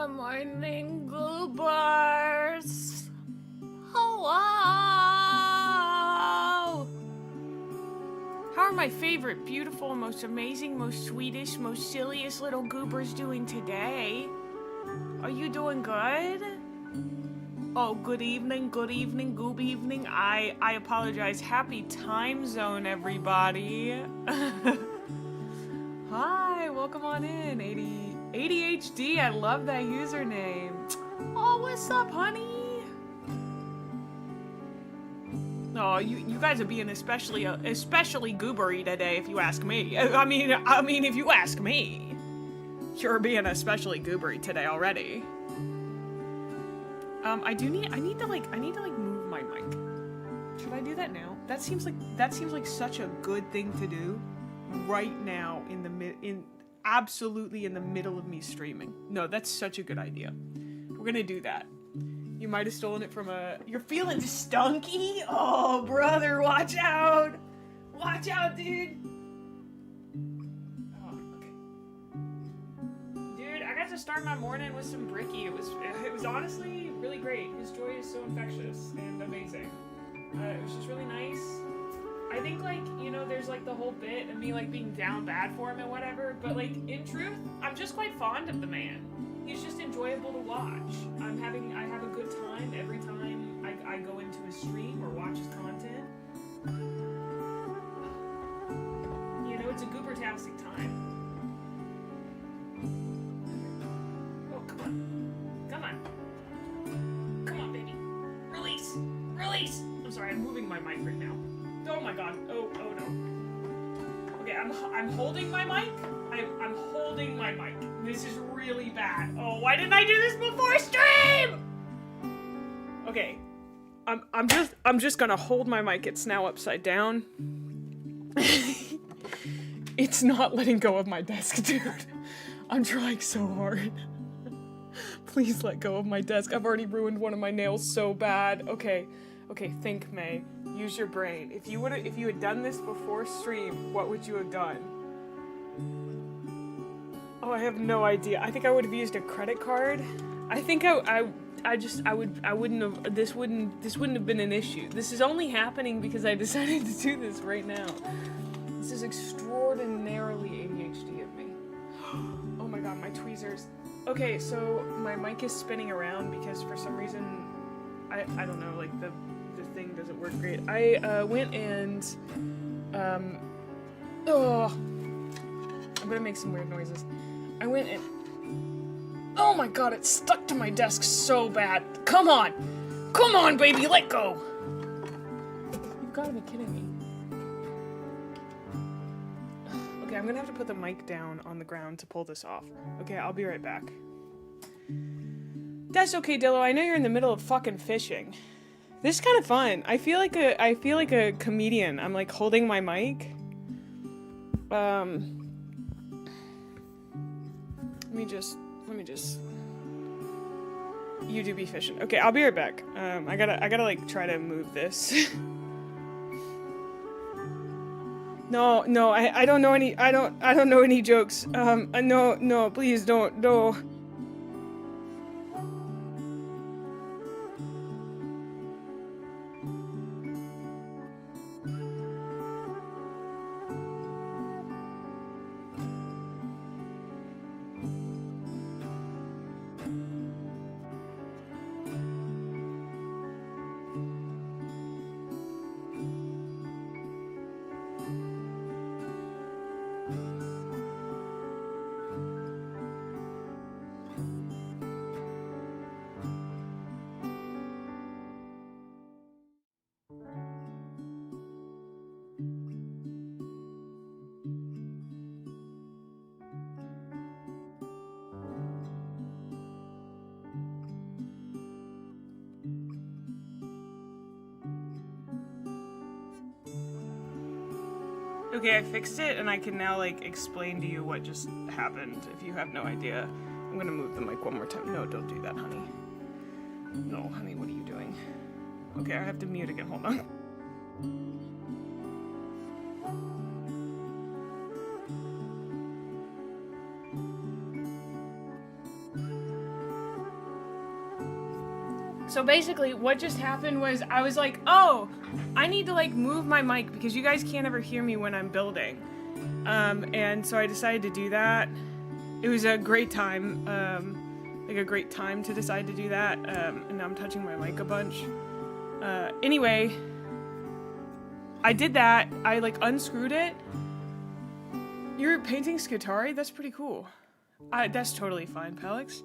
Good morning, goobers. Hello. How are my favorite, beautiful, most amazing, most sweetest, most silliest little goobers doing today? Are you doing good? Oh, good evening, goob evening. I apologize. Happy time zone, everybody. Hi, welcome on in, ADHD. I love that username. Oh, what's up, honey? Oh, you guys are being especially goobery today, if you ask me. I mean, if you ask me, you're being especially goobery today already. I need to move my mic. Should I do that now? That seems like such a good thing to do right now absolutely in the middle of me streaming. No, that's such a good idea. We're gonna do that. You might have stolen it from you're feeling stunky? Oh, brother, watch out! Watch out, dude! Oh, okay. Dude, I got to start my morning with some Bricky. It was honestly really great. His joy is so infectious and amazing. It was just really nice. I think, like, you know, there's, like, the whole bit of me, like, being down bad for him and whatever, but, like, in truth, I'm just quite fond of the man. He's just enjoyable to watch. I have a good time every time I go into his stream or watch his content. You know, it's a goober-tastic time. Oh, come on. Come on. Come on, baby. Release! Release! I'm sorry, I'm moving my mic right now. Oh my god. Oh no. Okay, I'm holding my mic. I'm holding my mic. This is really bad. Oh, why didn't I do this before stream? Okay. I'm just gonna hold my mic. It's now upside down. It's not letting go of my desk, dude. I'm trying so hard. Please let go of my desk. I've already ruined one of my nails so bad. Okay, think, May. Use your brain. If you had done this before stream, what would you have done? Oh, I have no idea. I think I would have used a credit card. I think I wouldn't have. This wouldn't have been an issue. This is only happening because I decided to do this right now. This is extraordinarily ADHD of me. Oh my god, my tweezers. Okay, so my mic is spinning around because for some reason, I don't know, like the thing doesn't work great. I went and I'm gonna make some weird noises. I went and oh my god, it's stuck to my desk so bad. Come on, baby, let go. You've got to be kidding me. Okay, I'm gonna have to put the mic down on the ground to pull this off. Okay, I'll be right back. That's okay, Dillo. I know you're in the middle of fucking fishing. This is kind of fun. I feel like a comedian. I'm like holding my mic. Let me just. You do be fishing. Okay, I'll be right back. I gotta like try to move this. No, I don't know any. I don't know any jokes. No, please don't. No. Okay, I fixed it, and I can now, like, explain to you what just happened, if you have no idea. I'm gonna move the mic one more time. No, don't do that, honey. No, honey, what are you doing? Okay, I have to mute again. Hold on. So basically, what just happened was I was like, oh, I need to like move my mic because you guys can't ever hear me when I'm building. And so I decided to do that. It was a great time, like a great time to decide to do that. And now I'm touching my mic a bunch. Anyway, I did that. I like unscrewed it. You're painting Skitari? That's pretty cool. That's totally fine, Pelix.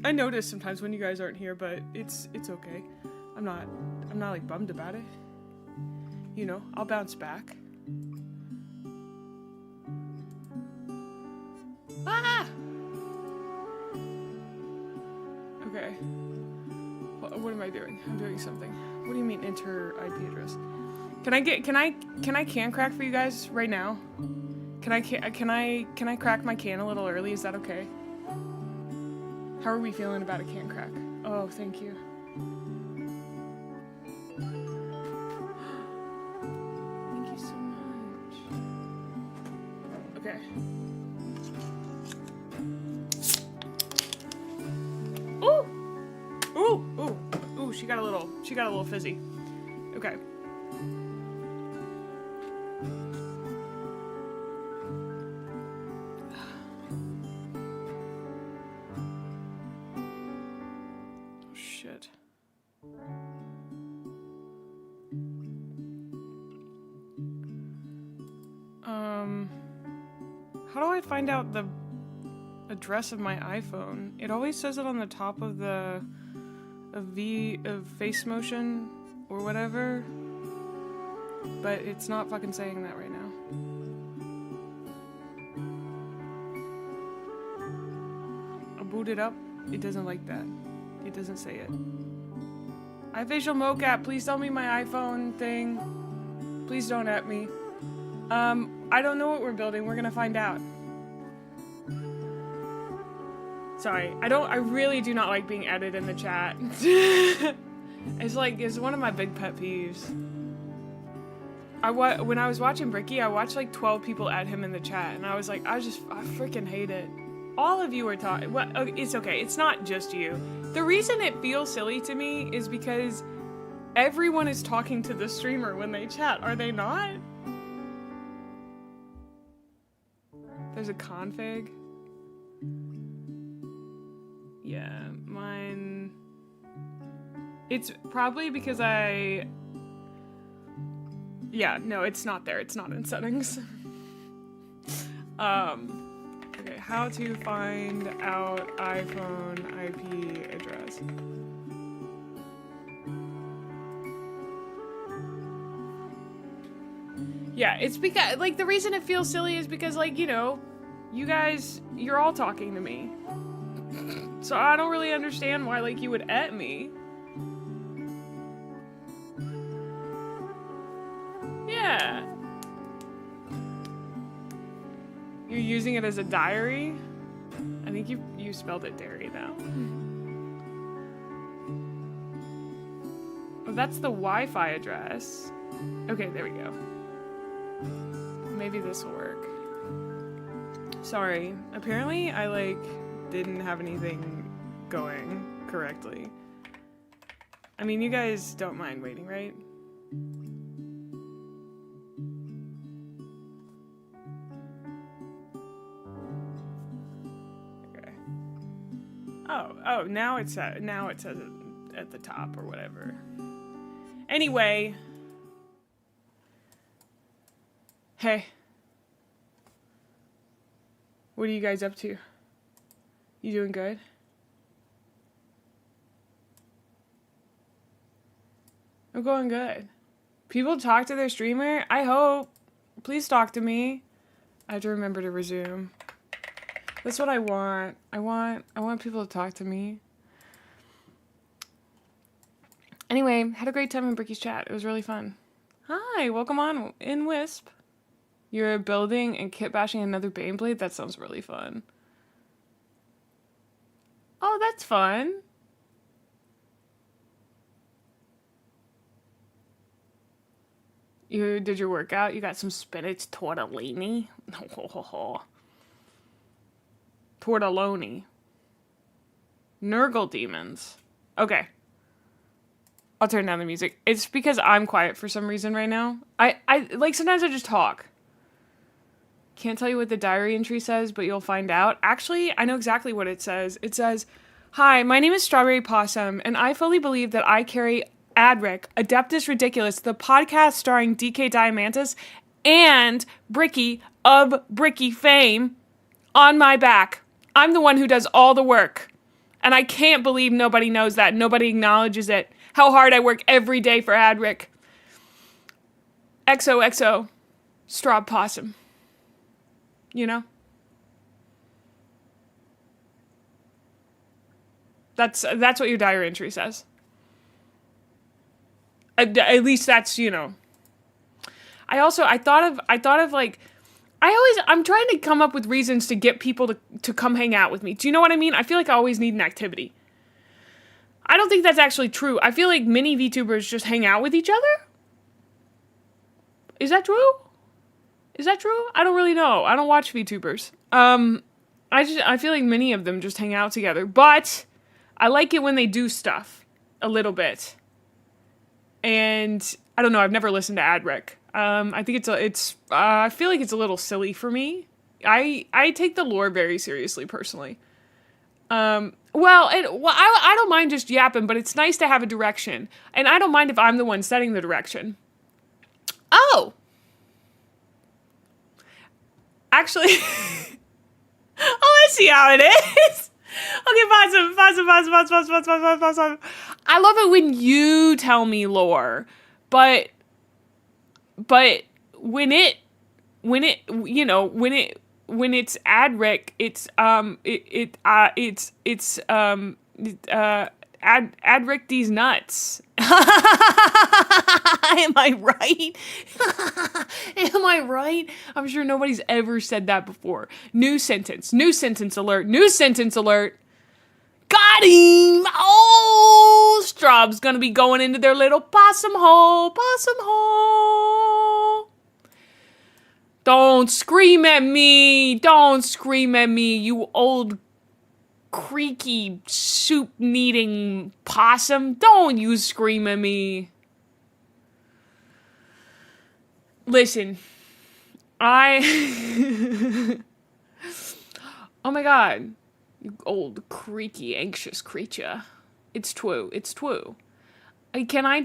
I notice sometimes when you guys aren't here, but it's okay. I'm not like bummed about it. You know, I'll bounce back. Ah! Okay. What am I doing? I'm doing something. What do you mean enter IP address? Can I can crack for you guys right now? Can I crack my can a little early? Is that okay? How are we feeling about a can crack? Oh, thank you. Thank you so much. Okay. Ooh! Ooh! Ooh! Ooh, she got a little fizzy. Okay. How do I find out the address of my iPhone? It always says it on the top of the of face motion or whatever, but it's not fucking saying that right now. I boot it up. It doesn't like that. It doesn't say it. iFacial mocap, please tell me my iPhone thing. Please don't at me. I don't know what we're building. We're gonna find out. Sorry, I really do not like being added in the chat. It's one of my big pet peeves. When I was watching Bricky, I watched like 12 people add him in the chat, and I was like, I freaking hate it. All of you are talking. Well, it's okay. It's not just you. The reason it feels silly to me is because everyone is talking to the streamer when they chat, are they not? There's a config. Yeah, mine... It's probably because Yeah, no, it's not there. It's not in settings. Okay, how to find out iPhone IP address. Yeah, it's because, like, the reason it feels silly is because, like, you know, you guys, you're all talking to me. So I don't really understand why, like, you would at me. Yeah. You're using it as a diary? I think you spelled it dairy, though. Oh, that's the Wi-Fi address. Okay, there we go. Maybe this will work. Sorry. Apparently, I, like, didn't have anything going correctly. I mean, you guys don't mind waiting, right? Okay. Oh, now it says it at the top or whatever. Anyway. Hey. What are you guys up to? You doing good? I'm going good. People talk to their streamer? I hope. Please talk to me. I have to remember to resume. That's what I want. I want people to talk to me. Anyway, had a great time in Bricky's chat. It was really fun. Hi, welcome on in Wisp. You're building and kit bashing another Baneblade? That sounds really fun. Oh, that's fun. You did your workout? You got some spinach tortellini? Tortelloni. Nurgle demons. Okay. I'll turn down the music. It's because I'm quiet for some reason right now. I like, sometimes I just talk. Can't tell you what the diary entry says, but you'll find out. Actually, I know exactly what it says. It says, "Hi, my name is Strawberry Possum, and I fully believe that I carry Adric, Adeptus Ridiculous, the podcast starring DK Diamantis and Bricky of Bricky fame, on my back. I'm the one who does all the work. And I can't believe nobody knows that. Nobody acknowledges it. How hard I work every day for Adric. XOXO, Straw Possum." You know? That's what your diary entry says. At least that's, you know. I thought of like, I'm trying to come up with reasons to get people to come hang out with me. Do you know what I mean? I feel like I always need an activity. I don't think that's actually true. I feel like many VTubers just hang out with each other. Is that true? Is that true? I don't really know. I don't watch VTubers. I feel like many of them just hang out together. But I like it when they do stuff a little bit. And I don't know. I've never listened to Adric. I think I feel like it's a little silly for me. I take the lore very seriously personally. I don't mind just yapping, but it's nice to have a direction. And I don't mind if I'm the one setting the direction. Oh! Actually, I see how it is. Okay, pause. I love it when you tell me lore, but when it's Adric, Adric these nuts. Am I right? Am I right? I'm sure nobody's ever said that before. New sentence alert. Got him! Oh, Straub's gonna be going into their little possum hole. Don't scream at me, you old creaky soup-kneading possum. Don't you scream at me. Listen, oh my god, you old creaky anxious creature. It's true. Can I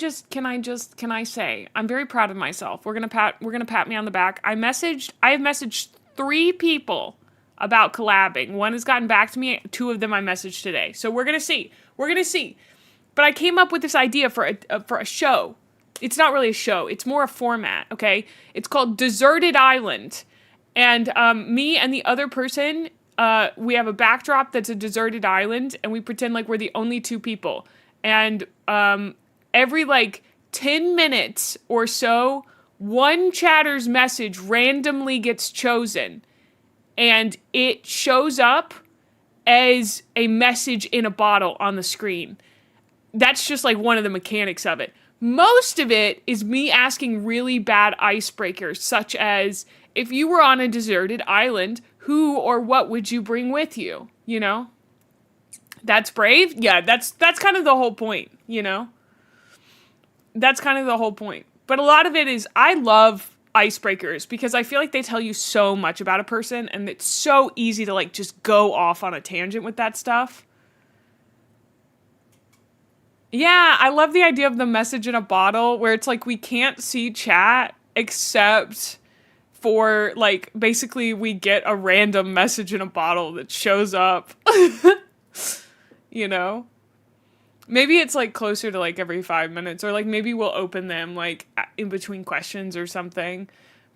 say, I'm very proud of myself. We're gonna pat me on the back. I have messaged 3 people about collabing. One has gotten back to me. 2 of them I messaged today. So we're gonna see. But I came up with this idea for a show. It's not really a show. It's more a format, okay? It's called Deserted Island. And me and the other person, we have a backdrop that's a deserted island, and we pretend like we're the only 2 people. And every, 10 minutes or so, one chatter's message randomly gets chosen. And it shows up as a message in a bottle on the screen. That's just, one of the mechanics of it. Most of it is me asking really bad icebreakers, such as, if you were on a deserted island, who or what would you bring with you? You know? That's brave? Yeah, that's kind of the whole point, you know? That's kind of the whole point. But a lot of it is, I love icebreakers because I feel like they tell you so much about a person, and it's so easy to, just go off on a tangent with that stuff. Yeah, I love the idea of the message in a bottle where it's we can't see chat except for basically we get a random message in a bottle that shows up. You know? Maybe it's closer to every 5 minutes, or maybe we'll open them in between questions or something.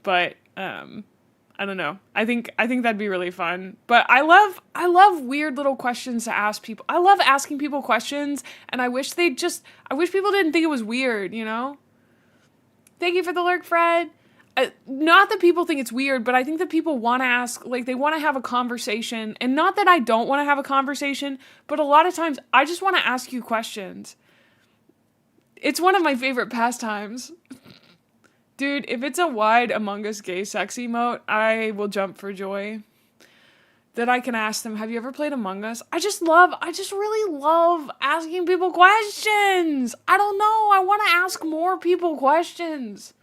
But I don't know. I think that'd be really fun. But I love weird little questions to ask people. I love asking people questions, and I wish people didn't think it was weird, you know? Thank you for the lurk, Fred. Not that people think it's weird, but I think that people want to ask, they want to have a conversation. And not that I don't want to have a conversation, but a lot of times I just want to ask you questions. It's one of my favorite pastimes. Dude, if it's a wide Among Us gay sex emote, I will jump for joy. that I can ask them. Have you ever played Among Us? I just really love asking people questions. I don't know. I want to ask more people questions.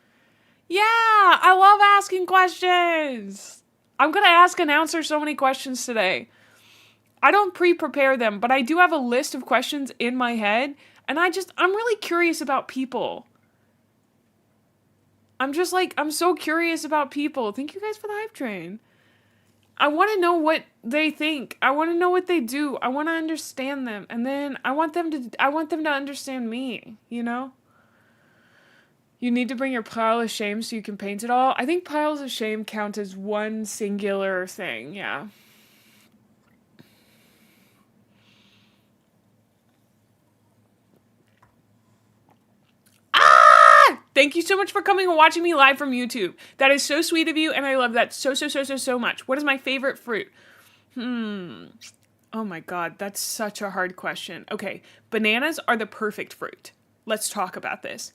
Yeah, I love asking questions. I'm going to ask Announcer so many questions today. I don't pre-prepare them, but I do have a list of questions in my head, and I'm really curious about people. I'm so curious about people. Thank you guys for the hype train. I want to know what they think. I want to know what they do. I want to understand them. And then I want them to understand me, you know? You need to bring your pile of shame so you can paint it all. I think piles of shame count as one singular thing, yeah. Thank you so much for coming and watching me live from YouTube. That is so sweet of you, and I love that so much. What is my favorite fruit? Oh my god, that's such a hard question. Okay, bananas are the perfect fruit. Let's talk about this.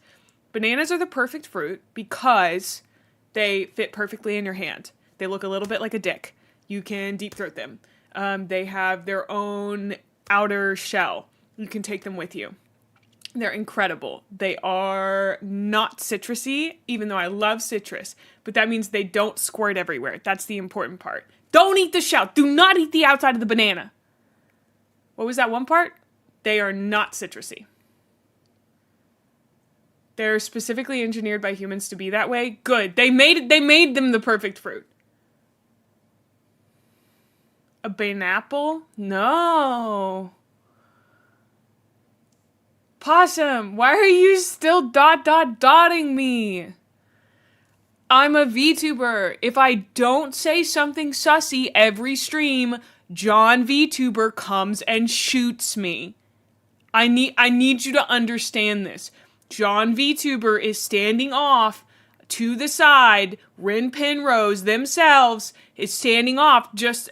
Bananas are the perfect fruit because they fit perfectly in your hand. They look a little bit like a dick. You can deep throat them. They have their own outer shell. You can take them with you. They're incredible. They are not citrusy, even though I love citrus. But that means they don't squirt everywhere. That's the important part. Don't eat the shell. Do not eat the outside of the banana. What was that one part? They are not citrusy. They're specifically engineered by humans to be that way. Good. They made them the perfect fruit. A pineapple? No. Possum, why are you still dotting me? I'm a VTuber. If I don't say something sussy every stream, John VTuber comes and shoots me. I need you to understand this. John VTuber is standing off to the side. Rin Penrose themselves is standing off just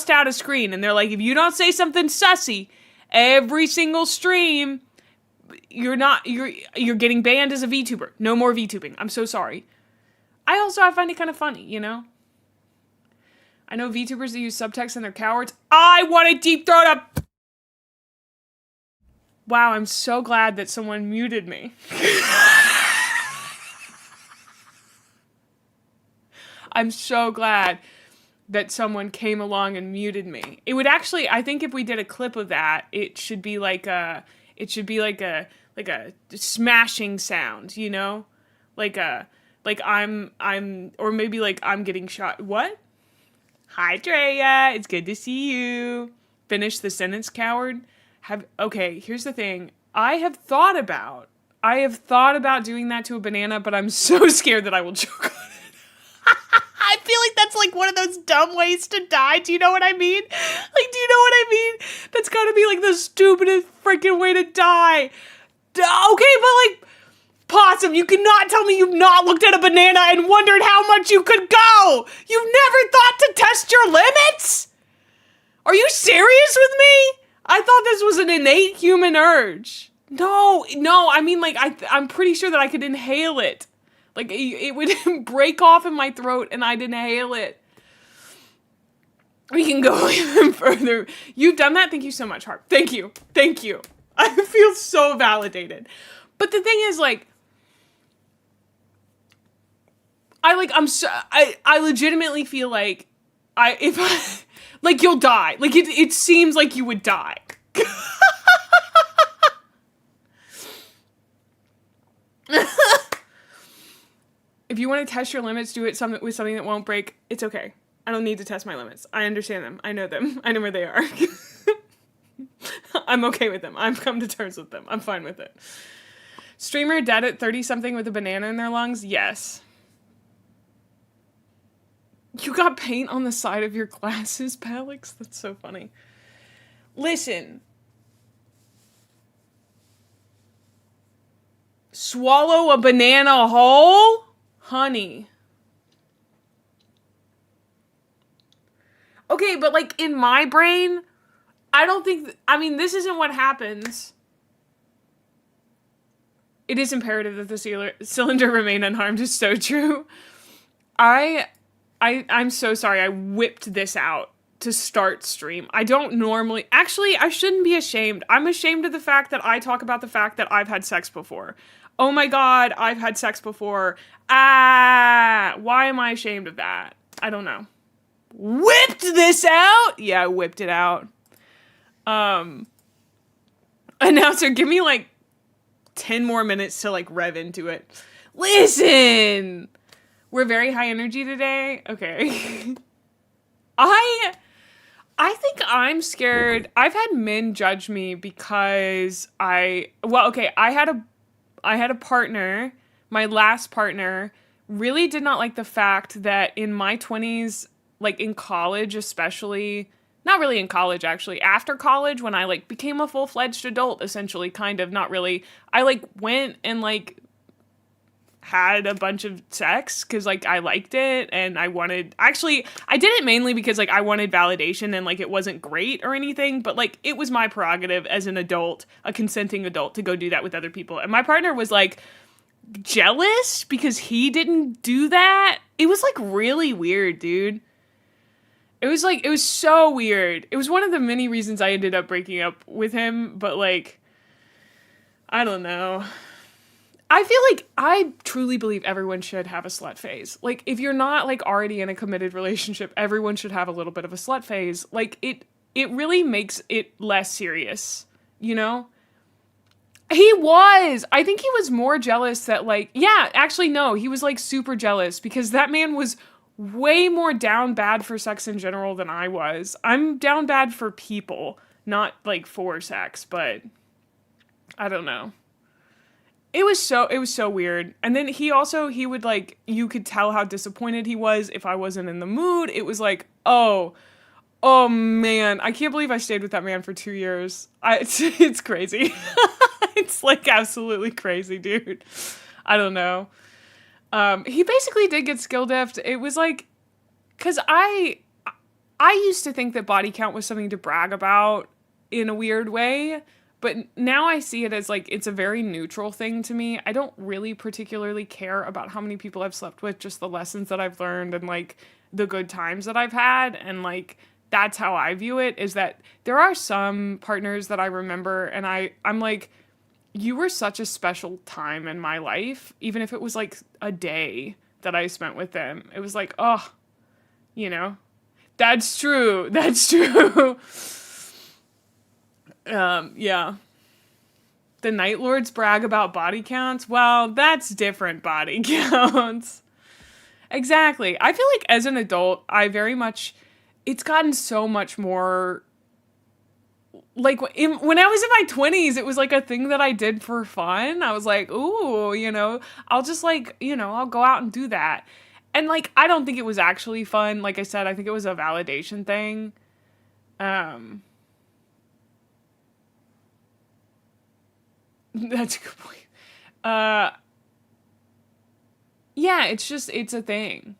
out of screen. And they're like, if you don't say something sussy every single stream, you're getting banned as a VTuber. No more VTubing. I'm so sorry. I find it kind of funny, you know? I know VTubers that use subtext and they're cowards. I want to deep throat up. Wow, I'm so glad that someone muted me. I'm so glad that someone came along and muted me. It would actually, I think if we did a clip of that, it should be like a smashing sound, you know? Or maybe like I'm getting shot. What? Hi, Drea. It's good to see you. Finish the sentence, coward. Okay, here's the thing. I have thought about doing that to a banana, but I'm so scared that I will choke on it. I feel like that's like one of those dumb ways to die. Do you know what I mean? That's gotta be like the stupidest freaking way to die. Okay, but like, Possum, you cannot tell me you've not looked at a banana and wondered how much you could go. You've never thought to test your limits? Are you serious with me? I thought this was an innate human urge. No, I mean, like, I'm pretty sure that I could inhale it. Like, it would break off in my throat and I'd inhale it. We can go even further. You've done that? Thank you so much, Harp. Thank you. I feel so validated. But the thing is, like, I legitimately feel like like you'll die. Like it seems like you would die. If you want to test your limits, do it with something that won't break. It's okay. I don't need to test my limits. I understand them. I know them. I know where they are. I'm okay with them. I've come to terms with them. I'm fine with it. Streamer dead at 30-something with a banana in their lungs? Yes. You got paint on the side of your glasses, Palix? That's so funny. Listen. Swallow a banana whole? Honey. Okay, but like in my brain, I don't think... this isn't what happens. It is imperative that the cylinder remain unharmed is so true. I'm so sorry I whipped this out to start stream. I don't normally, actually, I shouldn't be ashamed. I'm ashamed of the fact that I talk about the fact that I've had sex before. Oh my God, I've had sex before. Why am I ashamed of that? I don't know. Whipped this out? Yeah, I whipped it out. Announcer, give me like 10 more minutes to like rev into it. Listen! We're very high energy today. Okay. I think I'm scared. I've had men judge me because I had a partner, my last partner, really did not like the fact that in my 20s, like in college especially, not really in college actually, after college when I like became a full-fledged adult essentially, kind of, not really, I like went and like had a bunch of sex because like I liked it and I wanted, actually I did it mainly because like I wanted validation and like it wasn't great or anything, but like it was my prerogative as an adult, a consenting adult, to go do that with other people. And my partner was like jealous because he didn't do that. It was like really weird, dude. It was so weird. It was one of the many reasons I ended up breaking up with him, but like, I don't know. I feel like I truly believe everyone should have a slut phase. Like, if you're not, like, already in a committed relationship, everyone should have a little bit of a slut phase. Like, it really makes it less serious, you know? He was! I think he was more jealous that, like, yeah, actually, no, he was, like, super jealous because that man was way more down bad for sex in general than I was. I'm down bad for people, not, like, for sex, but I don't know. It was so weird. And then he would like, you could tell how disappointed he was if I wasn't in the mood. It was like, oh man, I can't believe I stayed with that man for 2 years. It's crazy. It's like absolutely crazy, dude. I don't know. He basically did get skill diffed. It was like, cause I used to think that body count was something to brag about in a weird way. But now I see it as, like, it's a very neutral thing to me. I don't really particularly care about how many people I've slept with, just the lessons that I've learned and, like, the good times that I've had. And, like, that's how I view it, is that there are some partners that I remember, and I'm like, you were such a special time in my life, even if it was, like, a day that I spent with them. It was like, oh, you know, that's true. That's true. Yeah. The Night Lords brag about body counts. Well, that's different body counts. Exactly. I feel like as an adult, it's gotten so much more, like, when I was in my 20s, it was like a thing that I did for fun. I was like, ooh, you know, I'll just like, you know, I'll go out and do that. And like, I don't think it was actually fun. Like I said, I think it was a validation thing. That's a good point. Yeah, it's a thing.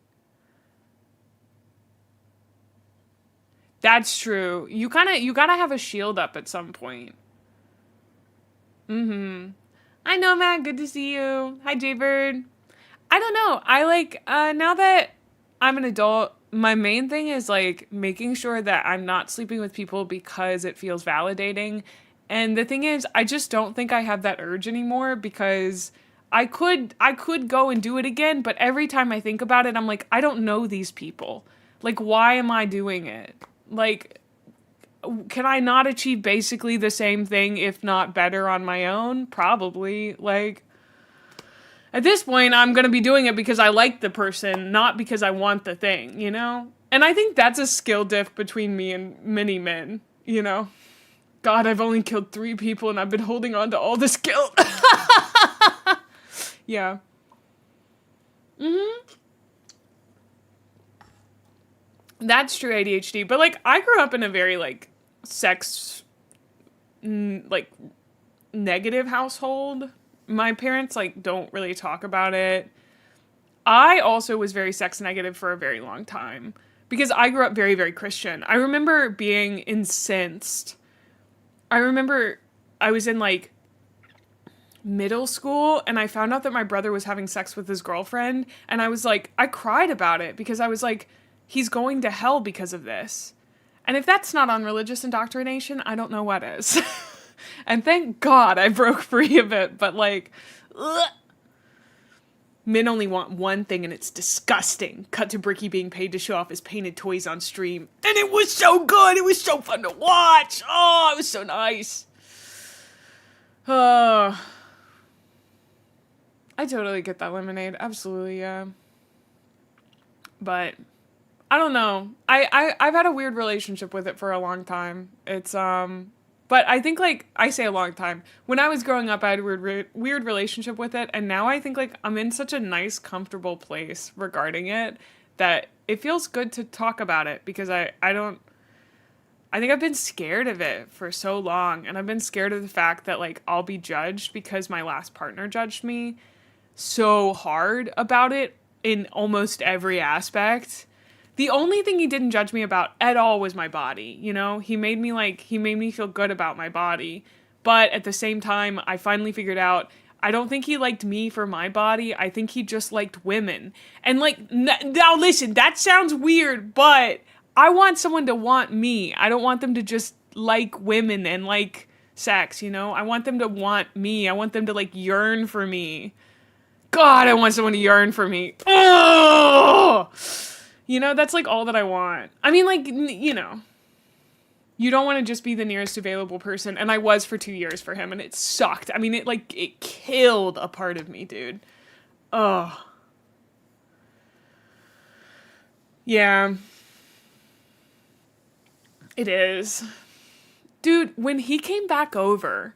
That's true. You gotta have a shield up at some point. Mm-hmm. I know, Matt. Good to see you. Hi, Jaybird. I don't know. I like, now that I'm an adult, my main thing is like making sure that I'm not sleeping with people because it feels validating. And the thing is, I just don't think I have that urge anymore because I could go and do it again, but every time I think about it, I'm like, I don't know these people. Like, why am I doing it? Like, can I not achieve basically the same thing, if not better, on my own? Probably. Like, at this point, I'm going to be doing it because I like the person, not because I want the thing, you know? And I think that's a skill diff between me and many men, you know? God, I've only killed 3 people and I've been holding on to all this guilt. Yeah. Mm-hmm. That's true, ADHD. But, like, I grew up in a very, like, sex, like, negative household. My parents, like, don't really talk about it. I also was very sex negative for a very long time because I grew up very, very Christian. I remember being incensed. I remember I was in, like, middle school and I found out that my brother was having sex with his girlfriend, and I was like, I cried about it because I was like, he's going to hell because of this. And if that's not on religious indoctrination, I don't know what is. And thank God I broke free of it, but like, ugh. Men only want one thing and it's disgusting. Cut to Bricky being paid to show off his painted toys on stream. And it was so good. It was so fun to watch. Oh, it was so nice. I totally get that, Lemonade. Absolutely, yeah. But I don't know. I've had a weird relationship with it for a long time. It's but I think, like, I say a long time. When I was growing up, I had a weird relationship with it, and now I think, like, I'm in such a nice, comfortable place regarding it that it feels good to talk about it, because I think I've been scared of it for so long, and I've been scared of the fact that, like, I'll be judged because my last partner judged me so hard about it in almost every aspect. The only thing he didn't judge me about at all was my body, you know? He made me feel good about my body. But at the same time, I finally figured out, I don't think he liked me for my body. I think he just liked women. And like, now listen, that sounds weird, but I want someone to want me. I don't want them to just like women and like sex, you know? I want them to want me. I want them to like yearn for me. God, I want someone to yearn for me. Oh! You know, that's like all that I want. I mean, like, you know, you don't want to just be the nearest available person. And I was for 2 years for him, and it sucked. I mean, it killed a part of me, dude. Oh. Yeah. It is. Dude, when he came back over,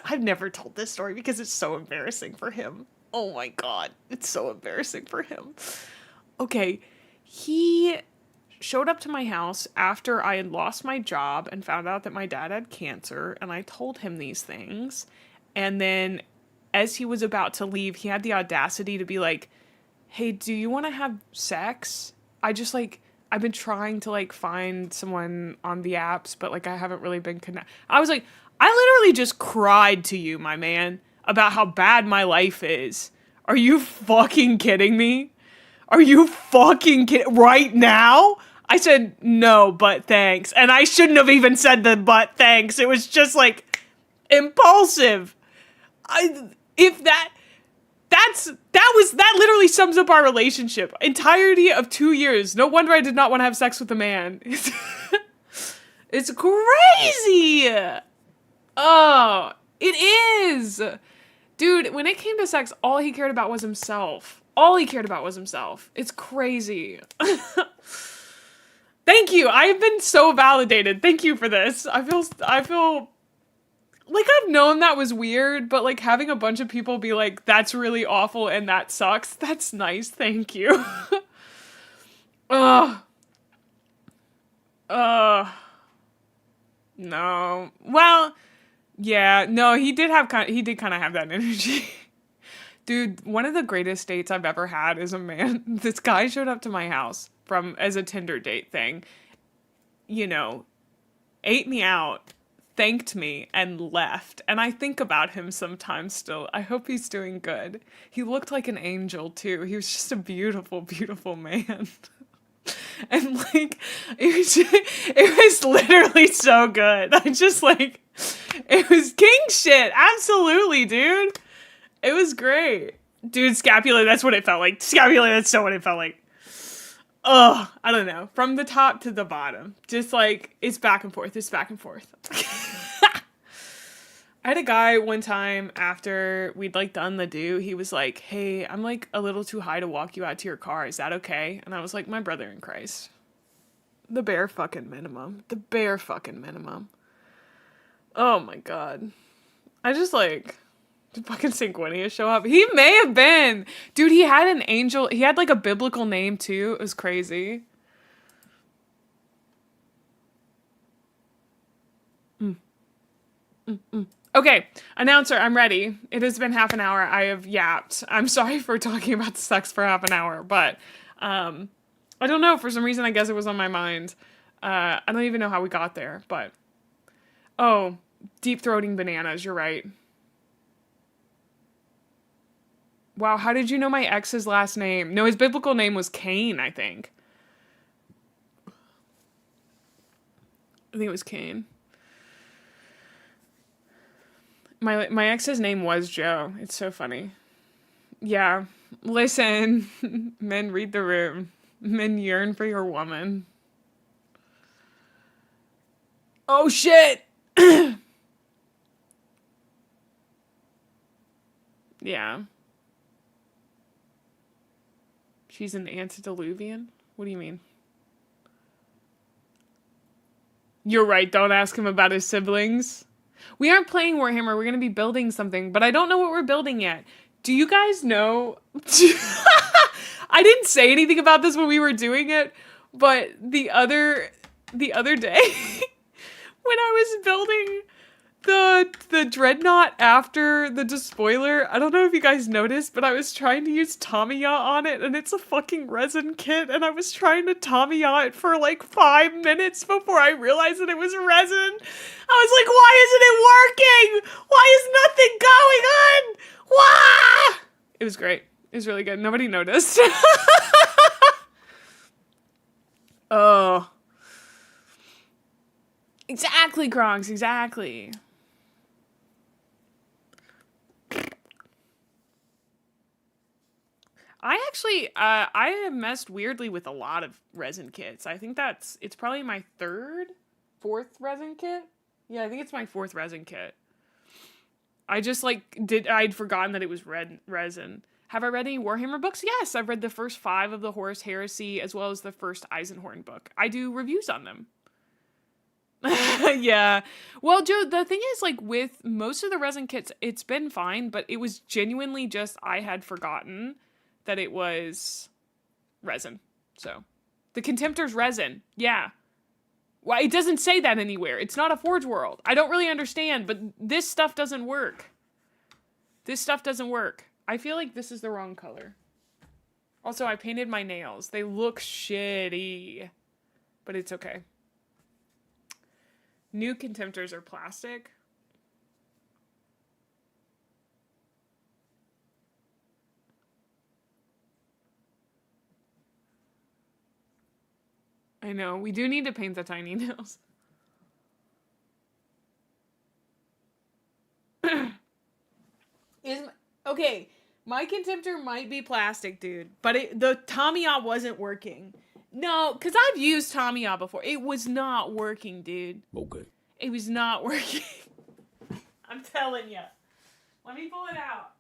I've never told this story because it's so embarrassing for him. Oh my God. It's so embarrassing for him. Okay, he showed up to my house after I had lost my job and found out that my dad had cancer, and I told him these things. And then as he was about to leave, he had the audacity to be like, hey, do you want to have sex? I've been trying to like find someone on the apps, but like I haven't really been connected. I was like, I literally just cried to you, my man, about how bad my life is. Are you fucking kidding me? Are you fucking kidding? Right now? I said, no, but thanks. And I shouldn't have even said the but thanks. It was just like impulsive. That literally sums up our relationship. Entirety of 2 years. No wonder I did not want to have sex with a man. It's crazy. Oh, it is. Dude, when it came to sex, all he cared about was himself. It's crazy. Thank you. I've been so validated. Thank you for this. I feel like I've known that was weird, but like having a bunch of people be like, that's really awful and that sucks. That's nice. Thank you. No. Well, yeah, no, he did kind of have that energy. Dude, one of the greatest dates I've ever had is this guy showed up to my house as a Tinder date thing, you know, ate me out, thanked me, and left. And I think about him sometimes still. I hope he's doing good. He looked like an angel too. He was just a beautiful, beautiful man. And like, it was literally so good. It was king shit. Absolutely, dude. It was great. Dude, scapula, that's what it felt like. Scapula, that's so what it felt like. Ugh, I don't know. From the top to the bottom. Just like, it's back and forth. I had a guy one time after we'd like done the do, he was like, hey, I'm like a little too high to walk you out to your car. Is that okay? And I was like, my brother in Christ. The bare fucking minimum. Oh my God. I just like... Did fucking Sanguinius show up? He may have been. Dude, he had an angel. He had like a biblical name too. It was crazy. Okay, announcer, I'm ready. It has been half an hour. I have yapped. I'm sorry for talking about sex for half an hour, but I don't know. For some reason, I guess it was on my mind. I don't even know how we got there, but... Oh, deep-throating bananas, you're right. Wow, how did you know my ex's last name? No, his biblical name was Cain, I think. I think it was Kane. My ex's name was Joe. It's so funny. Yeah. Listen, men read the room. Men yearn for your woman. Oh shit! Yeah. She's an antediluvian? What do you mean? You're right, don't ask him about his siblings. We aren't playing Warhammer, we're gonna be building something, but I don't know what we're building yet. Do you guys know? I didn't say anything about this when we were doing it, but the other day, when I was building the dreadnought after the despoiler, I don't know if you guys noticed, but I was trying to use Tamiya on it, and it's a fucking resin kit, and I was trying to Tamiya it for like 5 minutes before I realized that it was resin. I was like, why isn't it working? Why is nothing going on? Why? It was great. It was really good. Nobody noticed. Oh. Exactly, Gronks, exactly. I actually, I have messed weirdly with a lot of resin kits. I think it's probably my fourth resin kit. Yeah, I think it's my fourth resin kit. I just I'd forgotten that it was resin. Have I read any Warhammer books? Yes, I've read the first 5 of the Horus Heresy, as well as the first Eisenhorn book. I do reviews on them. Yeah. Well, Joe, the thing is, like, with most of the resin kits, it's been fine, but it was genuinely just I had forgotten that it was resin. So, the Contemptor's resin. Yeah. Well, it doesn't say that anywhere. It's not a Forge World. I don't really understand, but this stuff doesn't work. This stuff doesn't work. I feel like this is the wrong color. Also, I painted my nails. They look shitty, but it's okay. New Contemptors are plastic. I know, we do need to paint the tiny nails. Okay, my Contemptor might be plastic, dude, but the Tamiya wasn't working. No, because I've used Tamiya before. It was not working, dude. Okay. It was not working. I'm telling you. Let me pull it out.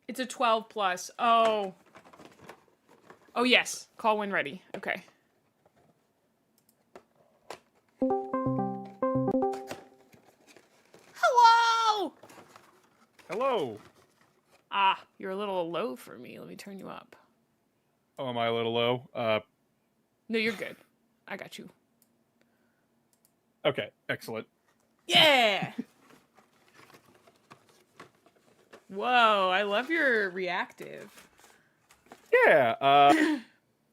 It's a 12 plus. Oh. Oh, yes. Call when ready. Okay. Hello! Hello. Ah, you're a little low for me. Let me turn you up. Oh, am I a little low? No, you're good. I got you. Okay, excellent. Yeah! Whoa, I love your reactive. Yeah,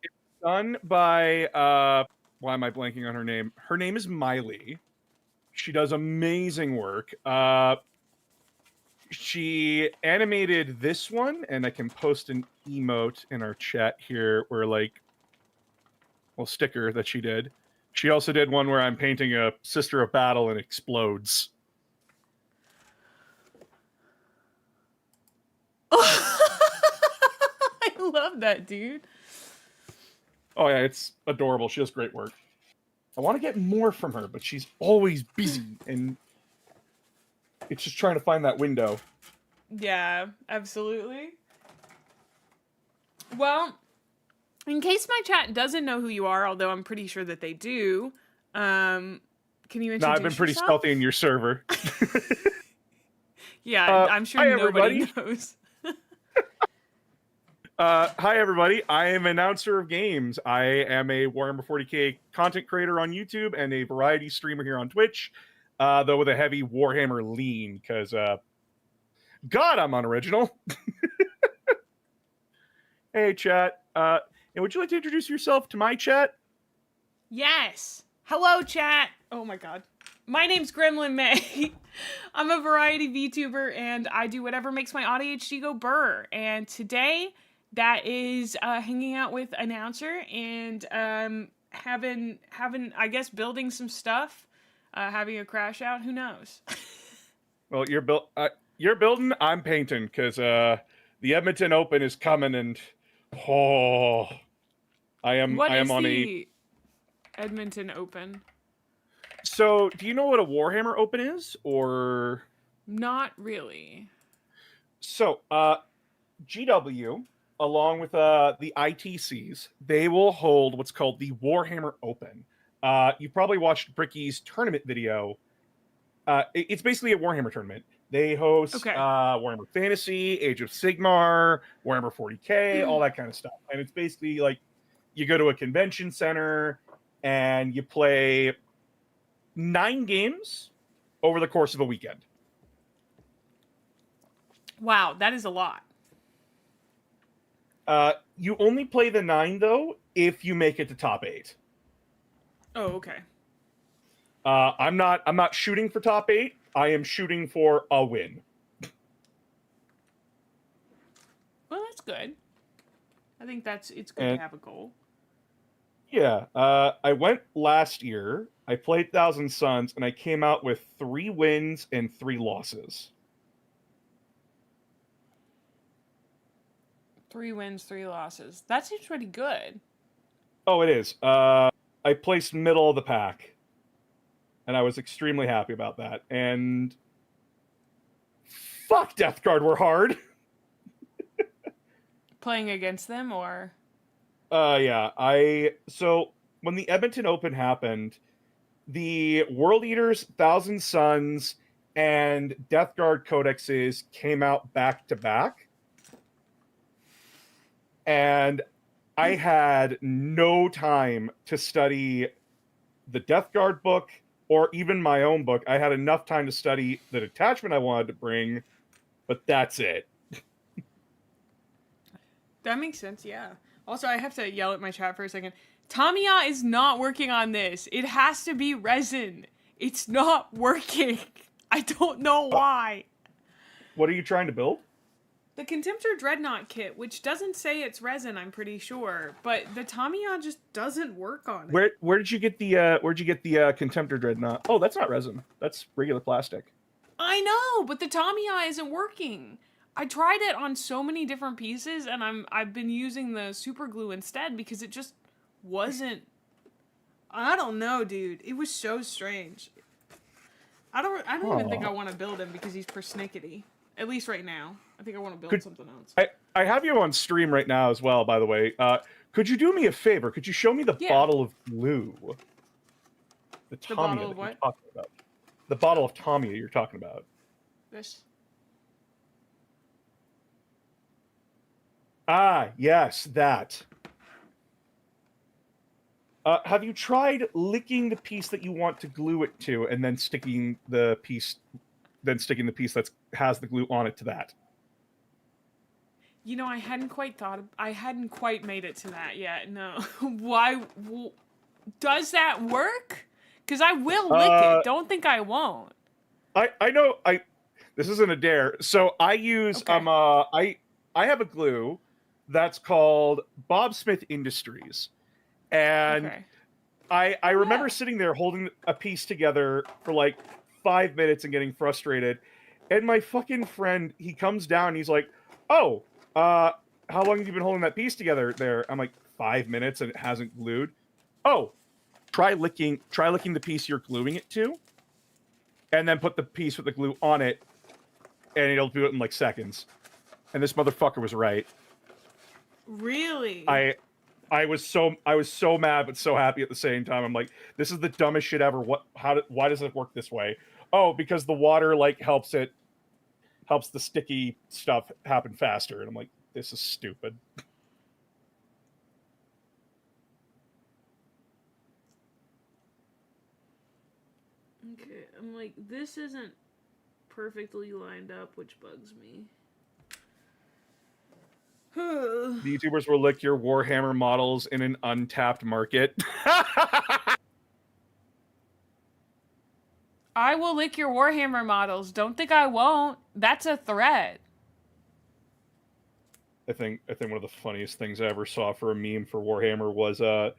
it's done by, why am I blanking on her name? Her name is Miley. She does amazing work. She animated this one, and I can post an emote in our chat here where, like, well, sticker that she did. She also did one where I'm painting a Sister of Battle and explodes. I love that, dude. Oh, yeah, it's adorable. She does great work. I want to get more from her, but she's always busy, and it's just trying to find that window. Yeah, absolutely. Well, in case my chat doesn't know who you are, although I'm pretty sure that they do, can you introduce No, I've been pretty yourself? stealthy in your server. Yeah, I'm sure hi, nobody everybody. knows. Hi, everybody. I am an announcer of games. I am a Warhammer 40k content creator on YouTube and a variety streamer here on Twitch, though with a heavy Warhammer lean, because, God, I'm unoriginal. Hey, chat. And would you like to introduce yourself to my chat? Yes. Hello, chat. Oh my god. My name's Gremlin Mae. I'm a variety VTuber, and I do whatever makes my ADHD go burr. And today, that is hanging out with announcer and having I guess building some stuff, having a crash out. Who knows? Well, you're building. I'm painting because the Edmonton Open is coming, and oh, I am on the Edmonton Open? So, do you know what a Warhammer Open is, or not really? So, GW, along with the ITCs, they will hold what's called the Warhammer Open. You probably watched Bricky's tournament video. It's basically a Warhammer tournament. They host Warhammer Fantasy, Age of Sigmar, Warhammer 40k, all that kind of stuff. And it's basically like you go to a convention center and you play 9 games over the course of a weekend. Wow, that is a lot. You only play the 9 though if you make it to top 8. Oh, okay. I'm not shooting for top 8. I am shooting for a win. Well, that's good. I think it's good to have a goal. Yeah, I went last year. I played Thousand Suns, and I came out with 3 wins and 3 losses. 3 wins, 3 losses. That seems pretty good. Oh, it is. I placed middle of the pack, and I was extremely happy about that. And fuck, Death Guard were hard. Playing against them, or? Yeah. So when the Edmonton Open happened, the World Eaters, Thousand Suns, and Death Guard codexes came out back to back. And I had no time to study the Death Guard book or even my own book. I had enough time to study the detachment I wanted to bring, but that's it. That makes sense, yeah. Also, I have to yell at my chat for a second. Tamiya is not working on this. It has to be resin. It's not working. I don't know why. What are you trying to build? The Contemptor Dreadnought kit, which doesn't say it's resin, I'm pretty sure, but the Tamiya just doesn't work on it. Where did you get the Contemptor Dreadnought? Oh, that's not resin. That's regular plastic. I know, but the Tamiya isn't working. I tried it on so many different pieces, and I've been using the super glue instead because it just wasn't. I don't know, dude. It was so strange. I don't even think I want to build him because he's persnickety. At least right now. I think I want to build something else. I have you on stream right now as well, by the way. Could you do me a favor? Could you show me the bottle of glue? The bottle of what? You're talking about. The bottle of Tamiya you're talking about. This. Ah, yes, that. Have you tried licking the piece that you want to glue it to, and then sticking the piece that has the glue on it to that? You know, I hadn't quite made it to that yet. No. Why? Does that work? Because I will lick it. Don't think I won't. I know. This isn't a dare. So I use I have a glue that's called Bob Smith Industries, and I remember sitting there holding a piece together for like 5 minutes and getting frustrated, and my fucking friend, he comes down and he's like, "Oh, how long have you been holding that piece together there?" I'm like, 5 minutes and it hasn't glued. Oh, try licking the piece you're gluing it to, and then put the piece with the glue on it, and it'll do it in like seconds. And this motherfucker was right. Really? I was so mad but so happy at the same time. I'm like, this is the dumbest shit ever. Why does it work this way? Oh, because the water like helps the sticky stuff happen faster. And I'm like, this is stupid. Okay, I'm like, this isn't perfectly lined up, which bugs me. The YouTubers will lick your Warhammer models in an untapped market. I will lick your Warhammer models. Don't think I won't. That's a threat. I think one of the funniest things I ever saw for a meme for Warhammer was 3D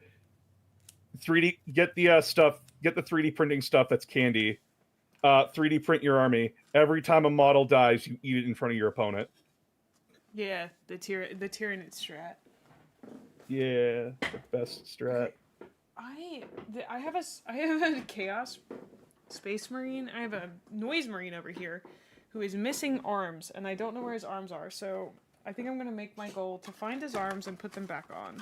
get the stuff, get the 3D printing stuff that's candy. 3D print your army. Every time a model dies, you eat it in front of your opponent. Yeah, the Tyranid strat. Yeah, the best strat. I have a Chaos Space Marine. I have a Noise Marine over here who is missing arms, and I don't know where his arms are, so I think I'm going to make my goal to find his arms and put them back on.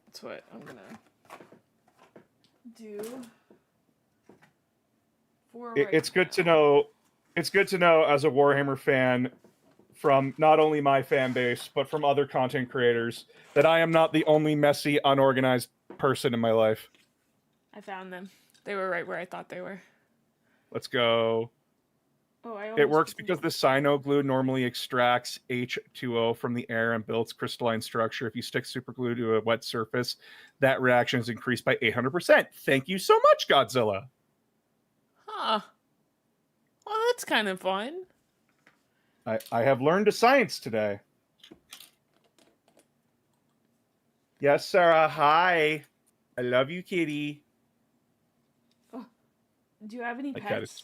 That's what I'm going to do. It's good to know. It's good to know as a Warhammer fan, from not only my fan base but from other content creators, that I am not the only messy, unorganized person in my life. I found them. They were right where I thought they were. Let's go. Oh, It works because the cyano glue normally extracts H2O from the air and builds crystalline structure. If you stick super glue to a wet surface, that reaction is increased by 800%. Thank you so much, Godzilla. Huh. Well, that's kind of fun. I have learned a science today. Yes, Sarah. Hi. I love you, kitty. Oh, do you have any pets?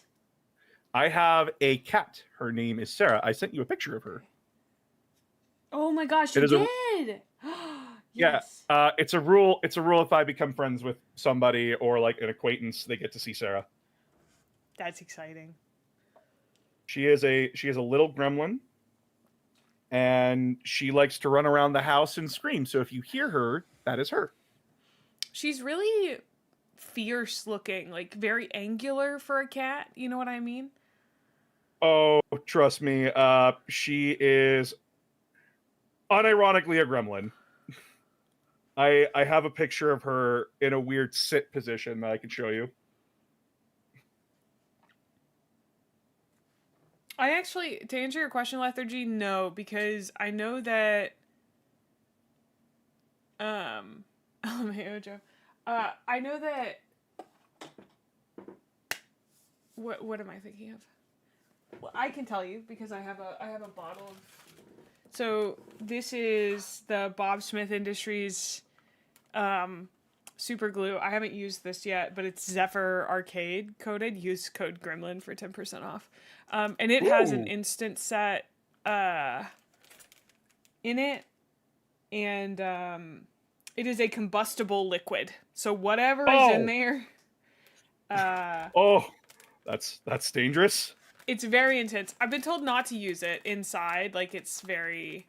I have a cat. Her name is Sarah. I sent you a picture of her. Oh my gosh, you did! Yes. Yeah. It's a rule. It's a rule. If I become friends with somebody or like an acquaintance, they get to see Sarah. That's exciting. She is a little gremlin, and she likes to run around the house and scream. So if you hear her, that is her. She's really fierce looking, like very angular for a cat. You know what I mean? Oh, trust me. She is unironically a gremlin. I have a picture of her in a weird sit position that I can show you. I actually, to answer your question, Lethargy, no, because I know that, Ojo, I know that, what am I thinking of? Well, I can tell you because I have a bottle of, so this is the Bob Smith Industries, super glue. I haven't used this yet, but it's Zephyr Arcade coded. Use code Gremlin for 10% off. And it has an instant set in it, and it is a combustible liquid. So whatever is in there. That's dangerous. It's very intense. I've been told not to use it inside. Like it's very.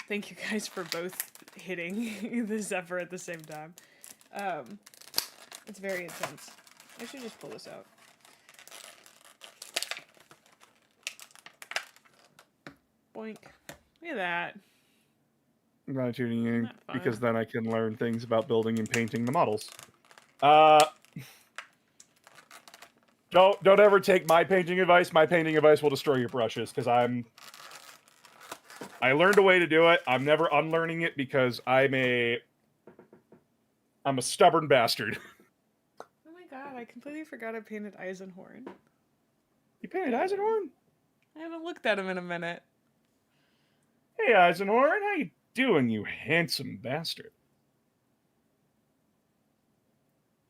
Thank you guys for both hitting the Zephyr at the same time. It's very intense. I should just pull this out. Boink. Look at that. I'm not tuning in because then I can learn things about building and painting the models. Don't ever take my painting advice. My painting advice will destroy your brushes because I learned a way to do it. I'm never unlearning it because I'm a stubborn bastard. Oh my god, I completely forgot I painted Eisenhorn. You painted Eisenhorn? I haven't looked at him in a minute. Hey Eisenhorn, how you doing, you handsome bastard?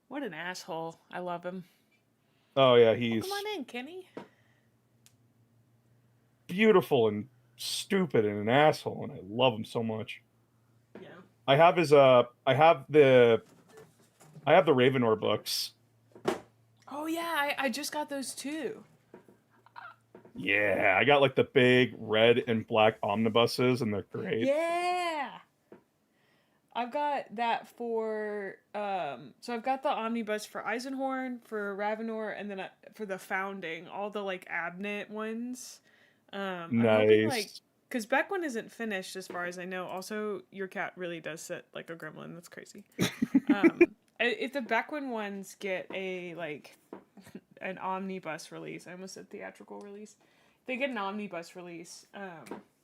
What an asshole. I love him. Oh yeah, he's... Come on in, Kenny. Beautiful and stupid and an asshole, and I love him so much. Yeah. I have the Ravenor books. Oh yeah, I just got those too. Yeah, I got like the big red and black omnibuses, and they're great. Yeah. I've got that for so I've got the omnibus for Eisenhorn, for Ravenor, and then for the Founding, all the like Abnett ones. Nice. I'm hoping, like, because Beckwin isn't finished as far as I know. Also, your cat really does sit like a gremlin. That's crazy. If the Beckwin ones get an omnibus release, I almost said theatrical release. If they get an omnibus release,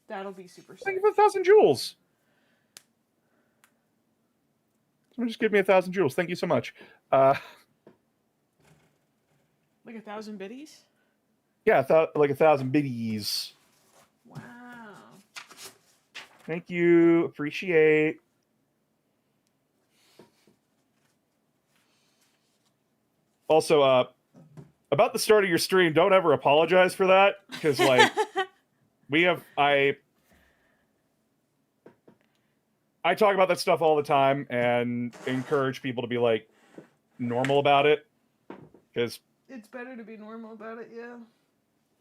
that'll be super sick. Thank you for 1,000 jewels. Someone just give me 1,000 jewels. Thank you so much. Like 1,000 biddies? Yeah, like 1,000 biddies. Wow. Thank you. Appreciate. Also, about the start of your stream, don't ever apologize for that, because like I talk about that stuff all the time and encourage people to be like normal about it, because It's better to be normal about it, yeah.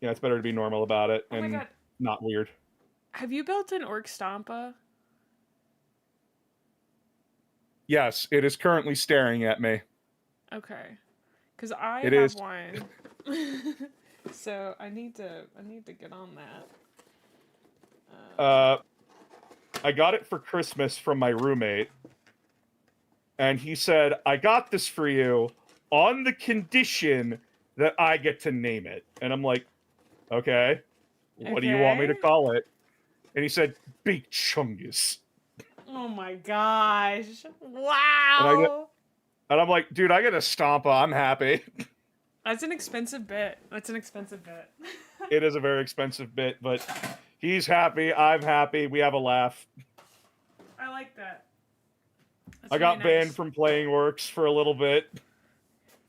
yeah, it's better to be normal about it Oh my and god. not weird. Have you built an orc stampa? Yes, it is currently staring at me. Okay. Cuz I It have is. one. So I need to get on that. I got it for Christmas from my roommate, and he said, "I got this for you on the condition that I get to name it." And I'm like, "Okay, what do you want me to Okay. call it?" And he said, "Big Chungus." Oh my gosh. And I get, Wow. and I'm like, "Dude, I get a Stompa. I'm happy." That's an expensive bit. That's an expensive bit. It is a very expensive bit, but he's happy. I'm happy. We have a laugh. I like that. That's I got really banned nice. from playing Orcs for a little bit.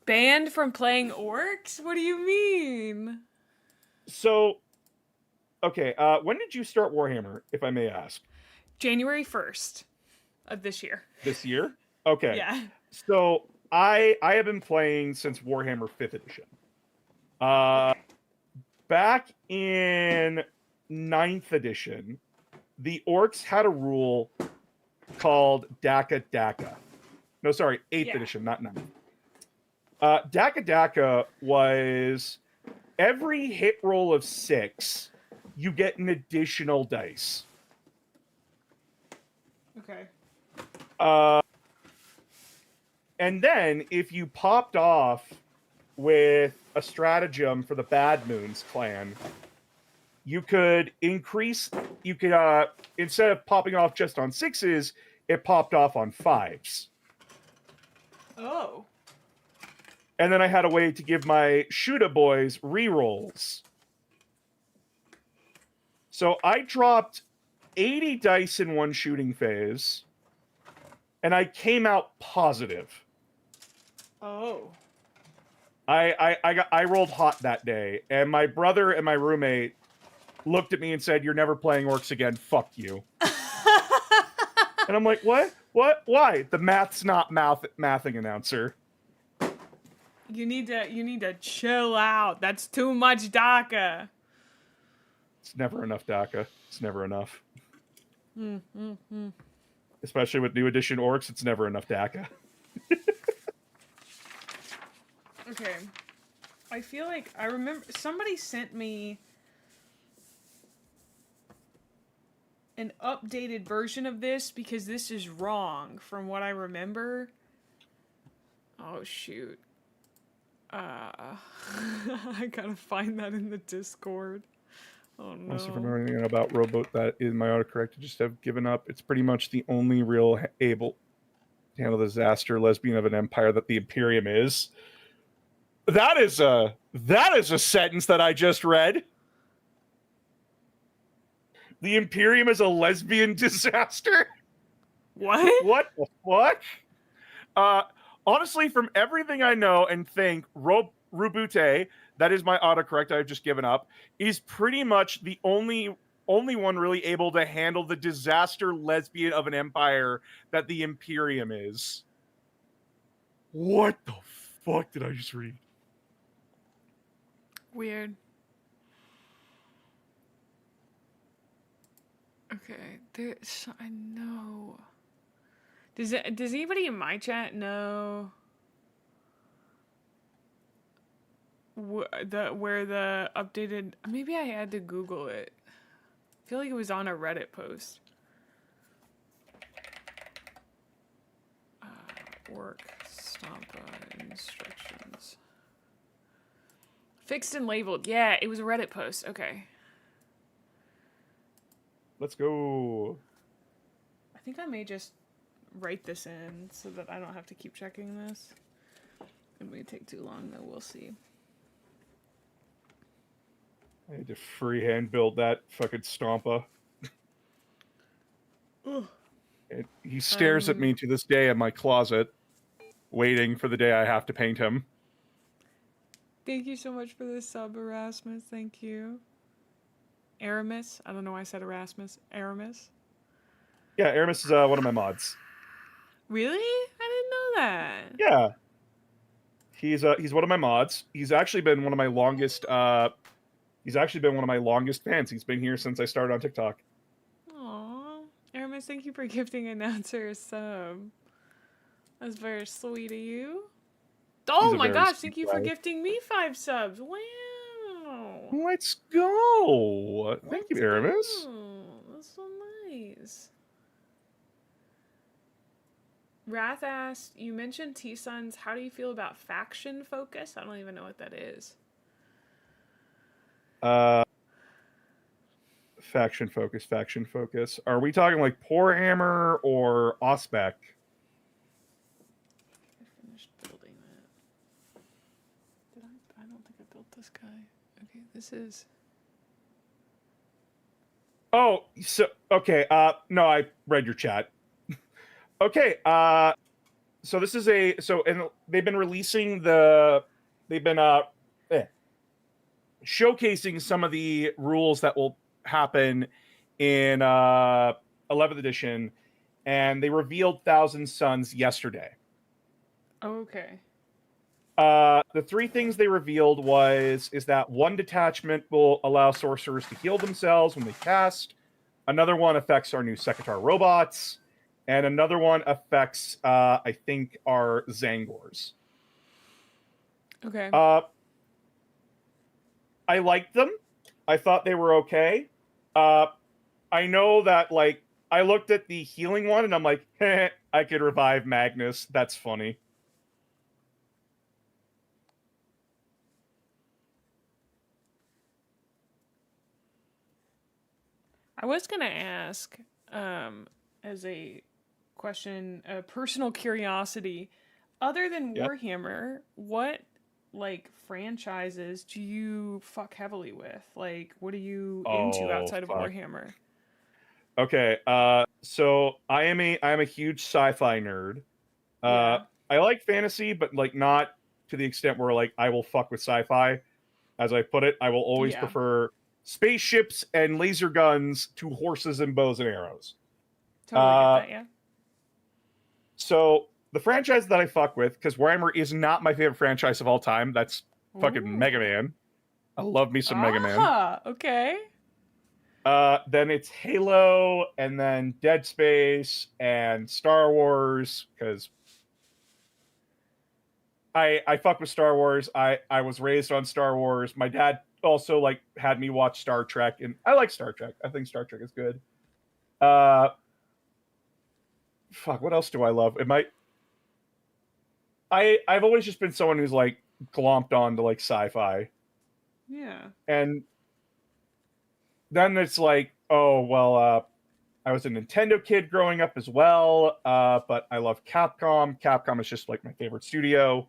Banned from playing orcs? What do you mean? So, okay, when did you start Warhammer, if I may ask? January 1st of this year. This year? Okay. Yeah. So, I have been playing since Warhammer 5th edition. Okay. Back in 9th edition, the Orcs had a rule called Daka Daka. No, sorry, 8th edition, not 9th. Daka Daka was every hit roll of 6, you get an additional dice. Okay. And then if you popped off with a stratagem for the Bad Moons clan, you could increase, instead of popping off just on 6s, it popped off on 5s. Oh. And then I had a way to give my Shoota boys rerolls. So I dropped 80 dice in one shooting phase, and I came out positive. Oh. I rolled hot that day, and my brother and my roommate looked at me and said, "You're never playing Orcs again. Fuck you." And I'm like, "What? What? Why?" The math's not mathing, announcer. You need to chill out. That's too much DACA. It's never enough DACA. It's never enough. Especially with new edition Orcs, it's never enough DACA. Okay. I feel like I remember somebody sent me an updated version of this because this is wrong from what I remember. Oh shoot. I gotta find that in the Discord. Oh no. Honestly, if I know anything about Rowboat, that is my autocorrect. I just have given up. It's pretty much the only real able to handle the disaster lesbian of an empire that the Imperium is. That is a sentence that I just read. The Imperium is a lesbian disaster? What? What the fuck? Honestly, from everything I know and think, Rubute, that is my autocorrect I've just given up, is pretty much the only one really able to handle the disaster lesbian of an empire that the Imperium is. What the fuck did I just read? Weird. Okay, I know. Does anybody in my chat know where the updated? Maybe I had to Google it. I feel like it was on a Reddit post. Orc Stampa instructions. Fixed and labeled. Yeah, it was a Reddit post. Okay. Let's go. I think I may just write this in so that I don't have to keep checking this. It may take too long, though. We'll see. I had to freehand build that fucking Stompa. And he stares at me to this day in my closet, waiting for the day I have to paint him. Thank you so much for the sub, Erasmus. Thank you. Aramis. I don't know why I said Erasmus. Aramis. Yeah, Aramis is one of my mods. Really? I didn't know that. Yeah. He's one of my mods. He's actually been one of my longest fans. He's been here since I started on TikTok. Aww. Aramis, thank you for gifting Announcer a sub. That's very sweet of you. Oh my gosh, thank you for gifting me 5 subs. Wow. Let's go. Thank you, Aramis. That's so nice. Wrath asked, you mentioned T-Suns. How do you feel about faction focus? I don't even know what that is. Faction focus. Are we talking like Warhammer or Ospec? I finished building that. Did I? I don't think I built this guy. Okay, this is... Oh, so, okay, no, I read your chat. Okay, so this is and they've been releasing they've been showcasing some of the rules that will happen in 11th edition, and they revealed Thousand Suns yesterday. Okay. The 3 things they revealed is that 1 detachment will allow sorcerers to heal themselves when they cast. Another one affects our new Sekitar robots. And another one affects, I think, our Zangors. Okay. I liked them. I thought they were okay. I know that, like, I looked at the healing one, and I'm like, I could revive Magnus. That's funny. I was going to ask, as a question, a personal curiosity, other than Warhammer, what, like, franchises do you fuck heavily with? Like, what are you into outside of Warhammer? Okay, so I am a huge sci-fi nerd. I like fantasy, but, like, not to the extent where, like, I will fuck with sci-fi. As I put it, I will always prefer spaceships and laser guns to horses and bows and arrows. Totally get that, yeah. So the franchise that I fuck with, because Warhammer is not my favorite franchise of all time, that's fucking Mega Man. I love me some Mega Man. Okay. Then it's Halo, and then Dead Space, and Star Wars, because I fuck with Star Wars. I was raised on Star Wars. My dad also, like, had me watch Star Trek, and I like Star Trek. I think Star Trek is good. Fuck, what else do I love? I've always just been someone who's, like, glomped on to, like, sci-fi. Yeah. And then it's like, oh, well, I was a Nintendo kid growing up as well, but I love Capcom. Capcom is just, like, my favorite studio,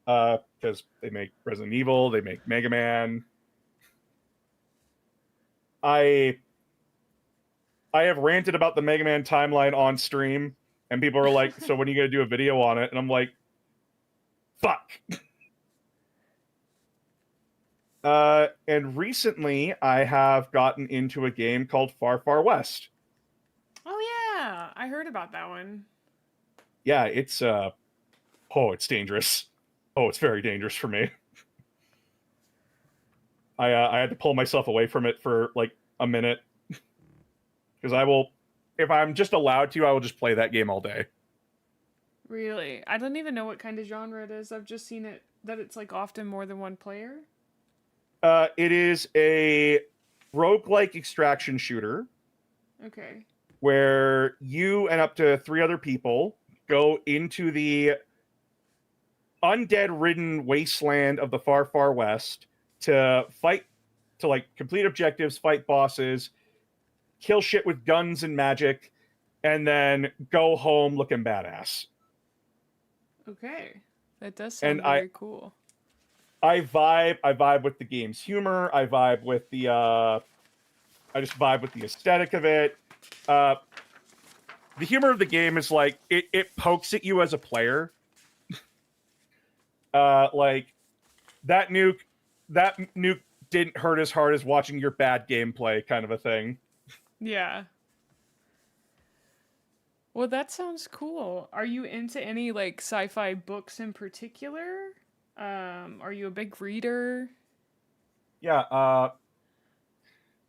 because they make Resident Evil, they make Mega Man. I have ranted about the Mega Man timeline on stream, and people are like, so when are you going to do a video on it? And I'm like, fuck. And recently, I have gotten into a game called Far Far West. Oh, yeah. I heard about that one. Yeah, it's it's dangerous. Oh, it's very dangerous for me. I had to pull myself away from it for, like, a minute. Because I will, if I'm just allowed to, I will just play that game all day. Really? I don't even know what kind of genre it is. I've just seen it, that it's, like, often more than one player. It is a roguelike extraction shooter. Okay. Where you and up to 3 other people go into the undead-ridden wasteland of the far, far west to fight, to, like, complete objectives, fight bosses, kill shit with guns and magic, and then go home looking badass. Okay. That does sound very cool. I vibe with the game's humor. I vibe with the I just vibe with the aesthetic of it. Uh, the humor of the game is like it pokes at you as a player. Like that nuke didn't hurt as hard as watching your bad gameplay, kind of a thing. Yeah. Well, that sounds cool. Are you into any like sci-fi books in particular? Are you a big reader? Yeah,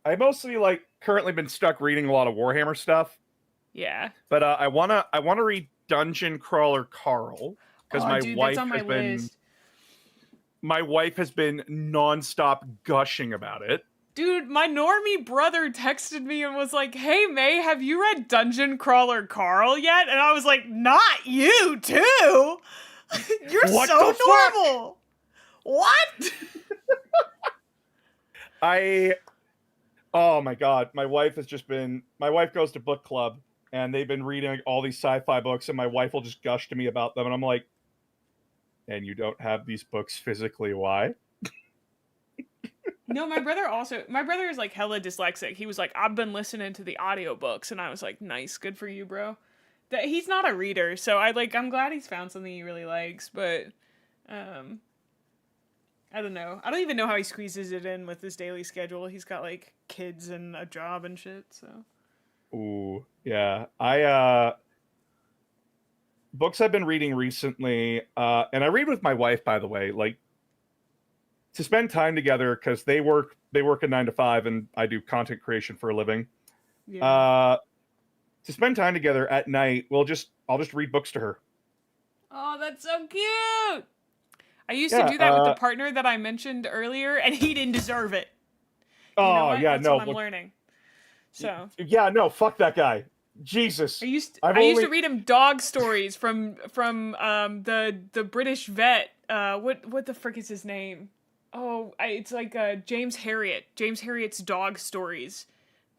I mostly like currently been stuck reading a lot of Warhammer stuff, Yeah. but I wanna read Dungeon Crawler Carl because Oh, dude, that's on my list. my wife has been nonstop gushing about it. Dude, my normie brother texted me and was like, "Hey May, have you read Dungeon Crawler Carl yet?" And I was like, "Not you too. You're What so the fuck? normal. What?" Oh my god, my wife goes to book club and they've been reading like, all these sci-fi books and my wife will just gush to me about them and I'm like, and you don't have these books physically, why? No, my brother is like hella dyslexic. He was like, "I've been listening to the audiobooks." And I was like, "Nice, good for you, bro." That he's not a reader, so I'm glad he's found something he really likes, but um I don't know. I don't even know how he squeezes it in with his daily schedule. He's got like kids and a job and shit, so. Ooh, yeah. Books I've been reading recently, and I read with my wife, by the way, like to spend time together because they work a 9 to 5 and I do content creation for a living. Yeah. To spend time together at night, I'll just read books to her. Oh, that's so cute. I used Yeah, to do that with the partner that I mentioned earlier, and he didn't deserve it. You know oh what? yeah, That's no, what I'm learning. So yeah, no, fuck that guy. Jesus. I used I've to read him dog stories from the British vet. What the frick is his name? Oh, it's like James Harriet. James Harriet's dog stories,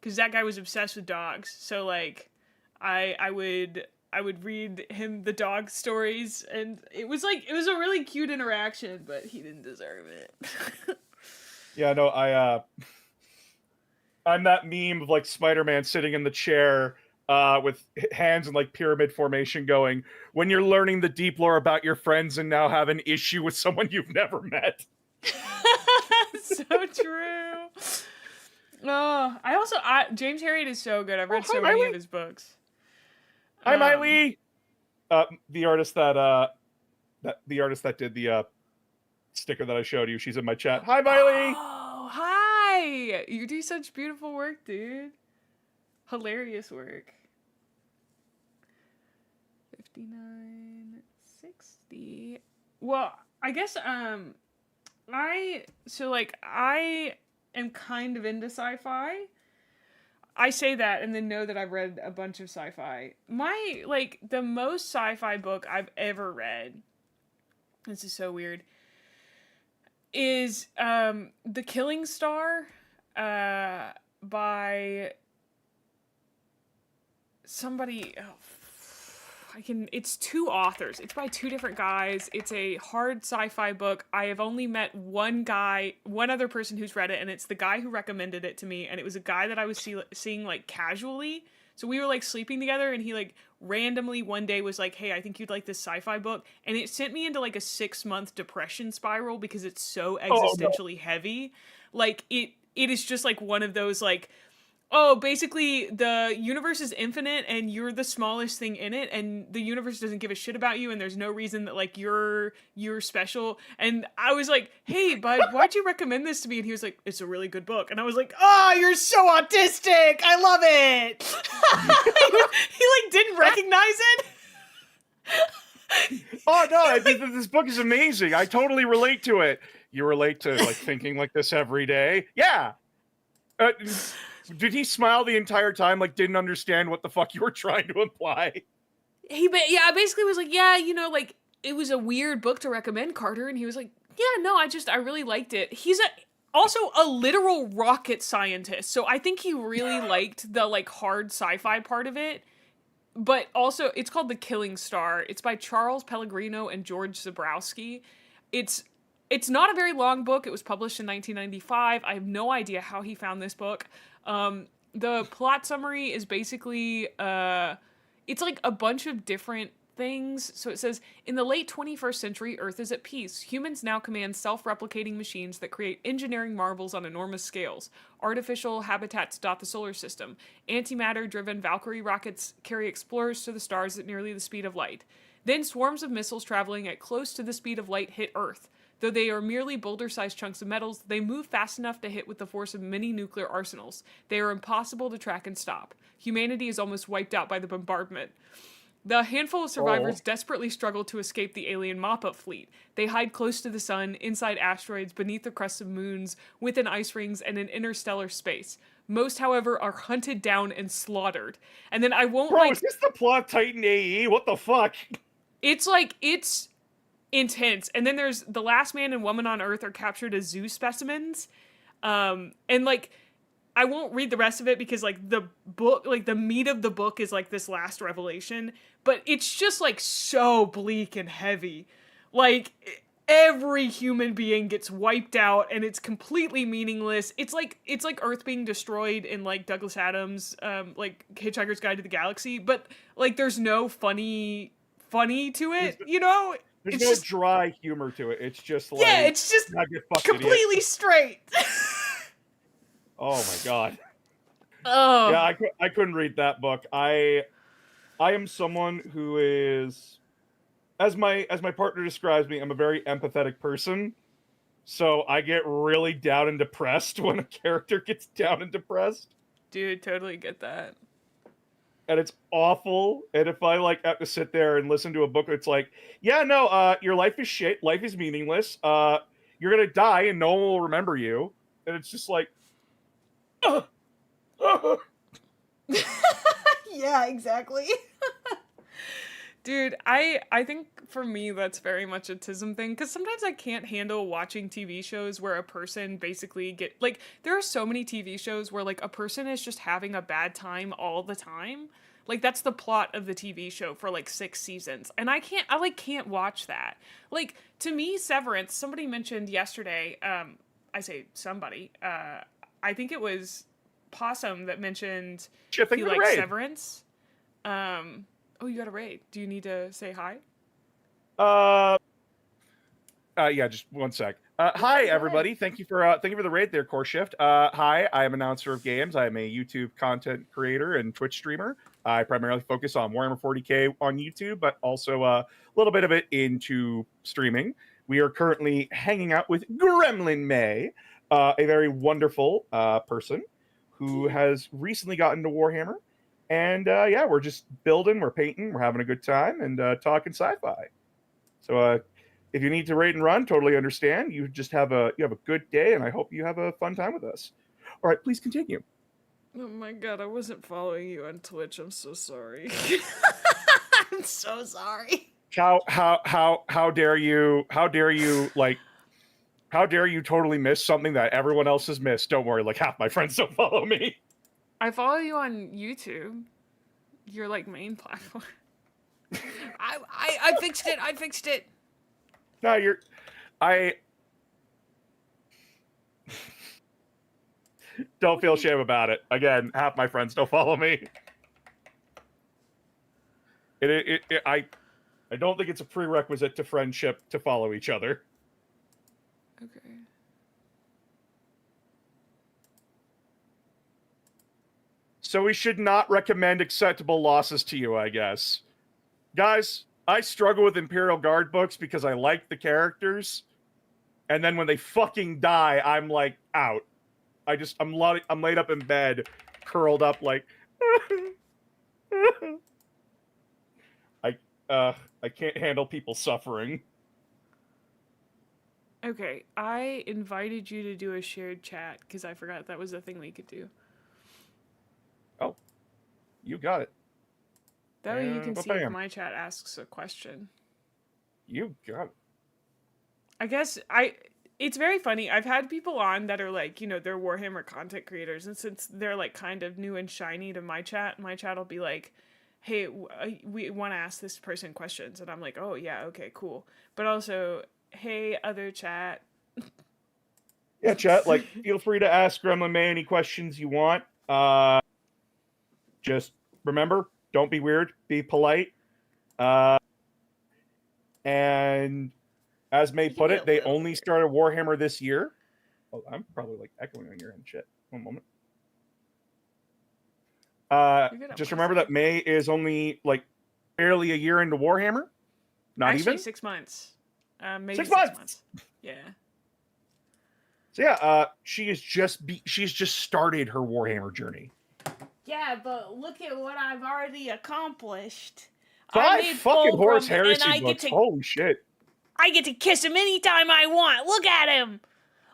because that guy was obsessed with dogs. So like, I would read him the dog stories, and it was a really cute interaction, but he didn't deserve it. Yeah, no, I'm that meme of like Spider-Man sitting in the chair with hands in like pyramid formation going, when you're learning the deep lore about your friends and now have an issue with someone you've never met. So true. Oh, James Harriet is so good. I've read so many Miley. of his books. Hi, Miley. The artist that did the sticker that I showed you. She's in my chat. Hi, Miley. Oh, hi! You do such beautiful work, dude. Hilarious work. 5960. Well, I guess I am kind of into sci-fi. I say that and then know that I've read a bunch of sci-fi. The most sci-fi book I've ever read, this is so weird, is The Killing Star by somebody. It's two authors. It's by two different guys. It's a hard sci-fi book. I have only met one other person who's read it, and it's the guy who recommended it to me, and it was a guy that I was seeing like casually. So we were like sleeping together, and he like randomly one day was like, "Hey, I think you'd like this sci-fi book," and it sent me into like a 6-month depression spiral because it's so existentially heavy. Like it is just like one of those like, oh, basically the universe is infinite and you're the smallest thing in it, and the universe doesn't give a shit about you, and there's no reason that like you're special. And I was like, "Hey, bud, why'd you recommend this to me?" And he was like, "It's a really good book." And I was like, "Oh, you're so autistic. I love it." he like didn't recognize it. Oh no, this book is amazing. I totally relate to it. You relate to like thinking like this every day? Yeah. Did he smile the entire time, like didn't understand what the fuck you were trying to imply? I basically was like, "Yeah, like it was a weird book to recommend, Carter." And he was like, "Yeah, no, I really liked it." He's also a literal rocket scientist, so I think he really liked the like hard sci-fi part of it. But also, it's called The Killing Star. It's by Charles Pellegrino and George Zabrowski. It's It's not a very long book. It was published in 1995. I have no idea how he found this book. The plot summary is basically it's like a bunch of different things. So it says, in the late 21st century, Earth is at peace. Humans now command self-replicating machines that create engineering marvels on enormous scales. Artificial habitats dot the solar system. Antimatter-driven Valkyrie rockets carry explorers to the stars at nearly the speed of light. Then swarms of missiles traveling at close to the speed of light hit Earth. Though they are merely boulder-sized chunks of metals, they move fast enough to hit with the force of many nuclear arsenals. They are impossible to track and stop. Humanity is almost wiped out by the bombardment. The handful of survivors desperately struggle to escape the alien mop-up fleet. They hide close to the sun, inside asteroids, beneath the crests of moons, within ice rings, and in interstellar space. Most, however, are hunted down and slaughtered. And then I won't Bro, is this the plot Titan AE? What the fuck? It's intense. And then there's the last man and woman on Earth are captured as zoo specimens. And like, I won't read the rest of it because like the book, like the meat of the book is like this last revelation, but it's just like so bleak and heavy. Like every human being gets wiped out and it's completely meaningless. It's like Earth being destroyed in like Douglas Adams, like Hitchhiker's Guide to the Galaxy, but like there's no funny to it, you know? There's it's no just dry humor to it. It's just like, yeah, it's just completely straight. Oh my god. Oh. Yeah, I couldn't read that book. I am someone who is, as my partner describes me, I'm a very empathetic person. So I get really down and depressed when a character gets down and depressed. Dude, totally get that. And it's awful. And if I like have to sit there and listen to a book that's like, yeah, no, your life is shit, life is meaningless, you're gonna die and no one will remember you. And it's just like, yeah, exactly. Dude, I think for me that's very much a tism thing, because sometimes I can't handle watching TV shows where a person basically like, there are so many TV shows where like a person is just having a bad time all the time. Like that's the plot of the TV show for like 6 seasons. And I can't watch that. Like to me, Severance, somebody mentioned yesterday, I say somebody, I think it was Possum that mentioned he liked Severance. Oh, you got a raid. Do you need to say hi? Yeah, just one sec. Hi, everybody. Thank you for the raid there, Core Shift. Hi, I am announcer of games. I am a YouTube content creator and Twitch streamer. I primarily focus on Warhammer 40k on YouTube, but also a little bit of it into streaming. We are currently hanging out with Gremlin Mae, a very wonderful person who has recently gotten to Warhammer. And yeah, we're just building, we're painting, we're having a good time, and talking sci-fi. So if you need to raid and run, totally understand. You just have a good day, and I hope you have a fun time with us. All right, please continue. Oh my god, I wasn't following you on Twitch. I'm so sorry. I'm so sorry. How dare you totally miss something that everyone else has missed? Don't worry, like half my friends don't follow me. I follow you on YouTube. Your like main platform. I fixed it. I fixed it. No, don't feel shame about it. Again, half my friends don't follow me. I don't think it's a prerequisite to friendship to follow each other. Okay. So we should not recommend acceptable losses to you, I guess. Guys, I struggle with Imperial Guard books because I like the characters. And then when they fucking die, I'm like out. I'm laid up in bed, curled up like I can't handle people suffering. Okay, I invited you to do a shared chat because I forgot that was a thing we could do. Oh, you got it. That way you can see if my chat asks a question. You got it. I guess it's very funny. I've had people on that are like, you know, they're Warhammer content creators, and since they're like kind of new and shiny to my chat will be like, hey, we want to ask this person questions, and I'm like, oh yeah, okay, cool. But also, hey, other chat. Yeah, chat. Like, feel free to ask Gremlin Mae any questions you want. Just remember, don't be weird. Be polite. And as May put it, they only started Warhammer this year. Oh, I'm probably like echoing on your end. Shit. One moment. Just remember that May is only like barely a year into Warhammer. Not Actually, even 6 months. Maybe 6 6 months. months. Yeah. So yeah, she's just started her Warhammer journey. Yeah, but look at what I've already accomplished. 5 fucking Horus Heresy books. Holy shit. I get to kiss him anytime I want. Look at him.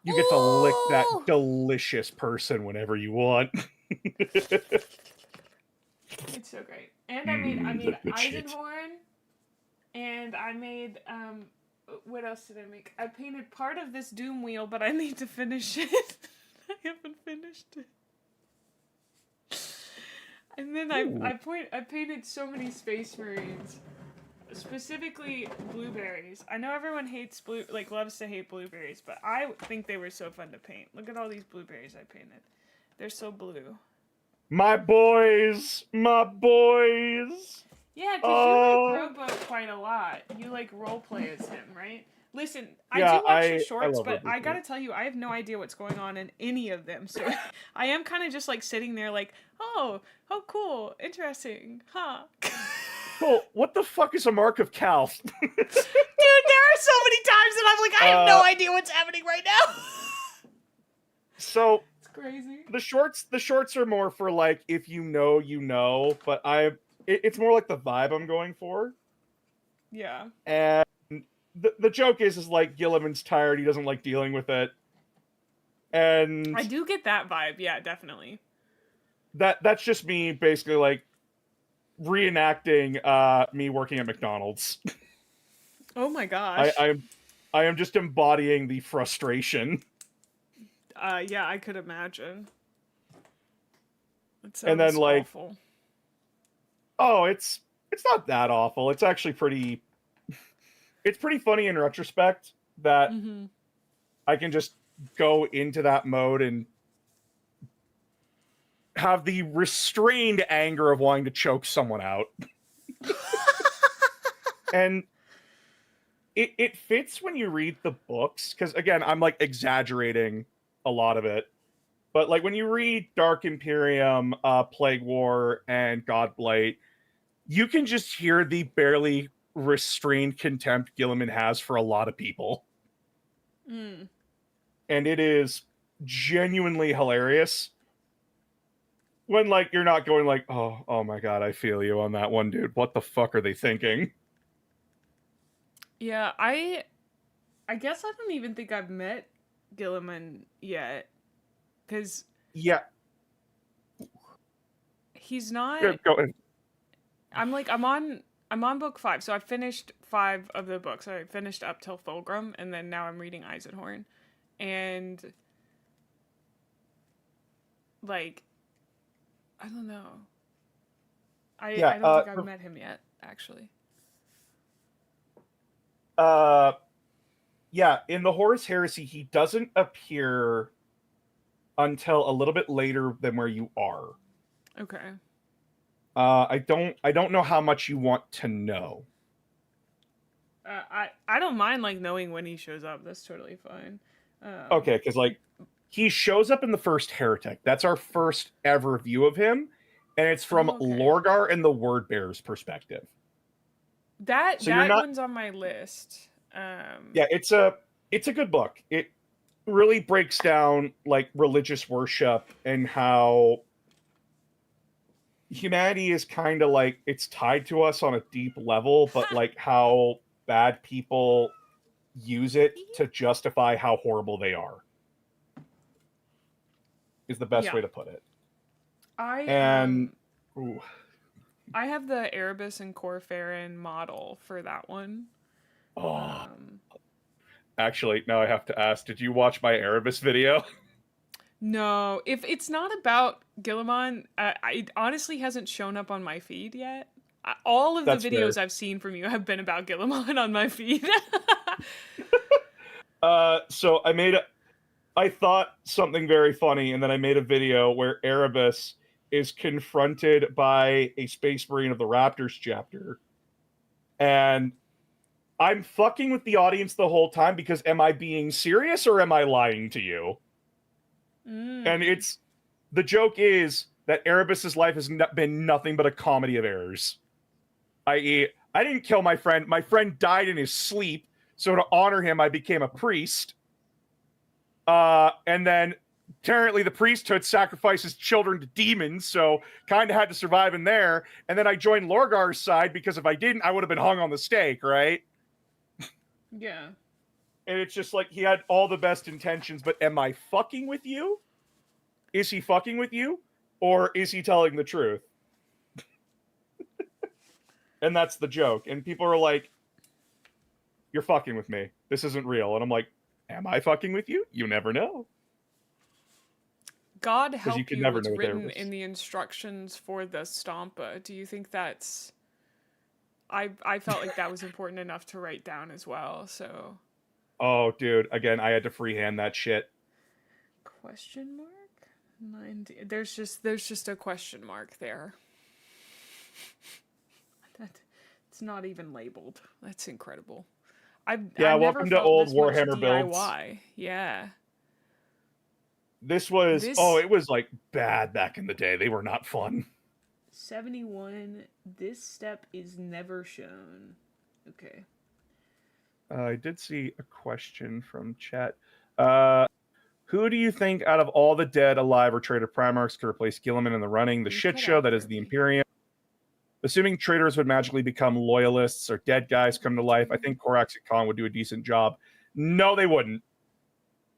You get to lick that delicious person whenever you want. It's so great. And I made Eisenhorn, and I made what else did I make? I painted part of this Doom wheel, but I need to finish it. I haven't finished it. And then I painted so many Space Marines, specifically blueberries. I know everyone loves to hate blueberries, but I think they were so fun to paint. Look at all these blueberries I painted. They're so blue. My boys, my boys. Yeah, because you rowboat quite a lot. You roleplay as him, right? Listen, I do watch the shorts, but I gotta tell you, I have no idea what's going on in any of them. So I am kind of just sitting there oh, cool, interesting, huh? Cool. What the fuck is a mark of Cal? Dude, there are so many times that I'm I have no idea what's happening right now. So it's crazy. The shorts are more for if you know, you know, but it's more like the vibe I'm going for. Yeah. And the joke is Gilliman's tired, he doesn't like dealing with it. And I do get that vibe, yeah, definitely. That's just me basically reenacting me working at McDonald's. Oh my gosh. I am just embodying the frustration. Yeah, I could imagine. It sounds and then awful. Oh, it's not awful. It's actually pretty funny in retrospect that I can just go into that mode and have the restrained anger of wanting to choke someone out. And it fits when you read the books, because again, I'm exaggerating a lot of it. But when you read Dark Imperium, Plague War, and Godblight, you can just hear the barely restrained contempt Gilliman has for a lot of people. Mm. And it is genuinely hilarious. When you're not going oh my god, I feel you on that one, dude. What the fuck are they thinking? Yeah, I guess I don't even think I've met Gilliman yet. Because he's not. Yeah, go ahead. I'm on book 5, so I finished 5 of the books. I finished up till Fulgrim, and then now I'm reading Eisenhorn, and I don't know. I don't think I've met him yet, actually. Yeah, in the Horus Heresy, he doesn't appear until a little bit later than where you are. Okay. I don't know how much you want to know. I don't mind knowing when he shows up. That's totally fine. Okay, because he shows up in the first Heretic. That's our first ever view of him, and it's from Lorgar and the Wordbearer's perspective. That one's on my list. Yeah, it's a good book. It really breaks down religious worship and how humanity is kind of it's tied to us on a deep level, but how bad people use it to justify how horrible they are is the best way to put it. I have the Erebus and Corfarin model for that one. Oh. Actually, now I have to ask, did you watch my Erebus video? No. If it's not about Gilliman, it honestly hasn't shown up on my feed yet. All of the videos I've seen from you have been about Gilliman on my feed. So I thought something very funny, and then I made a video where Erebus is confronted by a Space Marine of the Raptors chapter, and I'm fucking with the audience the whole time because am I being serious or am I lying to you? And the joke is that Erebus's life has been nothing but a comedy of errors. I.e., I didn't kill my friend. My friend died in his sleep, so to honor him, I became a priest. And then apparently the priesthood sacrifices children to demons, so kind of had to survive in there. And then I joined Lorgar's side because if I didn't, I would have been hung on the stake, right? Yeah. And it's just like he had all the best intentions, but am I fucking with you? Is he fucking with you? Or is he telling the truth? And that's the joke. And people are like, you're fucking with me. This isn't real. And I'm like, am I fucking with you? You never know. God help you can you never was know with written Erebus. in the instructions for the Stompa. Do you think that's... I felt like that was important enough to write down as well, so... Oh, dude. Again, I had to freehand that shit. Question mark? 90. There's just a question mark there. It's not even labeled. That's incredible. I've welcome to old Warhammer builds. DIY. Yeah. This was it was like bad back in the day. They were not fun. 71. This step is never shown. Okay. I did see a question from chat. Who do you think out of all the dead, alive, or traitor Primarchs could replace Guilliman in the running? The shit show that is the Imperium. Assuming traitors would magically become loyalists or dead guys come to life, I think Corax and Khan would do a decent job. No, they wouldn't.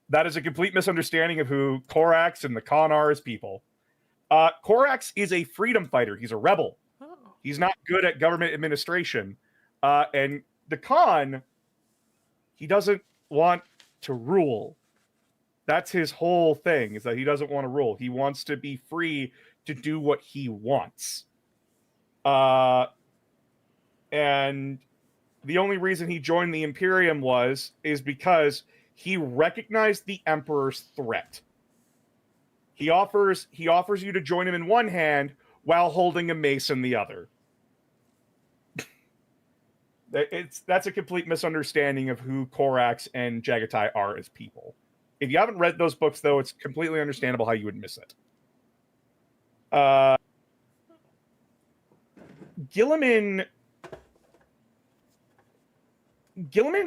That is a complete misunderstanding of who Corax and the Khan are as people. Corax is a freedom fighter. He's a rebel. Oh. He's not good at government administration. And the Khan, he doesn't want to rule. That's his whole thing, is that he doesn't want to rule. He wants to be free to do what he wants. And the only reason he joined the Imperium is because he recognized the Emperor's threat. He offers you to join him in one hand while holding a mace in the other. That's a complete misunderstanding of who Corax and Jagatai are as people. If you haven't read those books, though, it's completely understandable how you would miss it. Guilliman's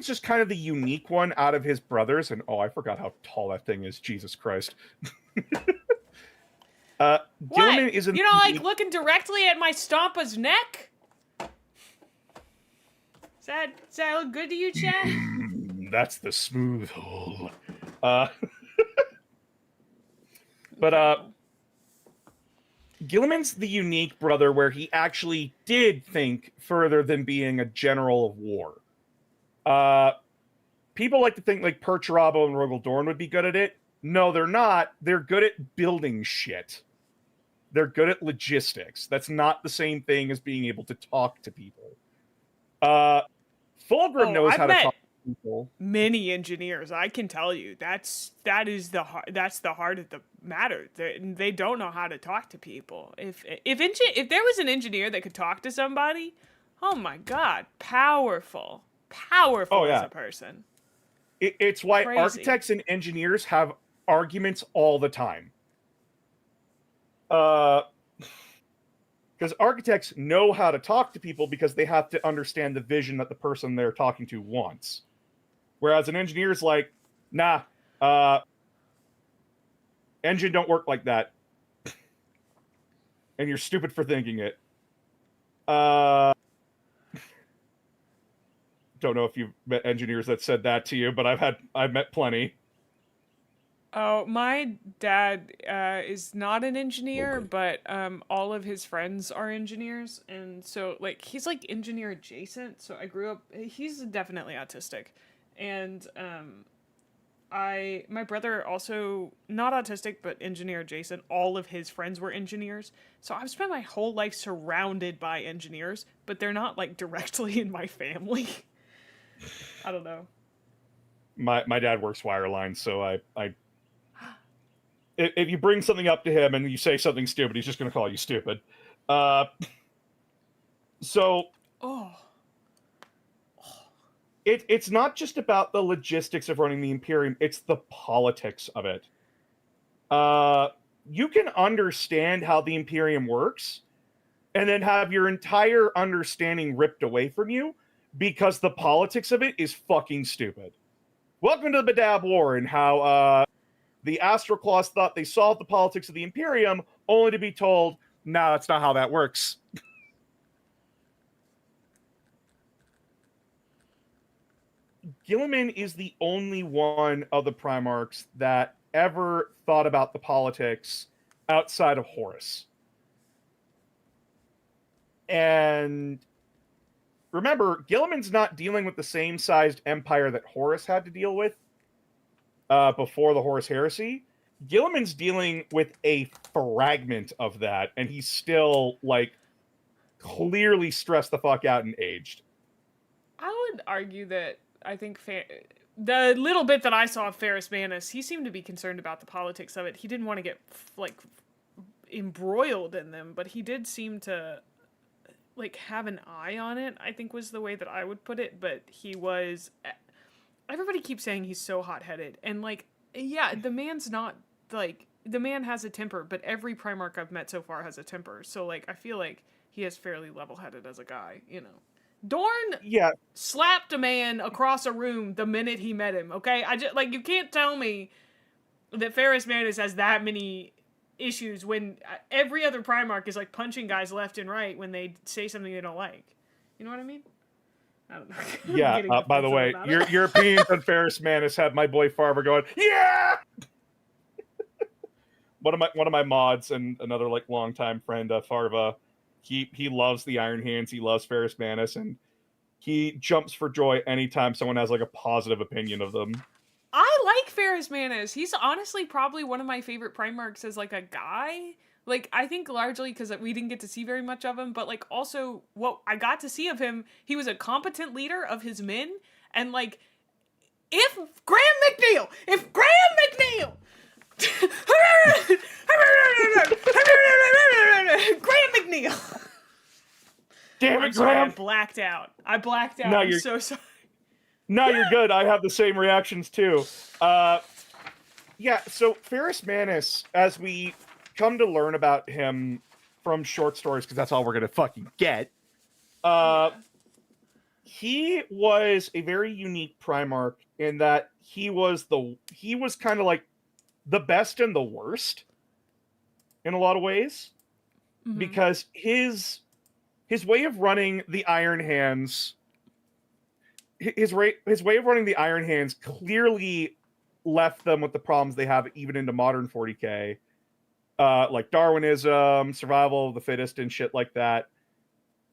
just kind of the unique one out of his brothers, and I forgot how tall that thing is. Jesus Christ. Guilliman is you don't like looking directly at my Stompa's neck? Does that look good to you, Chad? That's the smooth hole. Guilliman's the unique brother where he actually did think further than being a general of war. People like to think like Perturabo and Rogel Dorn would be good at it. No, they're not. They're good at building shit. They're good at logistics. That's not the same thing as being able to talk to people. Fulgrim knows how to talk to people. Many engineers, I can tell you, that's the heart of the matter. They don't know how to talk to people. If there was an engineer that could talk to somebody, oh my god, powerful as a person. It's why Crazy. Architects and engineers have arguments all the time. Because architects know how to talk to people because they have to understand the vision that the person they're talking to wants. Whereas an engineer is like, nah, engine don't work like that. And you're stupid for thinking it. Don't know if you've met engineers that said that to you, but I've met plenty. Oh, my dad is not an engineer, but all of his friends are engineers, and so like he's like engineer adjacent. So I grew up. He's definitely autistic, and my brother also not autistic but engineer adjacent. All of his friends were engineers, so I've spent my whole life surrounded by engineers, but they're not like directly in my family. I don't know. my dad works wireline, so I if you bring something up to him and you say something stupid, he's just going to call you stupid. So Oh. it's not just about the logistics of running the Imperium, it's the politics of it. You can understand how the Imperium works and then have your entire understanding ripped away from you because the politics of it is fucking stupid. Welcome to the Badab War and how the Astroclaws thought they solved the politics of the Imperium, only to be told, no, that's not how that works. Guilliman is the only one of the Primarchs that ever thought about the politics outside of Horus. And remember, Guilliman's not dealing with the same sized empire that Horus had to deal with before the Horus Heresy. Guilliman's dealing with a fragment of that, and he's still, like, clearly stressed the fuck out and aged. I would argue that I think the little bit that I saw of Ferrus Manus, he seemed to be concerned about the politics of it. He didn't want to get, like, embroiled in them, but he did seem to, like, have an eye on it, I think was the way that I would put it. But he was... Everybody keeps saying he's so hot-headed. And, like, yeah, the man's not, like... The man has a temper, but every Primarch I've met so far has a temper. So, like, I feel like he is fairly level-headed as a guy, you know. Dorn slapped a man across a room the minute he met him, okay? Like, you can't tell me that Ferrus Manus has that many issues when every other Primarch is, like, punching guys left and right when they say something they don't like. You know what I mean? I don't know. Yeah, by the way, your opinions on Ferrus Manus have my boy Farmer going, yeah! One of my mods and another, like, longtime friend, Farva, he loves the Iron Hands, he loves Ferrus Manus, and he jumps for joy anytime someone has, like, a positive opinion of them. I like Ferrus Manus. He's honestly probably one of my favorite Primarchs as, like, a guy. Like, I think largely because we didn't get to see very much of him, but, like, also what I got to see of him, he was a competent leader of his men, and, like, if Graham McNeil Graham McNeil. Damn it, I'm sorry, Graham! I blacked out. No, I'm so sorry. No, you're good. I have the same reactions too. Yeah, so Ferrus Manus, as we come to learn about him from short stories, because that's all we're gonna fucking get, he was a very unique Primarch in that he was kind of like the best and the worst in a lot of ways, because his way of running the Iron Hands, his way of running the Iron Hands clearly left them with the problems they have even into modern 40k, like Darwinism, survival of the fittest, and shit like that.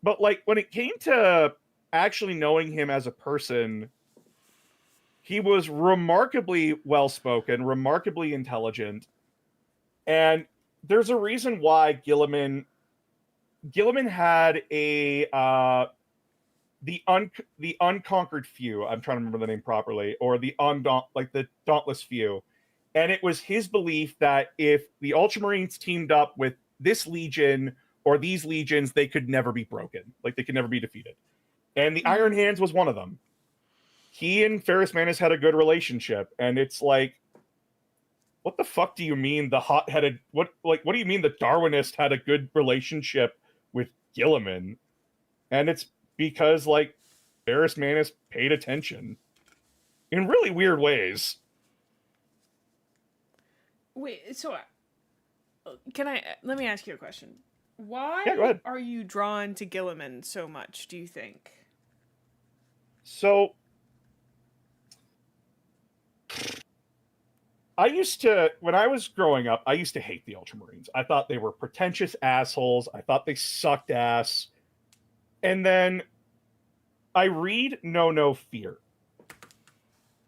But, like, when it came to actually knowing him as a person, he was remarkably well-spoken, remarkably intelligent, and there's a reason why Guilliman had the Unconquered Few. I'm trying to remember the name properly, or the Dauntless Few, and it was his belief that if the Ultramarines teamed up with this legion or these legions, they could never be broken, like they could never be defeated, and the Iron Hands was one of them. He and Ferrus Manus had a good relationship, and it's like, what the fuck do you mean the hot-headed... What do you mean the Darwinist had a good relationship with Guilliman? And it's because, like, Ferrus Manus paid attention in really weird ways. Wait, so let me ask you a question. Why go ahead. are you drawn to Guilliman so much, do you think? So, when I was growing up, I used to hate the Ultramarines. I thought they were pretentious assholes. I thought they sucked ass. And then I read No Fear,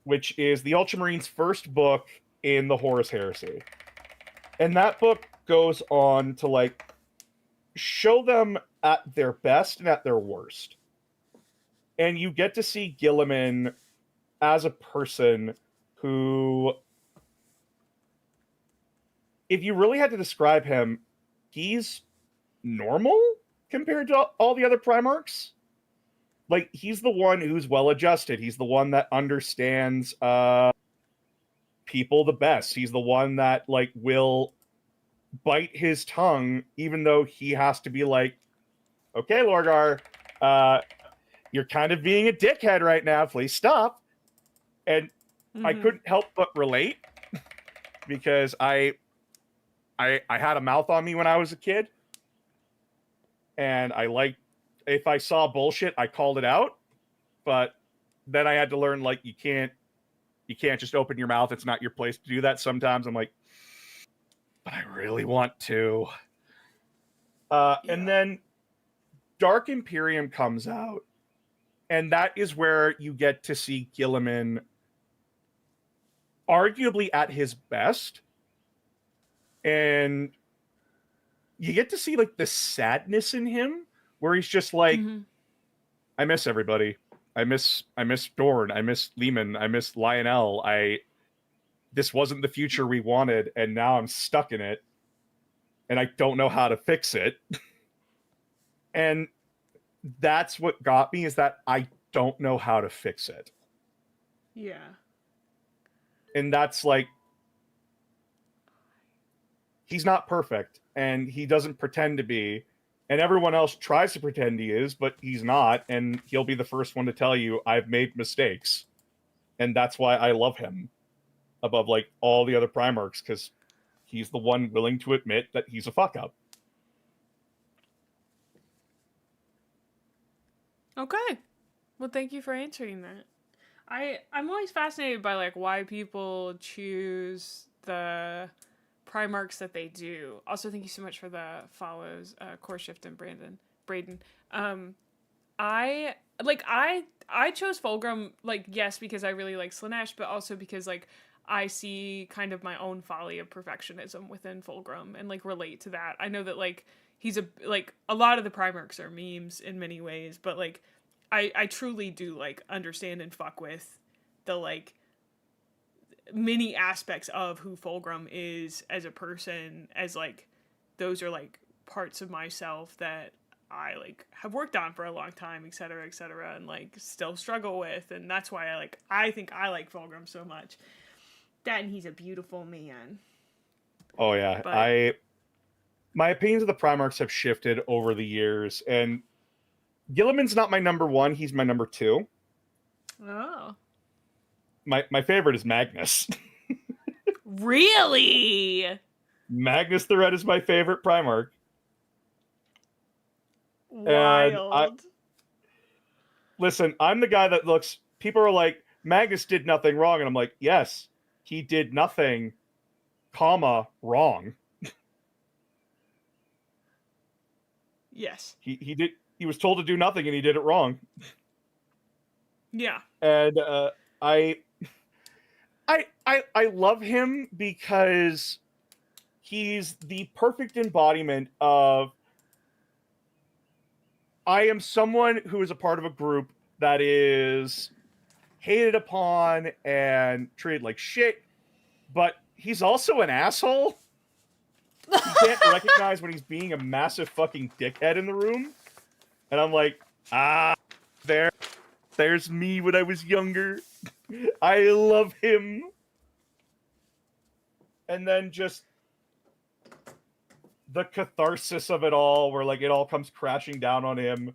which is the Ultramarines' first book in the Horus Heresy. And that book goes on to, like, show them at their best and at their worst. And you get to see Guilliman as a person who, if you really had to describe him, he's normal compared to all the other Primarchs. Like, he's the one who's well adjusted. He's the one that understands people the best. He's the one that like will bite his tongue, even though he has to be like, okay, Lorgar, you're kind of being a dickhead right now. Please stop. And I couldn't help but relate because I had a mouth on me when I was a kid, and I like, if I saw bullshit, I called it out. But then I had to learn, like, you can't just open your mouth. It's not your place to do that. Sometimes I'm like, but I really want to. And then Dark Imperium comes out, and that is where you get to see Guilliman arguably at his best. And you get to see like the sadness in him, where he's just like, I miss everybody. I miss Dorn. I miss Lehman. I miss Lionel. This wasn't the future we wanted, and now I'm stuck in it, and I don't know how to fix it. And that's what got me, is that I don't know how to fix it. Yeah. And that's like, he's not perfect, and he doesn't pretend to be, and everyone else tries to pretend he is, but he's not, and he'll be the first one to tell you, I've made mistakes. And that's why I love him above like all the other Primarchs, because he's the one willing to admit that he's a fuck up. Okay. Well, thank you for answering that. I'm always fascinated by like why people choose the Primarchs that they do. Also, thank you so much for the follows, Core Shift and Braden. I chose Fulgrim, like, yes, because I really like Slaanesh, but also because like I see kind of my own folly of perfectionism within Fulgrim and like relate to that. I know that like he's a lot of the Primarchs are memes in many ways, but like I truly do like understand and fuck with the like many aspects of who Fulgrim is as a person, as like those are like parts of myself that I like have worked on for a long time, etc., etc., and like still struggle with, and that's why I think I like Fulgrim so much. That, and he's a beautiful man. Oh yeah, But my opinions of the Primarchs have shifted over the years, and Gilliman's not my number one. He's my number two. oh, My favorite is Magnus. really? Magnus the Red is my favorite Primarch. And Wild. listen, I'm the guy that looks, people are like, Magnus did nothing wrong. And I'm like, yes, he did nothing, comma, wrong. Yes. He was told to do nothing and he did it wrong. Yeah. And I love him because he's the perfect embodiment of, I am someone who is a part of a group that is hated upon and treated like shit, but he's also an asshole. He can't recognize when he's being a massive fucking dickhead in the room. And I'm like, there's me when I was younger. I love him. And then just the catharsis of it all, where like it all comes crashing down on him.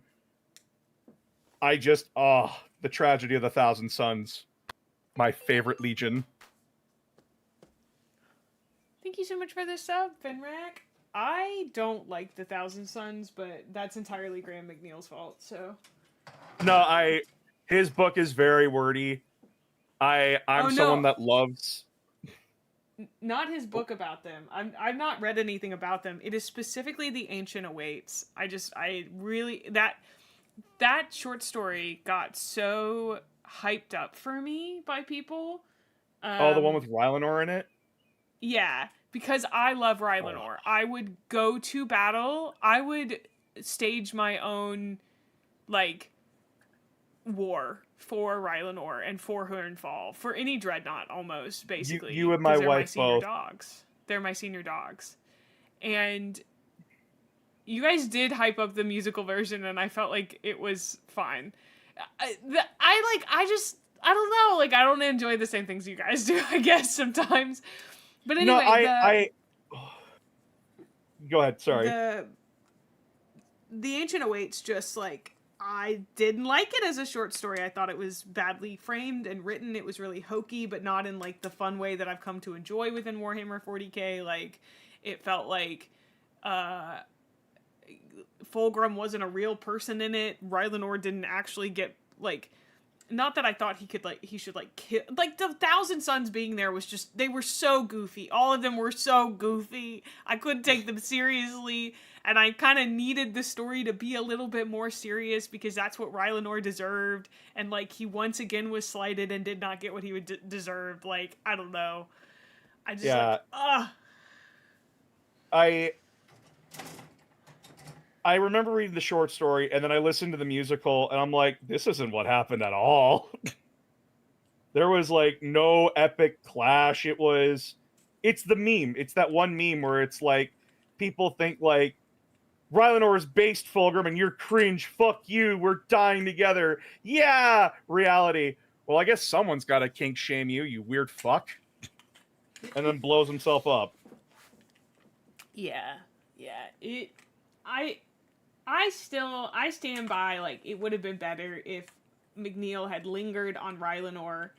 The tragedy of the Thousand Suns. My favorite legion. Thank you so much for this sub, Finrack. I don't like the Thousand Suns, but that's entirely Graham McNeil's fault, so. No, his book is very wordy. I'm someone that loves. Not his book about them. I've not read anything about them. It is specifically The Ancient Awaits. I really that short story got so hyped up for me by people. The one with Rylanor in it? Yeah, because I love Rylanor. I would go to battle. I would stage my own, like, war for Rylanor and for Hernfall, for any dreadnought almost, basically. You and my 'cause they're wife senior both. dogs. They're my senior dogs. And you guys did hype up the musical version, and I felt like it was fine. I don't know, like, I don't enjoy the same things you guys do, I guess, sometimes. But anyway, Go ahead, sorry. The Ancient Awaits, just, like, I didn't like it as a short story. I thought it was badly framed and written. It was really hokey, but not in, like, the fun way that I've come to enjoy within Warhammer 40k. Like, it felt like, Fulgrim wasn't a real person in it. Rylanor didn't actually get, like, not that I thought he should, like, kill, like, the Thousand Sons being there was just, they were so goofy. All of them were so goofy. I couldn't take them seriously, and I kind of needed the story to be a little bit more serious, because that's what Rylanor deserved, and, like, he once again was slighted and did not get what he would deserved. Like, I don't know. I just, I remember reading the short story, and then I listened to the musical, and I'm like, this isn't what happened at all. There was, like, no epic clash. It's the meme. It's that one meme where it's like, people think, like, Rylanor is based Fulgrim, and you're cringe. Fuck you. We're dying together. Yeah! Reality. Well, I guess someone's got to kink shame you, you weird fuck. And then blows himself up. Yeah. I stand by, like, it would have been better if McNeil had lingered on Rylanor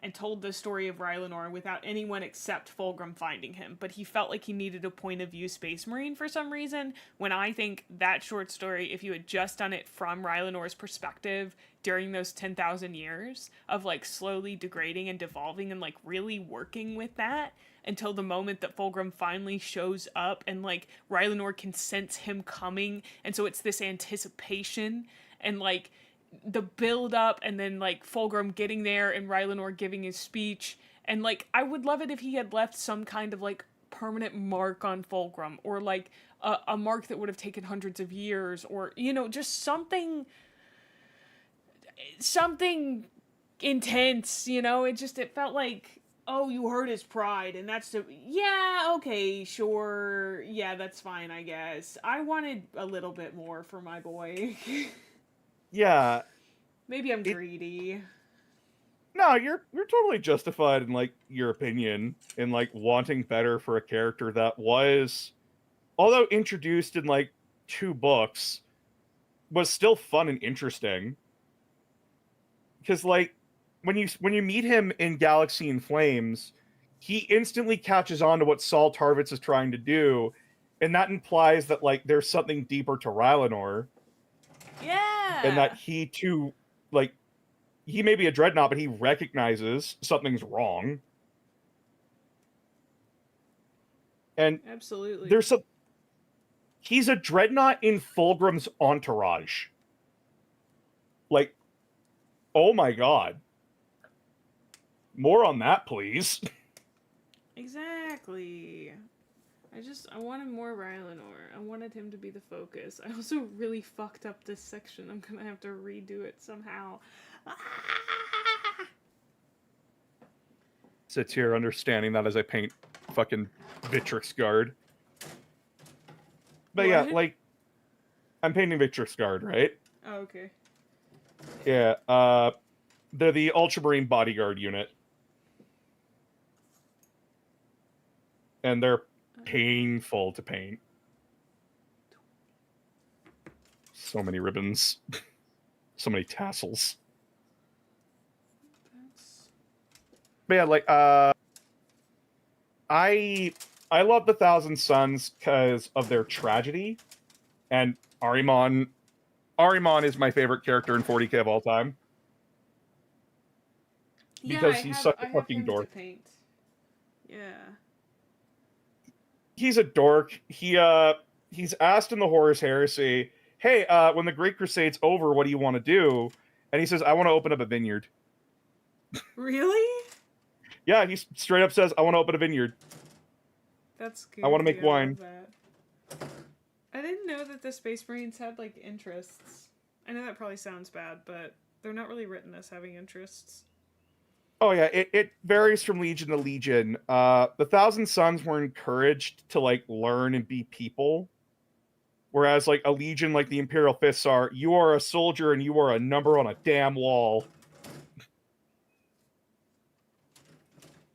and told the story of Rylanor without anyone except Fulgrim finding him. But he felt like he needed a point of view Space Marine for some reason, when I think that short story, if you had just done it from Rylanor's perspective during those 10,000 years of, like, slowly degrading and devolving and, like, really working with that, until the moment that Fulgrim finally shows up and, like, Rylanor can sense him coming, and so it's this anticipation and, like, the build up, and then, like, Fulgrim getting there and Rylanor giving his speech, and, like, I would love it if he had left some kind of, like, permanent mark on Fulgrim, or, like, a mark that would have taken hundreds of years, or, you know, just something intense, you know? It felt like, oh, you hurt his pride, and that's yeah, okay, sure, yeah, that's fine, I guess. I wanted a little bit more for my boy. Yeah. Maybe I'm greedy. No, you're totally justified in, like, your opinion, in, like, wanting better for a character that was, although introduced in, like, 2 books, was still fun and interesting. Because, like, when you meet him in Galaxy in Flames, he instantly catches on to what Saul Tarvitz is trying to do, and that implies that, like, there's something deeper to Rylanor. Yeah. And that he, too, like, he may be a dreadnought, but he recognizes something's wrong. And absolutely, he's a dreadnought in Fulgrim's entourage. Like, oh my god. More on that, please. Exactly. I wanted more Rylanor. I wanted him to be the focus. I also really fucked up this section. I'm gonna have to redo it somehow. Sits here understanding that as I paint fucking Victrix Guard. But what? Yeah, like, I'm painting Victrix Guard, right? Oh, okay. Yeah, they're the Ultramarine Bodyguard unit. And they're painful to paint. So many ribbons. So many tassels. But yeah, like, I love the Thousand Sons because of their tragedy. And Ahriman is my favorite character in 40k of all time. Because he's such a fucking dork. Yeah. He's a dork. He's asked in the Horus Heresy, hey, when the Great Crusade's over, what do you want to do? And he says, I want to open up a vineyard. Really? Yeah, he straight up says, I want to open a vineyard. That's good. I want to make wine. I didn't know that the Space Marines had, like, interests. I know that probably sounds bad, but They're not really written as having interests. Oh yeah, it varies from legion to legion. The Thousand Sons were encouraged to like learn and be people, whereas like a legion like the Imperial Fists are, you are a soldier and you are a number on a damn wall.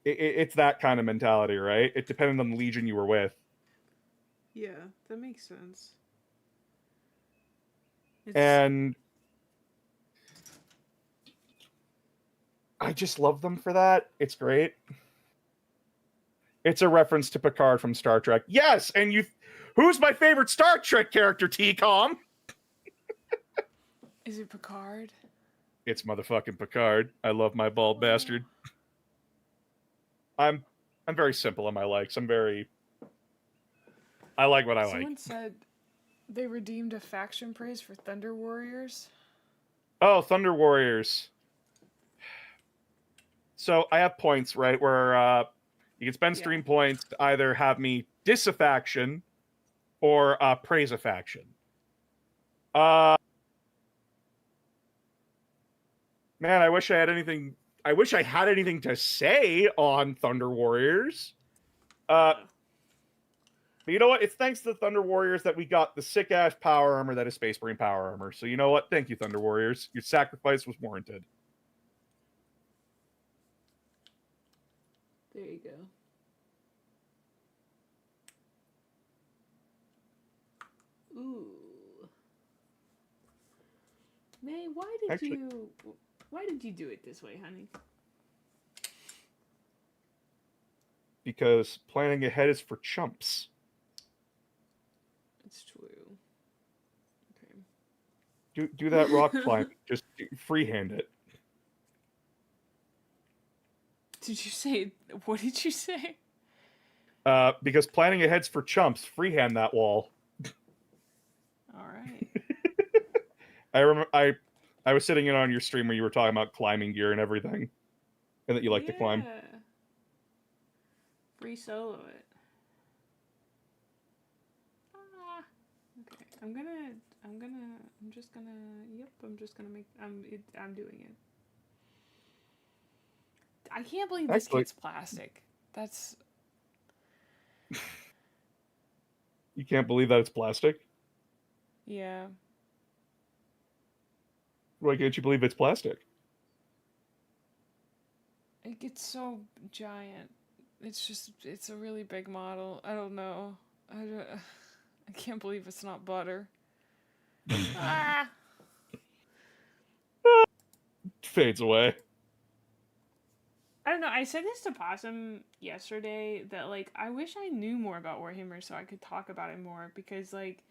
It's that kind of mentality, right? It depended on the legion you were with. Yeah, that makes sense. And I just love them for that. It's great. It's a reference to Picard from Star Trek. Yes, and who's my favorite Star Trek character, T-Com? Is it Picard? It's motherfucking Picard. I love my bald bastard. I'm very simple in my likes. I like what I like. Someone said they redeemed a faction praise for Thunder Warriors. Oh, Thunder Warriors. So I have points, right, where you can spend stream points to either have me diss a faction or praise a faction. Man, I wish I had anything to say on Thunder Warriors. But you know what? It's thanks to the Thunder Warriors that we got the sick-ass power armor that is Space Marine power armor. So you know what? Thank you, Thunder Warriors. Your sacrifice was warranted. There you go. Ooh. Mae, why did you do it this way, honey? Because planning ahead is for chumps. It's true. Okay. Do that rock climb. Just freehand it. Did you say? What did you say? Because planning ahead's for chumps. Freehand that wall. All right. I remember I was sitting in on your stream where you were talking about climbing gear and everything, and that you like to climb. Free solo it. Okay. I'm just gonna make. I'm doing it. I can't believe this kit's plastic. That's. You can't believe that it's plastic? Yeah. Why can't you believe it's plastic? It gets so giant. It's a really big model. I don't know. I can't believe it's not butter. Ah! Fades away. I don't know. I said this to Possum yesterday that, like, I wish I knew more about Warhammer so I could talk about it more because, like,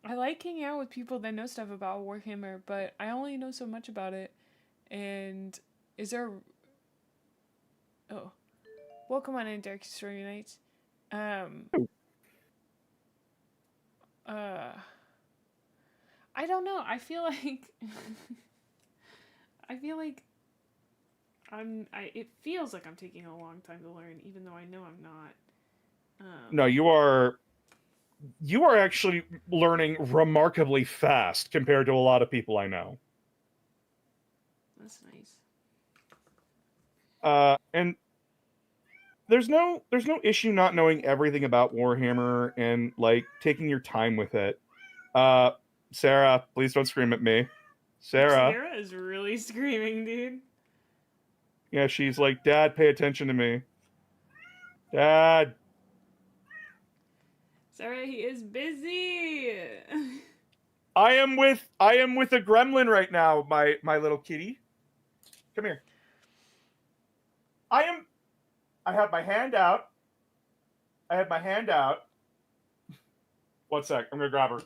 I like hanging out with people that know stuff about Warhammer, but I only know so much about it. And is there... Oh. Welcome on in, Dark Story Nights. I don't know. I feel like... it feels like I'm taking a long time to learn, even though I know I'm not. No, you are actually learning remarkably fast compared to a lot of people I know. That's nice. And there's no issue not knowing everything about Warhammer and like taking your time with it. Sarah, please don't scream at me. Sarah is really screaming, dude. Yeah, she's like, Dad, pay attention to me. Dad. Sarah, he is busy. I am with a gremlin right now, my little kitty. Come here. I have my hand out. One sec, I'm gonna grab her.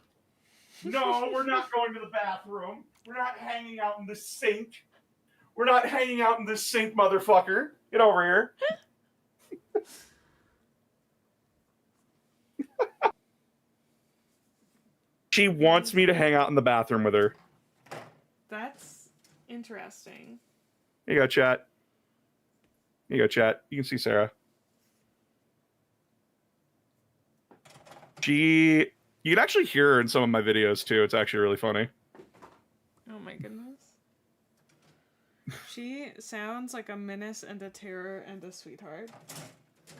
No, we're not going to the bathroom. We're not hanging out in the sink. We're not hanging out in this sink, motherfucker. Get over here. She wants me to hang out in the bathroom with her. That's interesting. Here you go, chat. Here you go, chat. You can see Sarah. You can actually hear her in some of my videos, too. It's actually really funny. Oh, my goodness. She sounds like a menace and a terror and a sweetheart.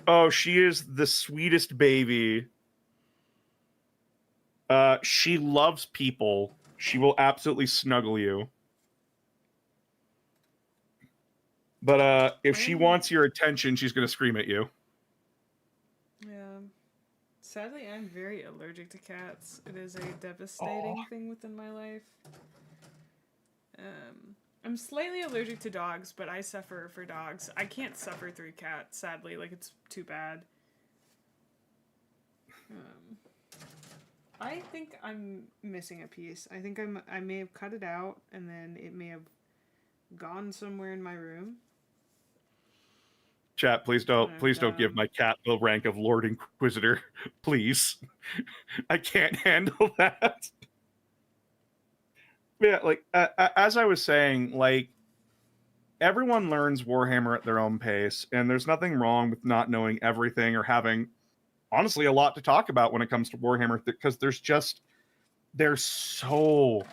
Oh, she is the sweetest baby. She loves people. She will absolutely snuggle you. But if she wants your attention, she's gonna scream at you. Yeah. Sadly, I'm very allergic to cats. It is a devastating thing within my life. I'm slightly allergic to dogs, but I suffer for dogs. I can't suffer through cats, sadly. Like, it's too bad. I think I'm missing a piece. I think I may have cut it out, and then it may have gone somewhere in my room. Chat, please don't give my cat the rank of Lord Inquisitor, please. I can't handle that. Yeah, like as I was saying, like everyone learns Warhammer at their own pace, and there's nothing wrong with not knowing everything or having honestly a lot to talk about when it comes to Warhammer, because there's so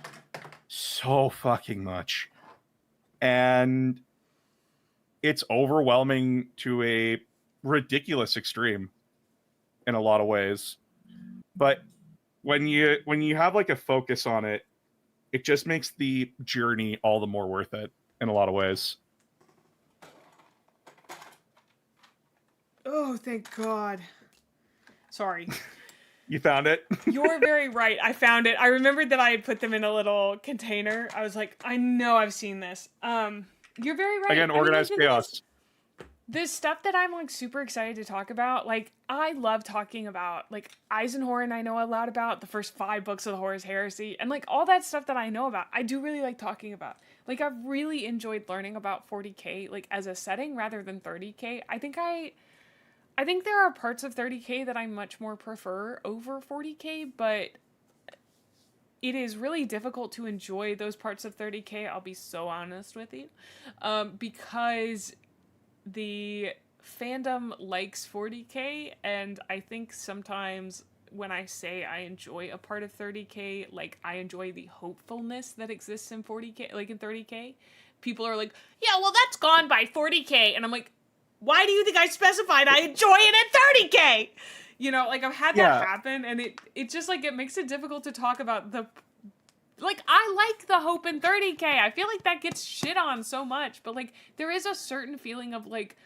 fucking much, and it's overwhelming to a ridiculous extreme in a lot of ways. But when you have like a focus on it, it just makes the journey all the more worth it in a lot of ways. Oh, thank God. Sorry. You found it? You're very right. I found it. I remembered that I had put them in a little container. I was like, I know I've seen this. You're very right. Again, organized chaos. This stuff that I'm like super excited to talk about, like I love talking about like Eisenhower, and I know a lot about the first 5 books of the Horus Heresy, and like all that stuff that I know about, I do really like talking about. Like I've really enjoyed learning about 40K like as a setting rather than 30K. I think there are parts of 30K that I much more prefer over 40K, but it is really difficult to enjoy those parts of 30K. I'll be so honest with you, because the fandom likes 40K, and I think sometimes when I say I enjoy a part of 30K, like I enjoy the hopefulness that exists in 40K, like in 30K, people are like, yeah, well that's gone by 40K, and I'm like, why do you think I specified I enjoy it at 30K? You know, like I've had that happen, and it just like it makes it difficult to talk about the like, I like the hope in 30K. I feel like that gets shit on so much, but like there is a certain feeling of like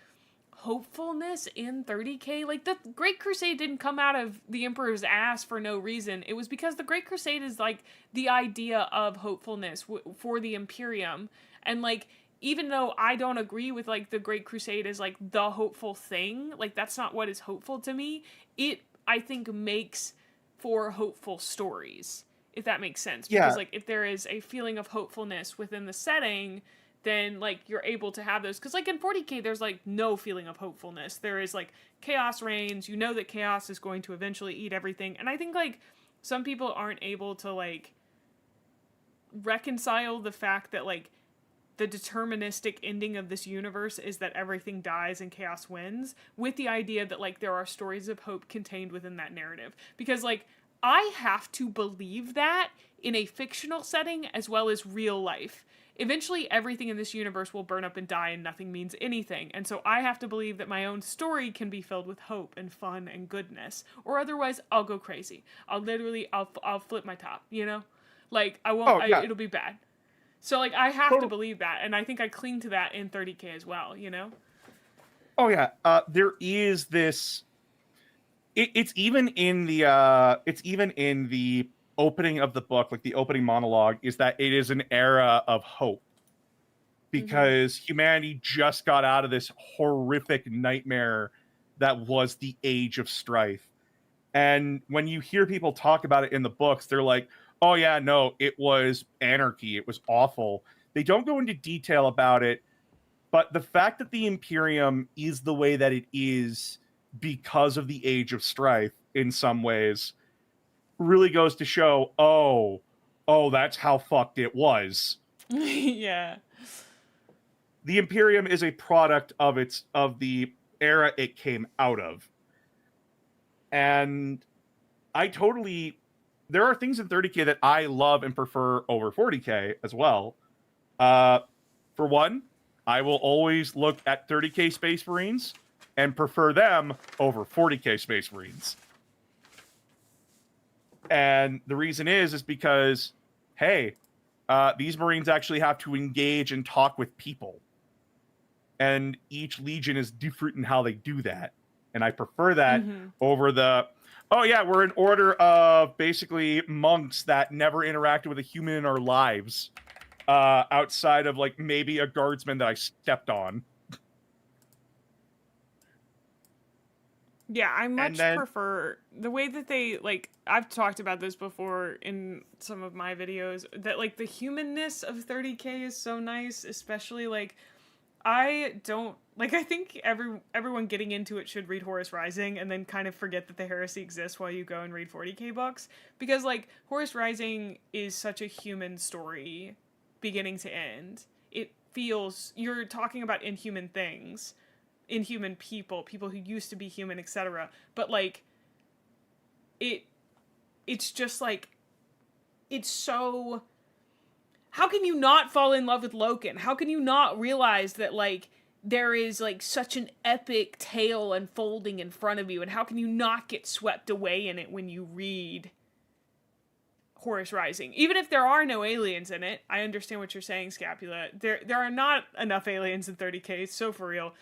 hopefulness in 30K. Like the Great Crusade didn't come out of the Emperor's ass for no reason. It was because the Great Crusade is like the idea of hopefulness for the Imperium, and like even though I don't agree with like the Great Crusade as like the hopeful thing, like that's not what is hopeful to me. It I think makes for hopeful stories, if that makes sense. Because like if there is a feeling of hopefulness within the setting, then like you're able to have those. Because like in 40K there's like no feeling of hopefulness. There is like chaos reigns, you know that chaos is going to eventually eat everything, and I think like some people aren't able to like reconcile the fact that like the deterministic ending of this universe is that everything dies and chaos wins, with the idea that like there are stories of hope contained within that narrative. Because like I have to believe that in a fictional setting as well as real life. Eventually everything in this universe will burn up and die and nothing means anything. And so I have to believe that my own story can be filled with hope and fun and goodness, or otherwise I'll go crazy. I'll flip my top, you know? Like I won't, it'll be bad. So, like, I have to believe that, and I think I cling to that in 30K as well, you know? Oh, yeah. There is this... It's even in the opening of the book, like the opening monologue, is that it is an era of hope. Because humanity just got out of this horrific nightmare that was the Age of Strife. And when you hear people talk about it in the books, they're like, oh yeah, no, it was anarchy. It was awful. They don't go into detail about it, but the fact that the Imperium is the way that it is because of the Age of Strife in some ways really goes to show, oh, that's how fucked it was. Yeah. The Imperium is a product of the era it came out of. And there are things in 30K that I love and prefer over 40K as well. For one, I will always look at 30k Space Marines and prefer them over 40k Space Marines. And the reason is because, hey, these Marines actually have to engage and talk with people. And each Legion is different in how they do that. And I prefer that over the, oh yeah, we're an order of basically monks that never interacted with a human in our lives. Outside of like maybe a guardsman that I stepped on. Yeah, I much prefer the way that they, like, I've talked about this before in some of my videos, that like the humanness of 30k is so nice, especially like I don't like, I think everyone getting into it should read Horus Rising and then kind of forget that the heresy exists while you go and read 40k books, because like Horus Rising is such a human story beginning to end. It feels, you're talking about inhuman things, inhuman people who used to be human, etc. But like it's just like, it's so, how can you not fall in love with Loken? How can you not realize that like there is like such an epic tale unfolding in front of you, and how can you not get swept away in it when you read Horus Rising? Even if there are no aliens in it, I understand what you're saying, Scapula. There are not enough aliens in 30k. It's so for real.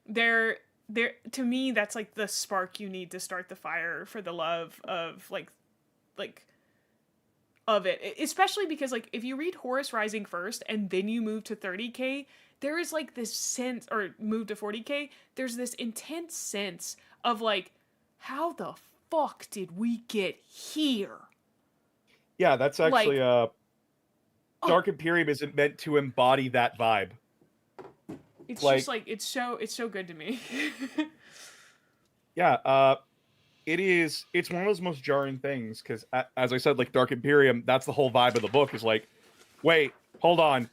There to me, that's like the spark you need to start the fire for the love of like of it. Especially because like if you read Horus Rising first and then you move to 30k, there is like this sense, or move to 40k, there's this intense sense of like, how the fuck did we get here? Yeah, that's actually Dark Imperium isn't meant to embody that vibe. It's like, just like, it's so good to me. Yeah, it's one of those most jarring things, because as I said, like Dark Imperium, that's the whole vibe of the book, is like, wait, hold on.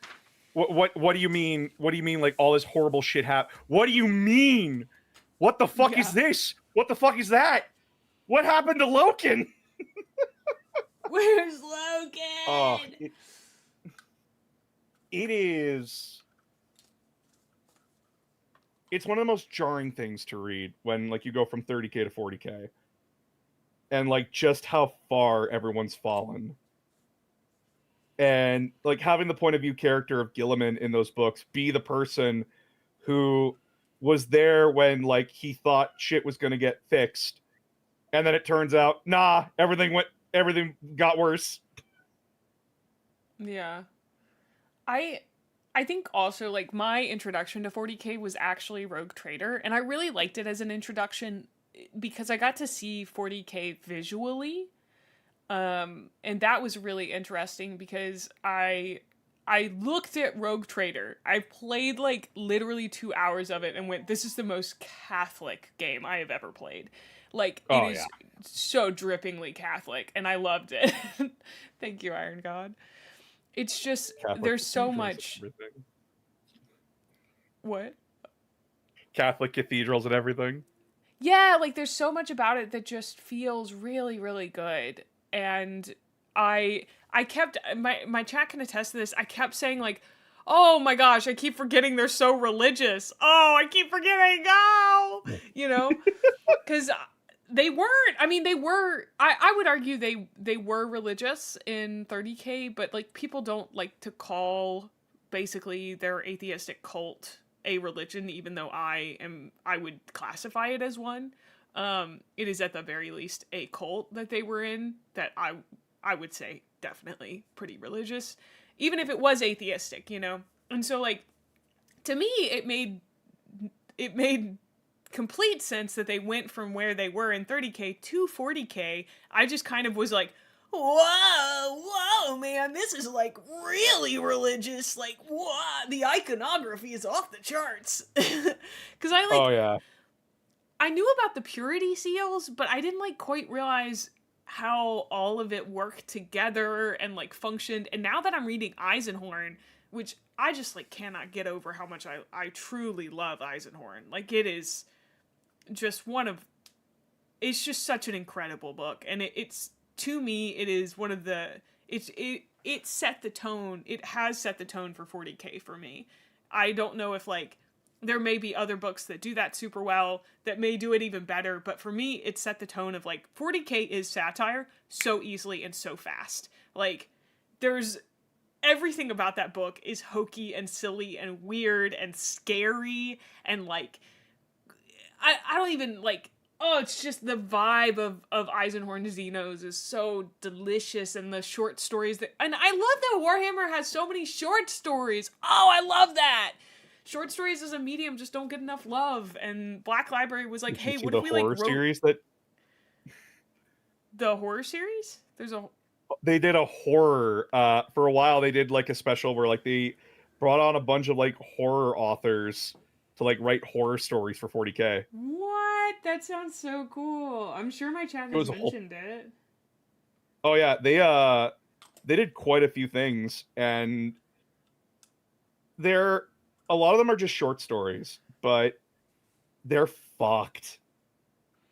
What do you mean? What do you mean like all this horrible shit happened? What do you mean? What the fuck is this? What the fuck is that? What happened to Loken? Where's Loken? Oh, it is. It's one of the most jarring things to read when like you go from 30k to 40k. And like just how far everyone's fallen. And like having the point of view character of Gilliman in those books be the person who was there when like he thought shit was going to get fixed, and then it turns out everything got worse. Yeah. I think also like my introduction to 40k was actually Rogue Trader, and I really liked it as an introduction because I got to see 40k visually. And that was really interesting because I looked at Rogue Trader. I played like literally 2 hours of it and went, this is the most Catholic game I have ever played. Like, it is so drippingly Catholic, and I loved it. Thank you, Iron God. It's just, Catholic there's so much. What? Catholic cathedrals and everything. Yeah, like there's so much about it that just feels really, really good. And I kept, my chat can attest to this, I kept saying like, oh my gosh, I keep forgetting they're so religious. Oh, I keep forgetting, you know, because they weren't, I mean, they were, I would argue they were religious in 30k, but like people don't like to call basically their atheistic cult a religion, even though I would classify it as one. It is at the very least a cult that they were in that I would say definitely pretty religious, even if it was atheistic, you know? And so like, to me, it made complete sense that they went from where they were in 30k to 40k. I just kind of was like, whoa, man, this is like really religious. Like, whoa, the iconography is off the charts. Because I like, oh yeah, I knew about the purity seals, but I didn't like quite realize how all of it worked together and like functioned. And now that I'm reading Eisenhorn, which I just like cannot get over how much I truly love Eisenhorn. Like, it is just it's just such an incredible book. And it's, to me, it is one of the, it set the tone, it has set the tone for 40k for me. I don't know if like there may be other books that do that super well that may do it even better, but for me it set the tone of like 40K is satire so easily and so fast. Like there's everything about that book is hokey and silly and weird and scary and like I don't even like it's just the vibe of Eisenhorn Xenos is so delicious, and the short stories that, and I love that Warhammer has so many short stories. Oh, I love that. Short stories as a medium just don't get enough love, and Black Library was like, Did hey, you see what the if we like horror wrote series that the horror series? There's a they did a horror for a while? They did like a special where like they brought on a bunch of like horror authors to like write horror stories for 40K. what? That sounds so cool. I'm sure my chat It has was a whole. mentioned it. Oh yeah, they did quite a few things, and they're a lot of them are just short stories, but they're fucked.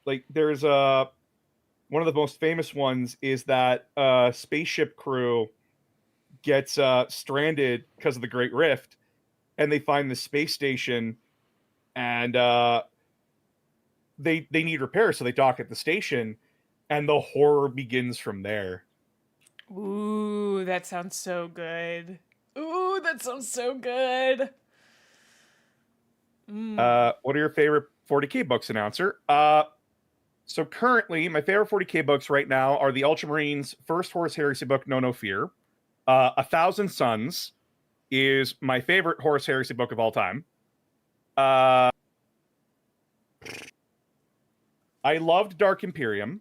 Like there's one of the most famous ones is that spaceship crew gets stranded because of the Great Rift, and they find the space station, and they need repairs, so they dock at the station, and the horror begins from there. Ooh, that sounds so good. Ooh, that sounds so good. What are your favorite 40K books, announcer? So currently, my favorite 40K books right now are the Ultramarines' first Horus Heresy book, No Fear. A Thousand Suns is my favorite Horus Heresy book of all time. I loved Dark Imperium.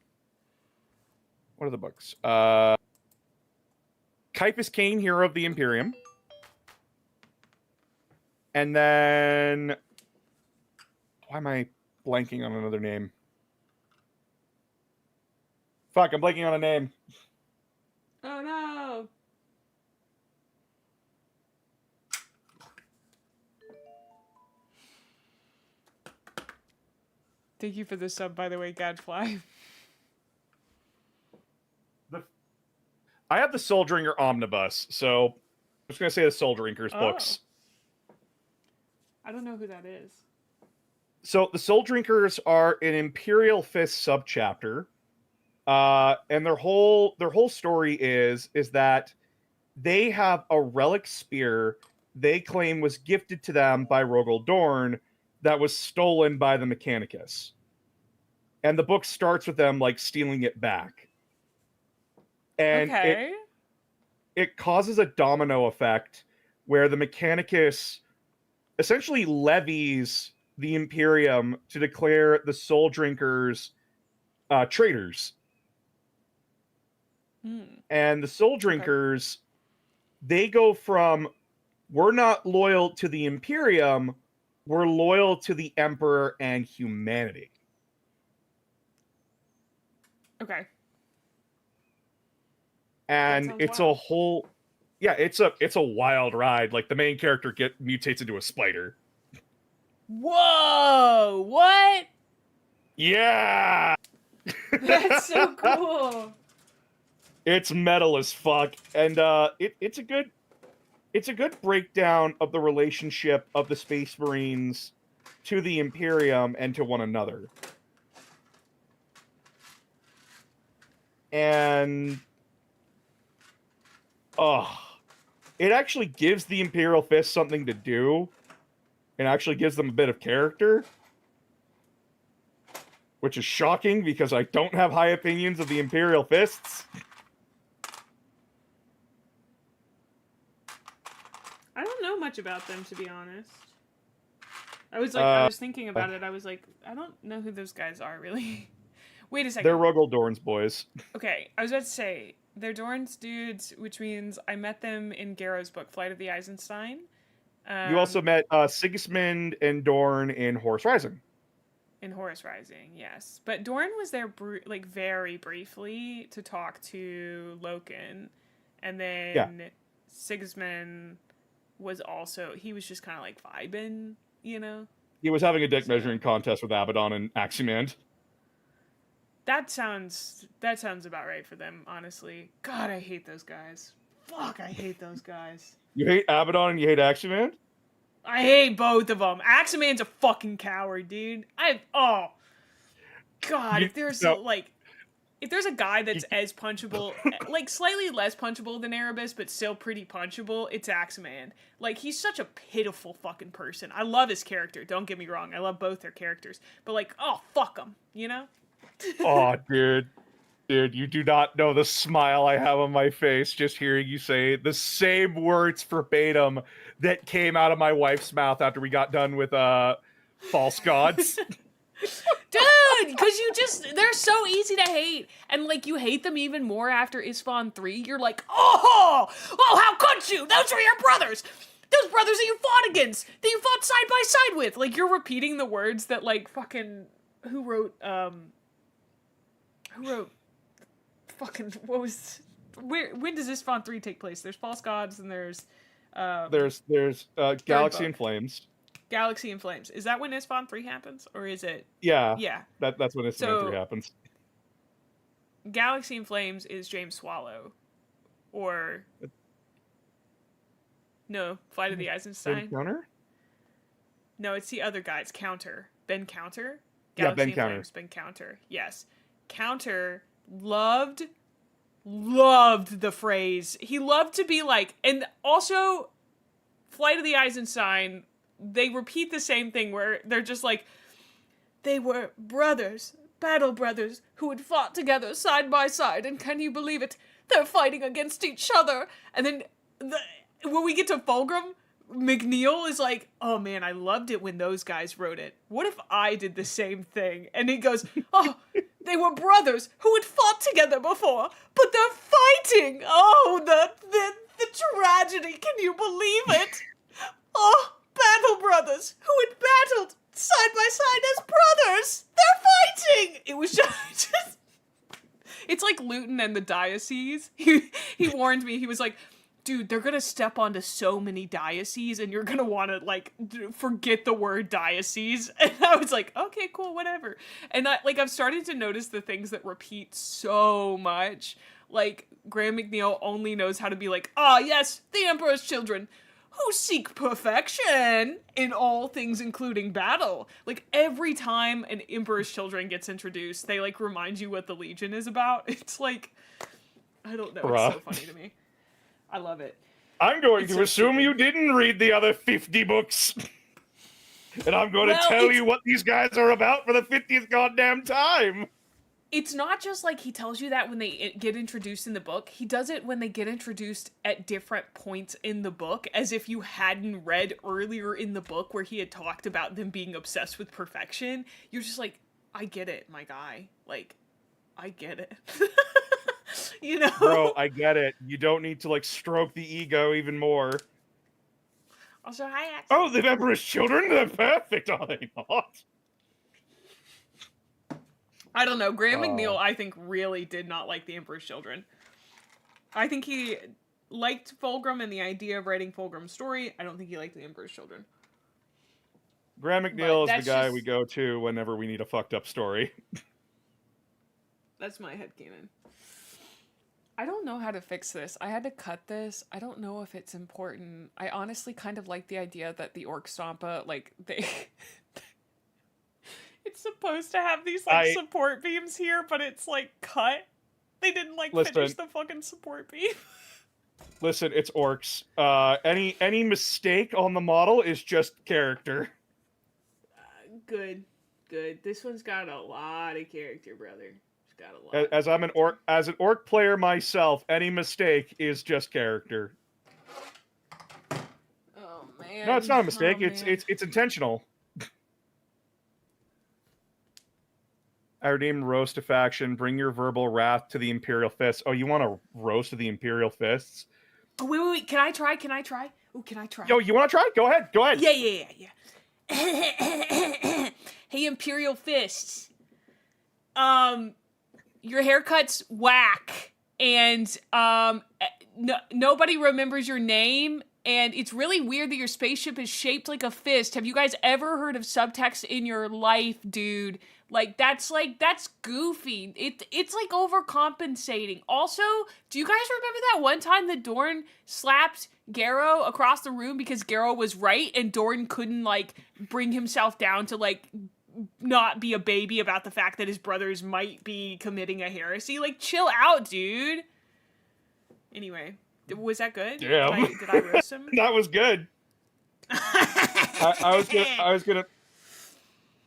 What are the books? Kyphus Cain, Hero of the Imperium. And then... Why am I blanking on another name? Fuck, I'm blanking on a name. Oh no. Thank you for the sub, by the way, Gadfly. I have the Soul Drinker Omnibus, so I'm just going to say the Soul Drinkers books. I don't know who that is. So the Soul Drinkers are an Imperial Fist subchapter, and their whole story is that they have a relic spear they claim was gifted to them by Rogel Dorn that was stolen by the Mechanicus. And the book starts with them like stealing it back. And it causes a domino effect where the Mechanicus essentially levies the Imperium to declare the Soul Drinkers traitors. And the Soul Drinkers, they go from, we're not loyal to the Imperium, we're loyal to the Emperor and humanity. Okay. And it's wild. a whole, yeah, it's a wild ride. Like the main character mutates into a spider. Whoa! What? Yeah. That's so cool. It's metal as fuck, and it's a good breakdown of the relationship of the Space Marines to the Imperium and to one another. And it actually gives the Imperial Fist something to do, and actually gives them a bit of character, which is shocking because I don't have high opinions of the Imperial Fists. I don't know much about them, to be honest. I was thinking about it. I was like, I don't know who those guys are, really. Wait a second. They're Rogel Dorn's boys. Okay, I was about to say, they're Dorn's dudes, which means I met them in Garrow's book, Flight of the Eisenstein. You also met Sigismund and Dorn in Horus Rising. In Horus Rising, yes. But Dorn was there like very briefly to talk to Loken. And then Sigismund was also, he was just kind of like vibing, you know? He was having a dick measuring contest with Abaddon and Aximand. That sounds about right for them, honestly. God, I hate those guys. Fuck, I hate those guys. You hate Abaddon and you hate Aximand? I hate both of them. Axeman's a fucking coward, dude. Oh God, if there's a guy that's as punchable, like slightly less punchable than Erebus, but still pretty punchable, it's Axeman. Like, he's such a pitiful fucking person. I love his character, don't get me wrong. I love both their characters. But like, oh, fuck them, you know? Oh, dude. Dude, you do not know the smile I have on my face just hearing you say the same words verbatim that came out of my wife's mouth after we got done with False Gods. Dude, because they're so easy to hate. And, like, you hate them even more after Isfahan 3. You're like, oh, how could you? Those were your brothers. Those brothers that you fought against, that you fought side by side with. Like, you're repeating the words that, like, fucking, who wrote when does Isfahan 3 take place? There's False Gods and there's Galaxy in Flames. Galaxy in Flames. Is that when Isfahan 3 happens? Or is it? Yeah. Yeah. That's when Isfahan 3 happens. Galaxy in Flames is James Swallow. Or... No, Flight of the Eisenstein. Ben Counter? No, it's the other guy. It's Counter. Ben Counter? Yeah, Ben in Counter. Flames, Ben Counter. Yes. Counter loved the phrase. He loved to be like... And also, Flight of the Eisenstein... They repeat the same thing where they're just like, they were brothers, battle brothers, who had fought together side by side, and can you believe it? They're fighting against each other. And then when we get to Fulgrim, McNeil is like, oh man, I loved it when those guys wrote it. What if I did the same thing? And he goes, oh, they were brothers who had fought together before, but they're fighting. Oh, the tragedy. Can you believe it? Oh. Battle brothers who had battled side by side as brothers. They're fighting. It was just it's like Luton and the Diocese. He warned me. He was like, dude, they're gonna step onto so many dioceses and you're gonna want to like forget the word diocese. And I was like, okay, cool, whatever. And I've started to notice the things that repeat so much. Like, Graham McNeil only knows how to be like, ah, yes, the Emperor's children, who seek perfection in all things, including battle. Like, every time an Emperor's Children gets introduced, they, like, remind you what the Legion is about. It's like, I don't know, It's so funny to me. I love it. I'm going to assume you didn't read the other 50 books. And I'm going to tell you what these guys are about for the 50th goddamn time. It's not just like he tells you that when they get introduced in the book. He does it when they get introduced at different points in the book, as if you hadn't read earlier in the book where he had talked about them being obsessed with perfection. You're just like, I get it, my guy. Like, I get it. You know? Bro, I get it. You don't need to, like, stroke the ego even more. Also, hi, Axel. Oh, the Emperor's children? They're perfect, are they not? I don't know. Graham McNeil, I think, really did not like the Emperor's Children. I think he liked Fulgrim and the idea of writing Fulgrim's story. I don't think he liked the Emperor's Children. Graham McNeil is the guy we go to whenever we need a fucked up story. That's my headcanon. I don't know how to fix this. I had to cut this. I don't know if it's important. I honestly kind of like the idea that the Orc Stompa, like, they... It's supposed to have these, like, support beams here, but it's, like, cut. They didn't, like, finish the fucking support beam. Listen, it's orcs. Any mistake on the model is just character. Good. This one's got a lot of character, brother. It's got a lot. As an orc player myself, any mistake is just character. Oh, man. No, it's not a mistake. It's intentional. I redeem roast a faction. Bring your verbal wrath to the Imperial Fists. Oh, you want to roast to the Imperial Fists? Oh, wait. Can I try? Ooh, can I try? Yo, you want to try? Go ahead. Yeah. Hey, Imperial Fists. Your haircut's whack. And, nobody remembers your name. And it's really weird that your spaceship is shaped like a fist. Have you guys ever heard of subtext in your life, dude? That's goofy. It's like overcompensating. Also, do you guys remember that one time that Dorn slapped Garrow across the room because Garrow was right and Dorn couldn't like bring himself down to like not be a baby about the fact that his brothers might be committing a heresy? Like, chill out, dude. Anyway, was that good? Yeah. Did I roast him? That was good. I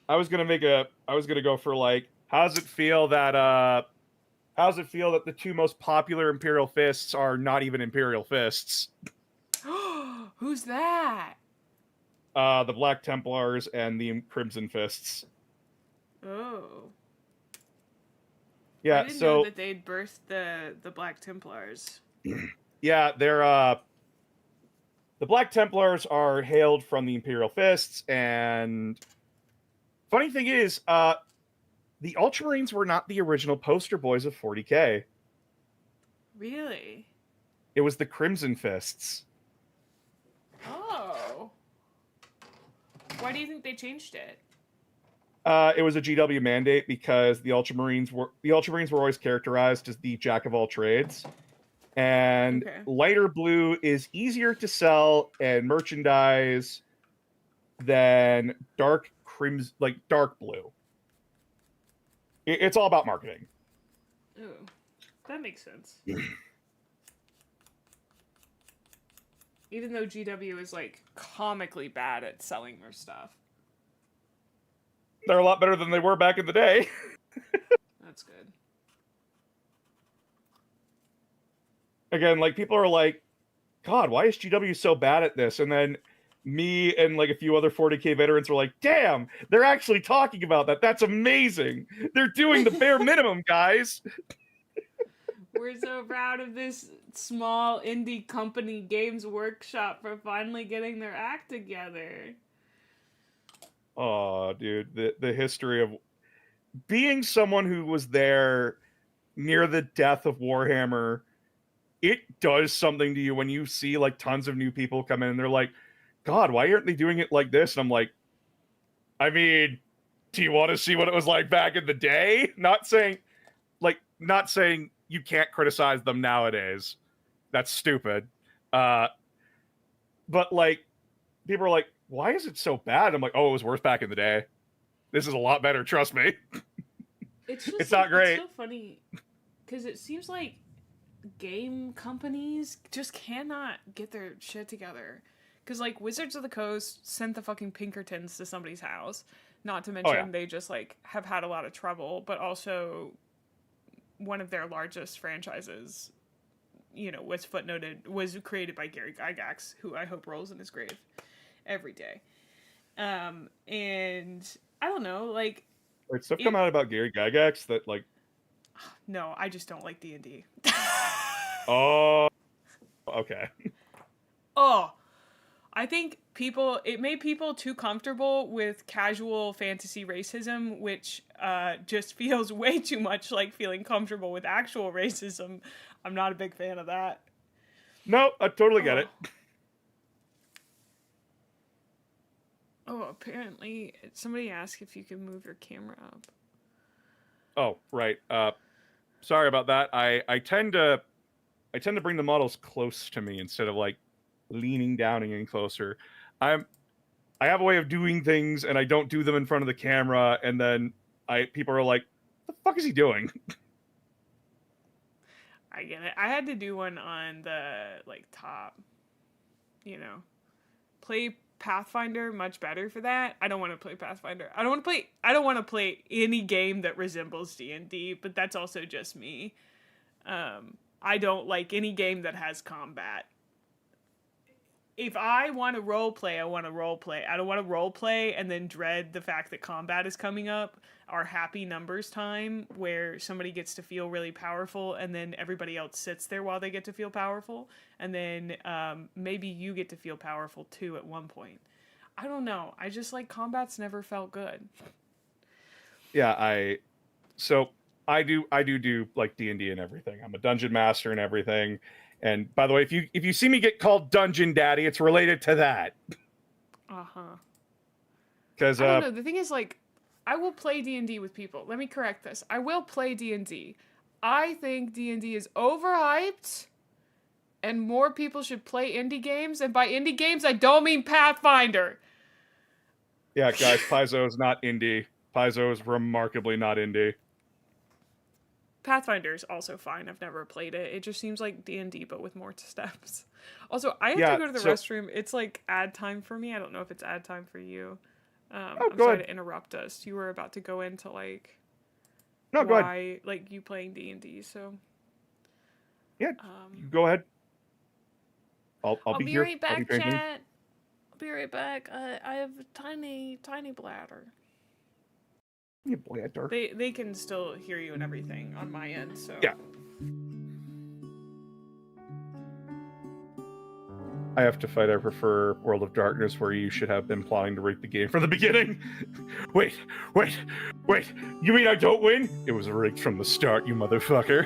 was gonna go for like, how does it feel that the two most popular Imperial fists are not even Imperial fists? Who's that? The Black Templars and the Crimson Fists. Oh. Yeah, I didn't know that they'd birthed the Black Templars. Yeah, they're the Black Templars are hailed from the Imperial Fists, and funny thing is, the Ultramarines were not the original poster boys of 40K. Really? It was the Crimson Fists. Oh. Why do you think they changed it? It was a GW mandate because the Ultramarines were always characterized as the jack of all trades. And lighter blue is easier to sell and merchandise than dark crimson, like dark blue. It's all about marketing. Oh, that makes sense. Even though GW is like comically bad at selling their stuff. They're a lot better than they were back in the day. That's good. Again, like, people are like, God, why is GW so bad at this? And then me and like a few other 40K veterans were like, damn, they're actually talking about that. That's amazing. They're doing the bare minimum, guys. We're so proud of this small indie company, Games Workshop, for finally getting their act together. Oh, dude, the history of being someone who was there near the death of Warhammer, it does something to you when you see like tons of new people come in and they're like, God, why aren't they doing it like this? And I'm like, I mean, do you want to see what it was like back in the day? Not saying you can't criticize them nowadays. That's stupid. But like, people are like, why is it so bad? I'm like, oh, it was worse back in the day. This is a lot better, trust me. It's not great. It's so funny because it seems like game companies just cannot get their shit together. Because like Wizards of the Coast sent the fucking Pinkertons to somebody's house. Not to mention they just like have had a lot of trouble, but also one of their largest franchises, you know, was created by Gary Gygax, who I hope rolls in his grave every day. And I don't know, like, wait, stuff come out about Gary Gygax that like, no, I just don't like D&D. Oh, okay. Oh, I think it made people too comfortable with casual fantasy racism, which just feels way too much like feeling comfortable with actual racism. I'm not a big fan of that. No, I totally get it. Oh, apparently somebody asked if you could move your camera up. Oh, right. Sorry about that. I tend to bring the models close to me instead of like leaning down and getting closer. I have a way of doing things and I don't do them in front of the camera, and then people are like, what the fuck is he doing? I get it. I had to do one on the like top, you know. Play Pathfinder much better for that. I don't want to play Pathfinder. I don't want to play any game that resembles D&D, but that's also just me. I don't like any game that has combat. If I want to role play, I want to role play. I don't want to role play and then dread the fact that combat is coming up. Our happy numbers time where somebody gets to feel really powerful and then everybody else sits there while they get to feel powerful. And then maybe you get to feel powerful too at one point. I don't know. I just like combat's never felt good. Yeah, I do like D&D and everything. I'm a dungeon master and everything. And by the way, if you see me get called Dungeon Daddy, it's related to that. Uh-huh. Because I don't know. The thing is, like, I will play D&D with people. Let me correct this. I will play D&D. I think D&D is overhyped, and more people should play indie games. And by indie games, I don't mean Pathfinder. Yeah, guys, Paizo is not indie. Paizo is remarkably not indie. Pathfinder is also fine. I've never played it. It just seems like D&D, but with more steps. Also, I have to go to the restroom. It's like ad time for me. I don't know if it's ad time for you. I'm sorry to interrupt us. You were about to go into like go ahead. Like you playing D&D. So yeah, you go ahead. I'll be here. Right back, chat. I'll be right back. I have a tiny bladder. Yeah, bladder. They can still hear you and everything on my end. So yeah. I have to fight. I prefer World of Darkness, where you should have been plotting to rape the game from the beginning. Wait. You mean I don't win? It was rigged from the start, you motherfucker.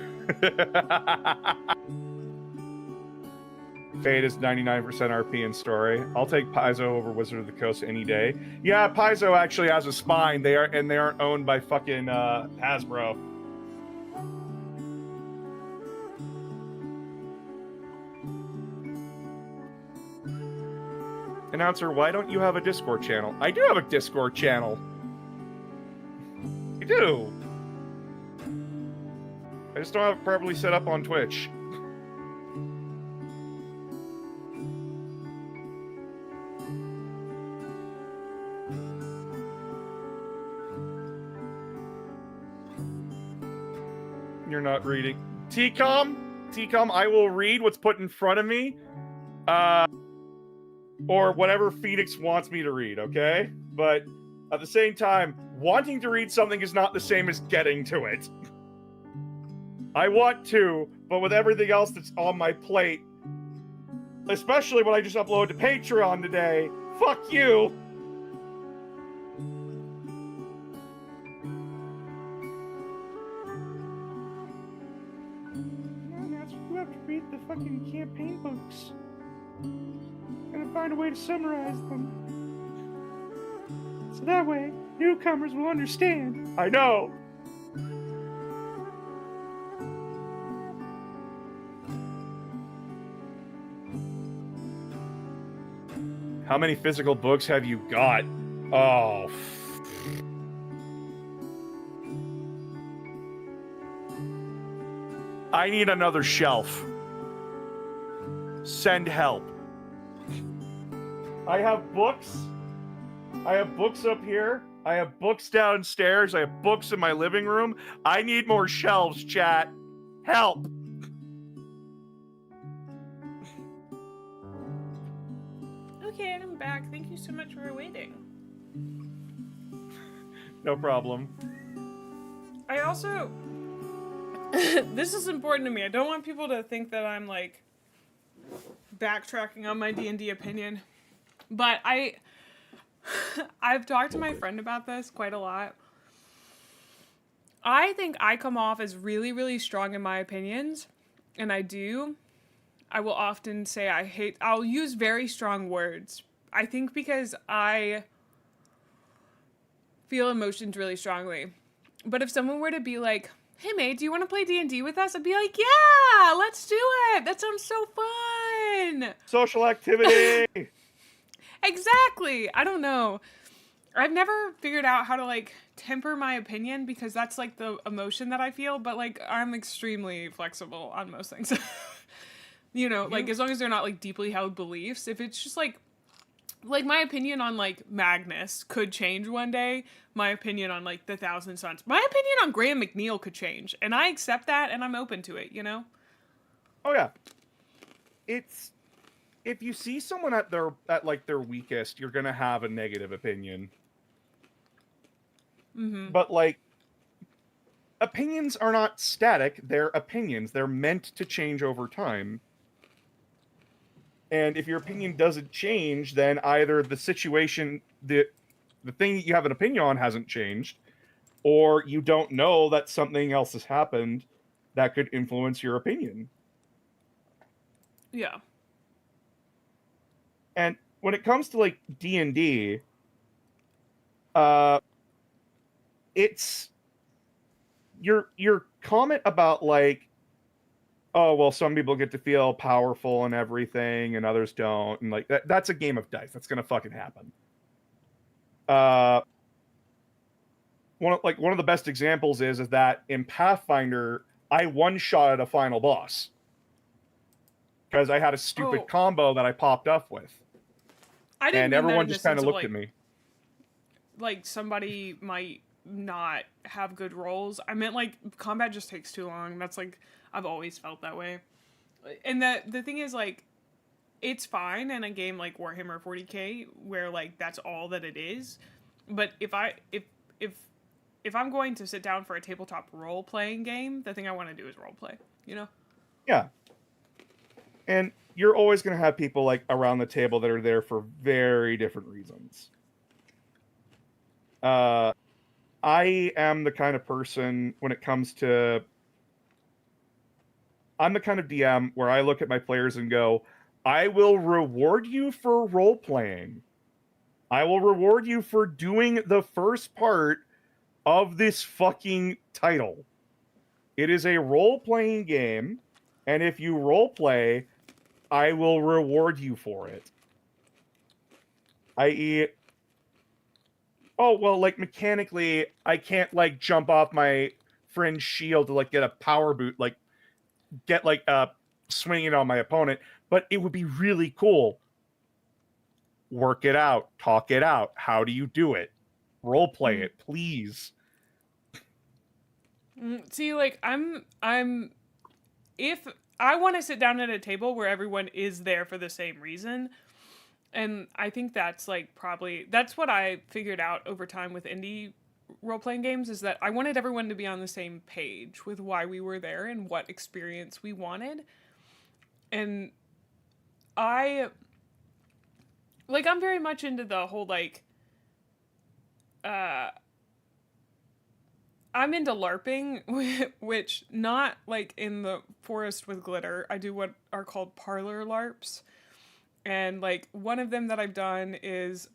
Fate is 99% RP in story. I'll take Paizo over Wizard of the Coast any day. Yeah, Paizo actually has a spine. They aren't owned by fucking Hasbro. Announcer, why don't you have a Discord channel? I do have a Discord channel. I do. I just don't have it properly set up on Twitch. You're not reading. TCOM, I will read what's put in front of me. Or whatever Phoenix wants me to read, okay? But at the same time, wanting to read something is not the same as getting to it. I want to, but with everything else that's on my plate, especially when I just uploaded to Patreon today, fuck you! You have to read the fucking campaign books. Gonna find a way to summarize them. So that way, newcomers will understand. I know! How many physical books have you got? Oh. I need another shelf. Send help. I have books. I have books up here. I have books downstairs. I have books in my living room. I need more shelves, chat. Help. Okay, I'm back. Thank you so much for waiting. No problem. I also... this is important to me. I don't want people to think that I'm, like, backtracking on my D&D opinion. But I've talked to my friend about this quite a lot. I think I come off as really, really strong in my opinions. And I do. I will often say I'll use very strong words. I think because I feel emotions really strongly. But if someone were to be like, hey, mate, do you want to play D&D with us? I'd be like, yeah, let's do it. That sounds so fun. Social activity. Exactly. I don't know. I've never figured out how to, like, temper my opinion because that's, like, the emotion that I feel. But, like, I'm extremely flexible on most things. You know, like, as long as they're not, like, deeply held beliefs. If it's just, like, my opinion on, like, Magnus could change one day. My opinion on, like, the Thousand Sons. My opinion on Graham McNeil could change. And I accept that, and I'm open to it, you know? Oh, yeah. It's... If you see someone at their weakest, you're gonna have a negative opinion. Mm-hmm. But, like, opinions are not static. They're opinions. They're meant to change over time. And if your opinion doesn't change, then either the situation, the thing that you have an opinion on hasn't changed, or you don't know that something else has happened that could influence your opinion. Yeah. And when it comes to, like, D&D, it's your comment about like, oh well, some people get to feel powerful and everything and others don't, and like that's a game of dice. That's gonna fucking happen. uh one of the best examples is that in Pathfinder I one shot at a final boss because I had a stupid Oh, combo that I popped up with, I didn't and mean that everyone in the just kind sense of of looked at me. like somebody might not have good rolls. I meant like combat just takes too long. That's like I've always felt that way. And the thing is like it's fine in a game like Warhammer 40K where like that's all that it is. But if I'm going to sit down for a tabletop role playing game, the thing I want to do is role play, you know? Yeah, and you're always going to have people like around the table that are there for very different reasons. I am the kind of person when it comes to, I'm the kind of DM where I look at my players and go, I will reward you for role playing. I will reward you for doing the first part of this fucking title. It is a role playing game, and if you role play, I will reward you for it. I.e., oh well, like mechanically I can't like jump off my friend's shield to like get a power boot, like get like swinging on my opponent, but it would be really cool. Work it out, talk it out. How do you do it? Role play it, please. See, like I'm if I want to sit down at a table where everyone is there for the same reason, and I think that's like probably that's what I figured out over time with indie role-playing games is that I wanted everyone to be on the same page with why we were there and what experience we wanted. And I'm very much into the whole like uh I'm into LARPing, which not like in the forest with glitter. I do what are called parlor LARPs. And like one of them that I've done is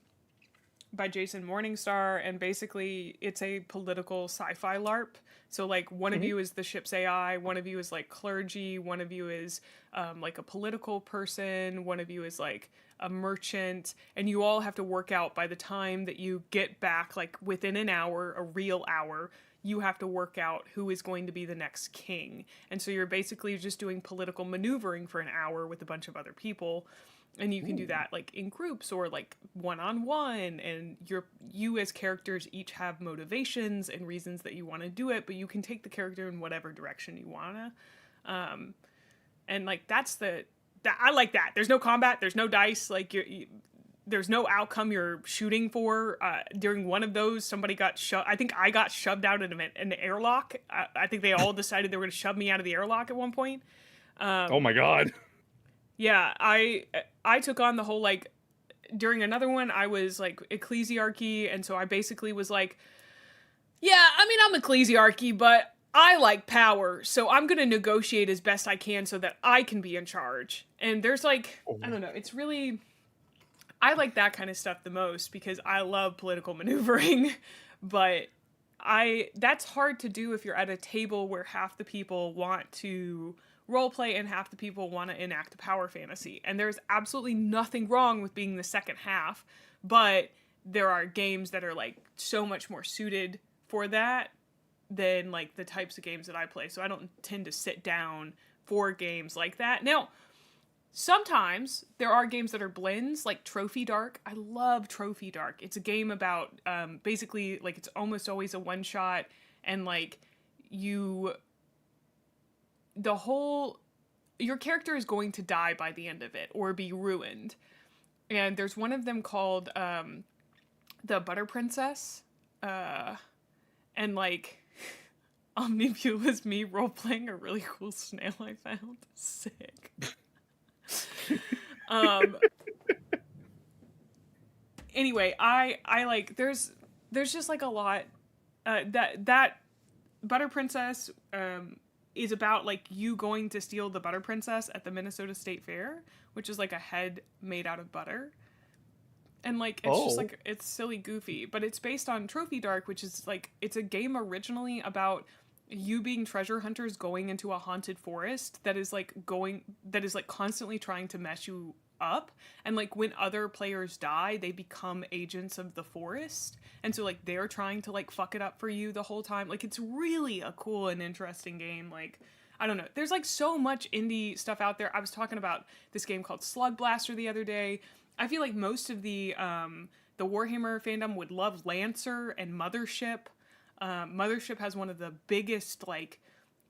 by Jason Morningstar, and basically it's a political sci-fi LARP. So like one of you is the ship's AI, one of you is like clergy, one of you is like a political person, one of you is like a merchant, and you all have to work out by the time that you get back, like within an hour, a real hour, you have to work out who is going to be the next king. And so you're basically just doing political maneuvering for an hour with a bunch of other people. And you can do that like in groups or like one-on-one, and you as characters each have motivations and reasons that you want to do it, but you can take the character in whatever direction you want to. And like that I like that. There's no combat, there's no dice, like there's no outcome you're shooting for. During one of those, somebody got shoved. I think I got shoved out of an airlock. I think they all decided they were going to shove me out of the airlock at one point. Oh my god. Yeah, I took on the whole like during another one I was like ecclesiarchy, and so I basically was like, yeah, I mean I'm ecclesiarchy, but I like power, so I'm gonna negotiate as best I can so that I can be in charge. And there's like I don't know, it's really I like that kind of stuff the most because I love political maneuvering, but that's hard to do if you're at a table where half the people want to roleplay and half the people want to enact a power fantasy. And there's absolutely nothing wrong with being the second half, but there are games that are like so much more suited for that than like the types of games that I play. So I don't tend to sit down for games like that. Now, sometimes there are games that are blends, like Trophy Dark. I love Trophy Dark. It's a game about basically like it's almost always a one shot, and like your character is going to die by the end of it or be ruined. And there's one of them called the Butter Princess, and like Omnibule is me role playing a really cool snail I found. Sick. Anyway, I like there's just like a lot that Butter Princess is about like you going to steal the Butter Princess at the Minnesota State Fair, which is like a head made out of butter. And like it's just like it's silly goofy, but it's based on Trophy Dark, which is like it's a game originally about you being treasure hunters going into a haunted forest that is like constantly trying to mess you up, and like when other players die they become agents of the forest, and so like they're trying to like fuck it up for you the whole time. Like it's really a cool and interesting game. Like I don't know, there's like so much indie stuff out there. I was talking about this game called Slug Blaster the other day. I feel like most of the Warhammer fandom would love Lancer and Mothership. Mothership has one of the biggest, like,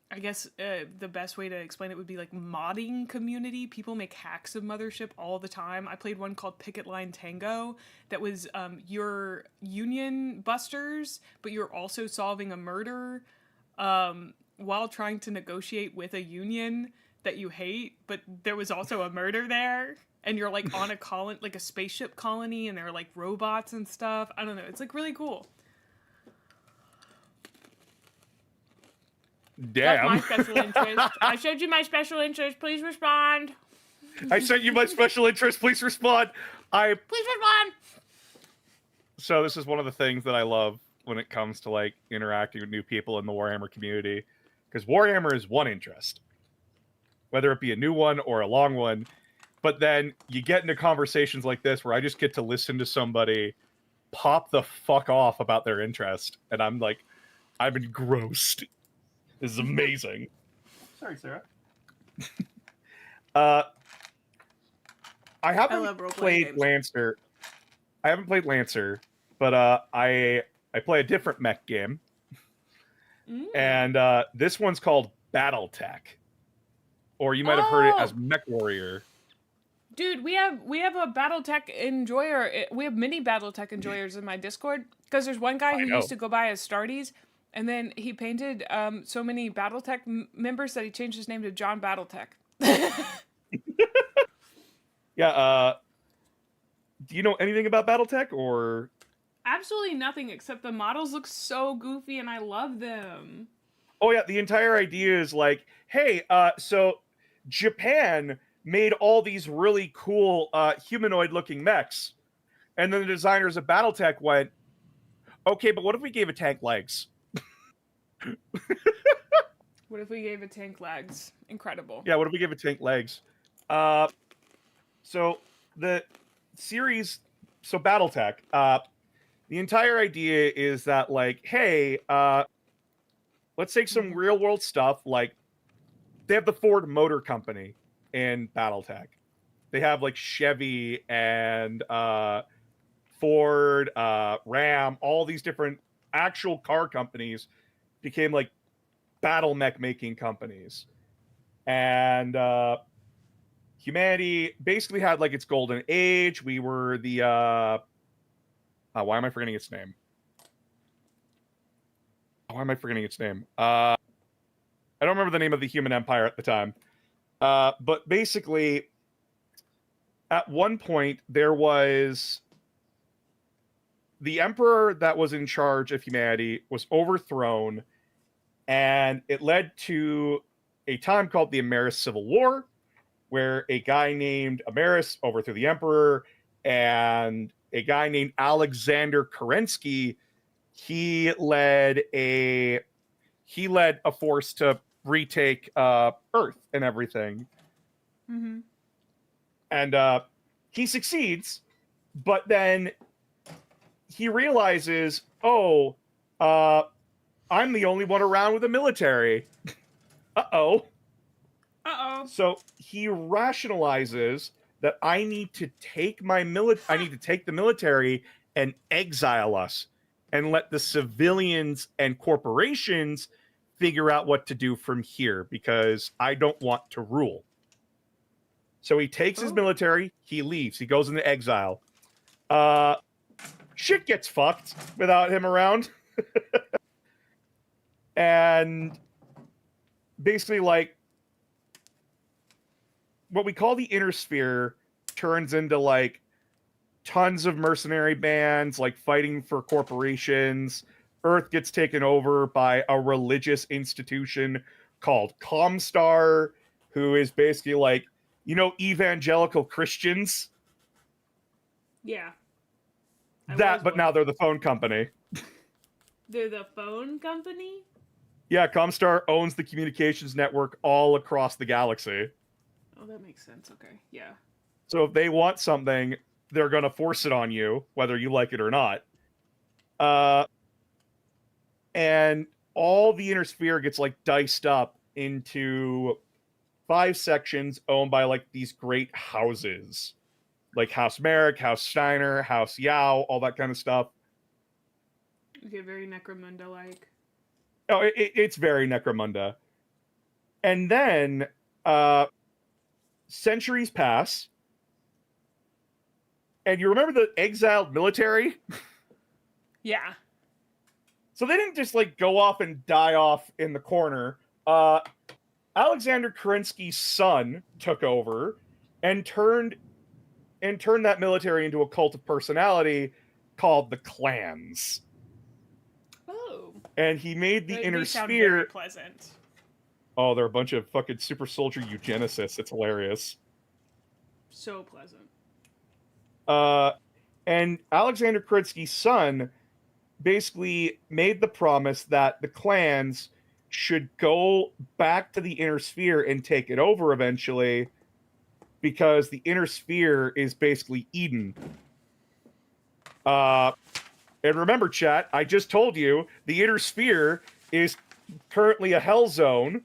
I guess the best way to explain it would be like modding community. People make hacks of Mothership all the time. I played one called Picket Line Tango that was your union busters, but you're also solving a murder while trying to negotiate with a union that you hate, but there was also a murder there. And you're like on a like a spaceship colony, and there are like robots and stuff. I don't know. It's like really cool. Damn. That's my special interest. I showed you my special interest. Please respond. I sent you my special interest. Please respond. Please respond. So this is one of the things that I love when it comes to like interacting with new people in the Warhammer community, because Warhammer is one interest, whether it be a new one or a long one. But then you get into conversations like this where I just get to listen to somebody pop the fuck off about their interest. And I'm like, I'm engrossed. This is amazing. Sorry, Sarah. I haven't played Lancer. I haven't played Lancer, but I play a different mech game. And this one's called BattleTech. Or you might have heard it as Mech Warrior. Dude, we have a BattleTech enjoyer. We have many BattleTech enjoyers in my Discord, because there's one guy who used to go by as Stardies, and then he painted so many BattleTech members that he changed his name to John BattleTech. Yeah. Do you know anything about BattleTech or? Absolutely nothing, except the models look so goofy and I love them. Oh yeah, the entire idea is like, hey, so Japan made all these really cool humanoid-looking mechs. And then the designers of BattleTech went, okay, but what if we gave a tank legs? What if we gave a tank legs? Incredible. Yeah, what if we gave a tank legs? So the series, so BattleTech, the entire idea is that, like, hey, let's take some real-world stuff. Like, they have the Ford Motor Company in BattleTech. They have like Chevy and Ford, Ram, all these different actual car companies became like battle mech making companies. And humanity basically had like its golden age. We were the why am I forgetting its name? Why am I forgetting its name? I don't remember the name of the human empire at the time. But basically, at one point, there was the emperor that was in charge of humanity was overthrown, and it led to a time called the Ameris Civil War, where a guy named Ameris overthrew the emperor, and a guy named Alexander Kerensky, he led a force to retake Earth and everything. Mm-hmm. And he succeeds, but then he realizes, I'm the only one around with a military. Uh-oh. So he rationalizes that I need to take the military and exile us and let the civilians and corporations figure out what to do from here, because I don't want to rule. So he takes his military, he leaves, he goes into exile. Shit gets fucked without him around. And basically, like, what we call the inner sphere turns into like tons of mercenary bands, like fighting for corporations. Earth gets taken over by a religious institution called Comstar, who is basically like, evangelical Christians. Yeah. That, but now they're the phone company. They're the phone company? Yeah, Comstar owns the communications network all across the galaxy. Oh, that makes sense. Okay, yeah. So if they want something, they're going to force it on you, whether you like it or not. And all the inner sphere gets like diced up into 5 sections owned by like these great houses, like House Merrick, House Steiner, House Yao, all that kind of stuff. Okay, very Necromunda-like. Oh, it's very Necromunda. And then centuries pass, and you remember the exiled military? Yeah. So they didn't just like go off and die off in the corner. Alexander Kerensky's son took over and turned that military into a cult of personality called the clans. Oh. And he made the inner they sound sphere very pleasant. Oh, they're a bunch of fucking super soldier eugenicists. It's hilarious. So pleasant. And Alexander Kerensky's son basically made the promise that the clans should go back to the inner sphere and take it over eventually, because the inner sphere is basically Eden. And remember, chat, I just told you the inner sphere is currently a hell zone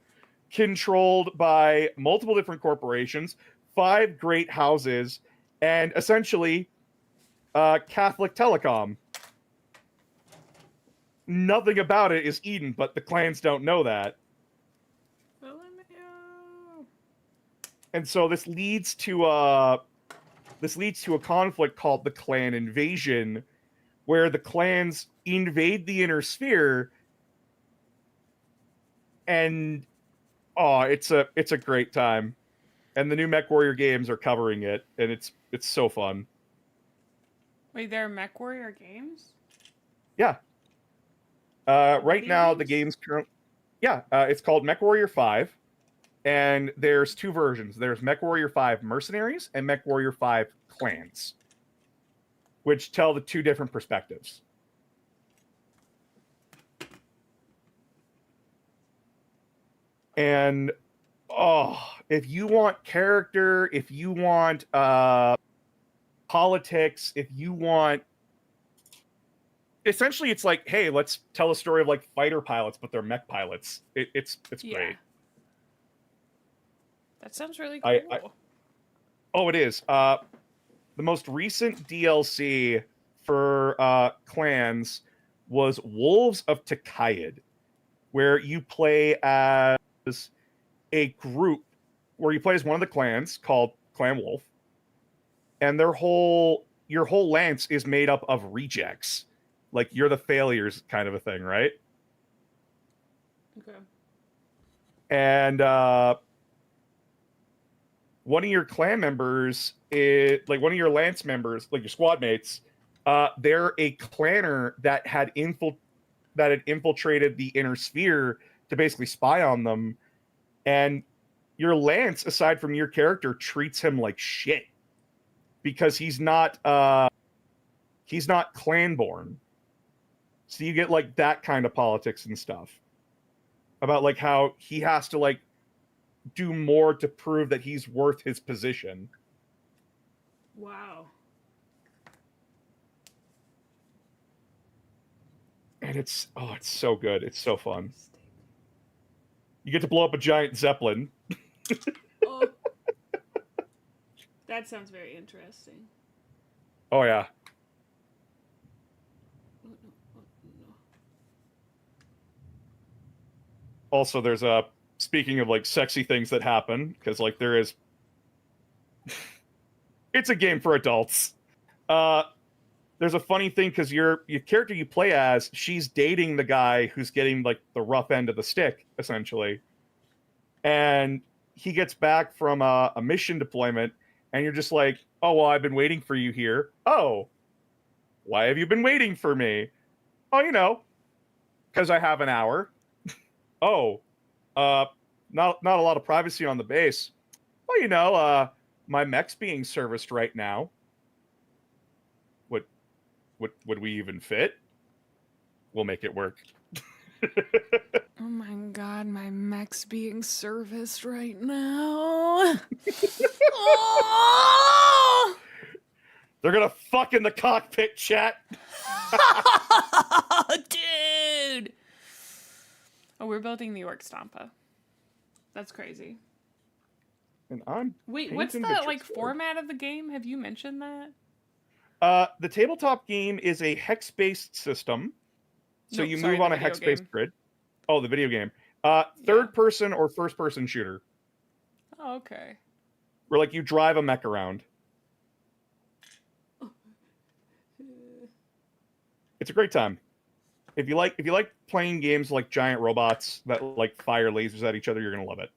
controlled by multiple different corporations, 5 great houses, and essentially Catholic Telecom. Nothing about it is Eden, but the clans don't know that. And so this leads to a conflict called the Clan Invasion, where the clans invade the inner sphere, and it's a great time. And the new MechWarrior games are covering it, and it's so fun. Wait, there are MechWarrior games? Yeah. Right now, the game's currently... Yeah, it's called MechWarrior 5, and there's 2 versions. There's MechWarrior 5 Mercenaries and MechWarrior 5 Clans, which tell the 2 different perspectives. And, if you want character, if you want politics, if you want... Essentially, it's like, hey, let's tell a story of like fighter pilots, but they're mech pilots. It's great. That sounds really cool. It is. The most recent DLC for Clans was Wolves of Takayid, where you play as a group, where you play as one of the clans called Clan Wolf, and your whole lance is made up of rejects. Like, you're the failures kind of a thing, right? Okay. And one of your clan members is, like, one of your lance members, like your squad mates, they're a clanner that had infiltrated the inner sphere to basically spy on them. And your lance, aside from your character, treats him like shit because he's not clan-born. So you get like that kind of politics and stuff about like how he has to like do more to prove that he's worth his position. Wow. And it's so good. It's so fun. You get to blow up a giant Zeppelin. Oh. That sounds very interesting. Oh yeah. Also, there's speaking of like sexy things that happen, because like there is it's a game for adults. There's a funny thing because your character you play as, she's dating the guy who's getting like the rough end of the stick, essentially. And he gets back from a mission deployment, and you're just like, oh, well, I've been waiting for you here. Oh, why have you been waiting for me? Oh, because I have an hour. Oh, not a lot of privacy on the base. Well, my mech's being serviced right now. would we even fit? We'll make it work. Oh my god, my mech's being serviced right now. Oh! They're gonna fuck in the cockpit, chat. Dude! Oh, we're building the Orc Stompa. That's crazy. And I'm Wait, what's the like format of the game? Have you mentioned that? The tabletop game is a hex-based system. So you move on a hex-based grid. Oh, the video game. Third person or first person shooter. Oh, okay. Where like you drive a mech around. It's a great time. If you like playing games like giant robots that like fire lasers at each other, you're gonna love it.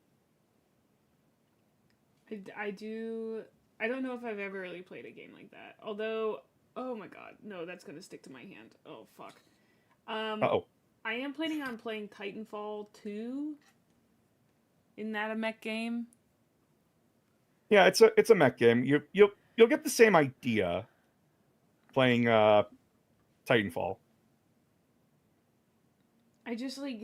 I do. I don't know if I've ever really played a game like that. Although, oh my god, no, that's gonna stick to my hand. Oh fuck. Uh-oh. I am planning on playing Titanfall 2. Isn't that a mech game? Yeah, it's a mech game. You'll get the same idea playing Titanfall. I just like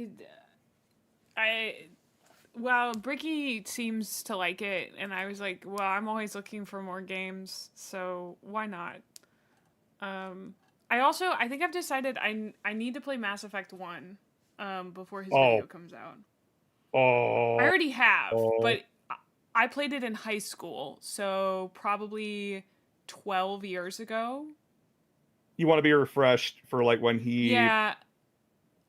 well, Bricky seems to like it, and I was like, well, I'm always looking for more games, so why not? I think I've decided I need to play Mass Effect 1 before his video comes out. Oh. I already have, but I played it in high school, so probably 12 years ago. You want to be refreshed for like when he... Yeah.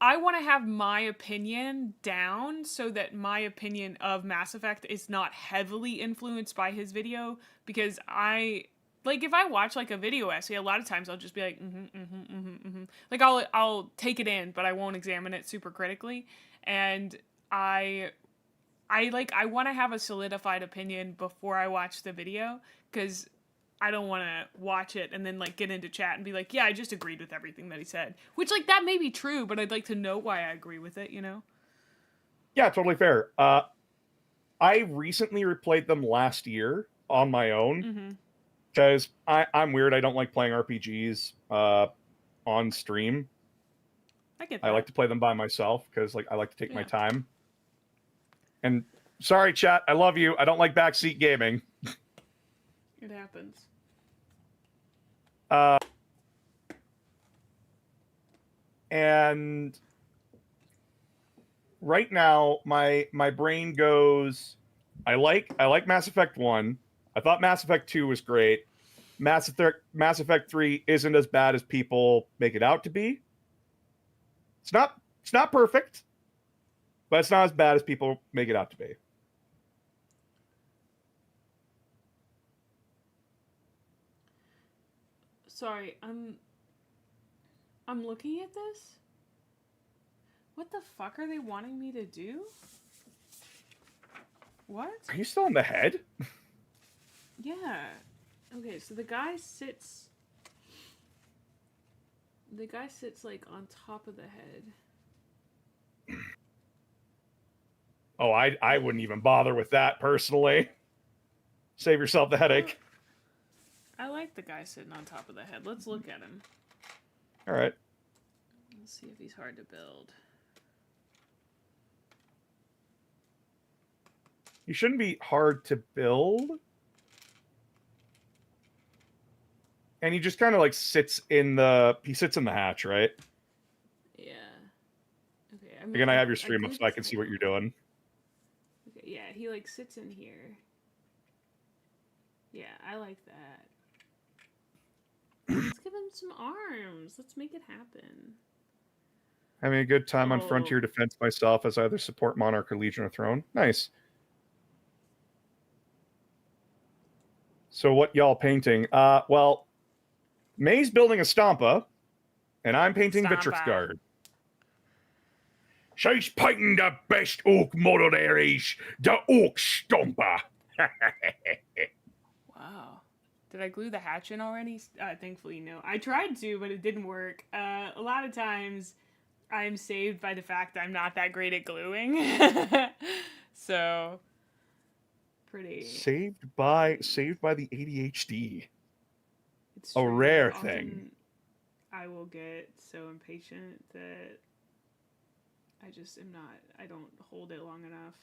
I want to have my opinion down so that my opinion of Mass Effect is not heavily influenced by his video, because like if I watch like a video essay, a lot of times I'll just be like, like I'll take it in, but I won't examine it super critically. And I want to have a solidified opinion before I watch the video, because I don't want to watch it and then like get into chat and be like, yeah, I just agreed with everything that he said. Which like that may be true, but I'd like to know why I agree with it, you know? Yeah, totally fair. I recently replayed them last year on my own because I'm weird. I don't like playing RPGs on stream. I get that. I like to play them by myself because like I like to take my time. And sorry, chat, I love you. I don't like backseat gaming. It happens. And right now my brain goes, I like Mass Effect 1. I thought Mass Effect 2 was great. Mass Effect 3 isn't as bad as people make it out to be. It's not perfect, but it's not as bad as people make it out to be. Sorry, I'm looking at this. What the fuck are they wanting me to do? What? Are you still in the head? Yeah. Okay, so the guy sits like on top of the head. Oh, I wouldn't even bother with that personally. Save yourself the headache. I like the guy sitting on top of the head. Let's look at him. All right. Let's see if he's hard to build. He shouldn't be hard to build. And he just kind of like sits in the hatch, right? Yeah. Okay. Again, I have your stream up so I can see what you're doing. Okay, yeah, he like sits in here. Yeah, I like that. Let's give him some arms. Let's make it happen. Having a good time on Frontier Defense myself as either support Monarch or Legion of Throne. Nice. So what y'all painting? Well, Mae's building a Stompa, and I'm painting Vitrix Guard. She's painting the best orc model there is, the Orc Stompa. Wow. Did I glue the hatch in already? Thankfully, no. I tried to, but it didn't work. A lot of times, I'm saved by the fact that I'm not that great at gluing. So, pretty... Saved by the ADHD. It's a rare thing. I will get so impatient that I just am not. I don't hold it long enough.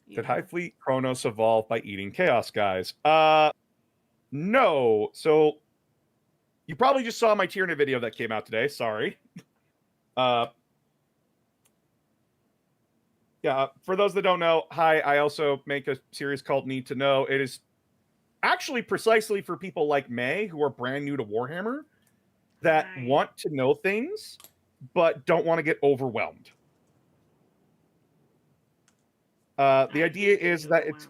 Did Highfleet Kronos evolve by eating chaos, guys? No. So you probably just saw my Tyranid video that came out today. Sorry. Yeah, for those that don't know, I also make a series called Need to Know. It is actually precisely for people like May who are brand new to Warhammer that want to know things but don't want to get overwhelmed. The idea is that it's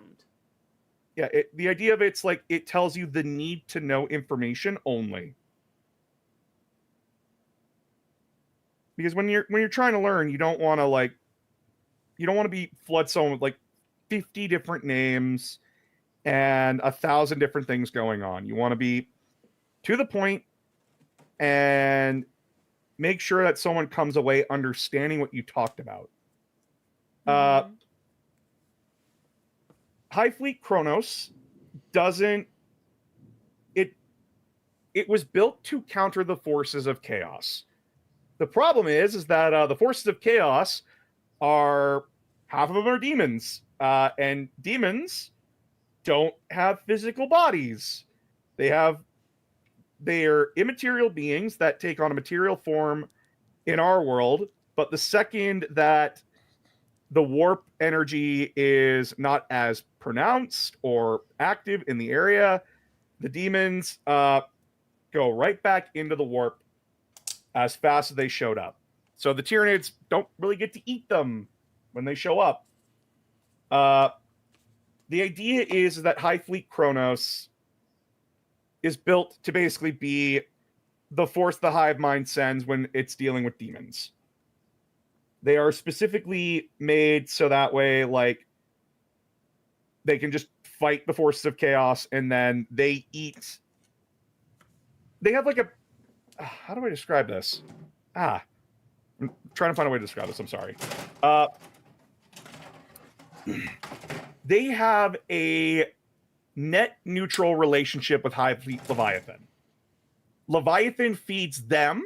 the idea of it's like it tells you the need to know information only. Because when you're trying to learn, you don't want to be flood someone with like 50 different names and 1,000 different things going on. You want to be to the point and make sure that someone comes away understanding what you talked about. Highfleet Kronos doesn't. It was built to counter the forces of chaos. The problem is that the forces of chaos are half of them are demons, and demons don't have physical bodies. They are immaterial beings that take on a material form in our world, but the second that the warp energy is not as pronounced or active in the area, the demons go right back into the warp as fast as they showed up. So the Tyranids don't really get to eat them when they show up. The idea is that Highfleet Kronos is built to basically be the force the hive mind sends when it's dealing with demons. They are specifically made so that way, like, they can just fight the forces of chaos, and then they eat. They have like a. How do I describe this? I'm trying to find a way to describe this. I'm sorry. They have a net neutral relationship with Highfleet Leviathan. Leviathan feeds them,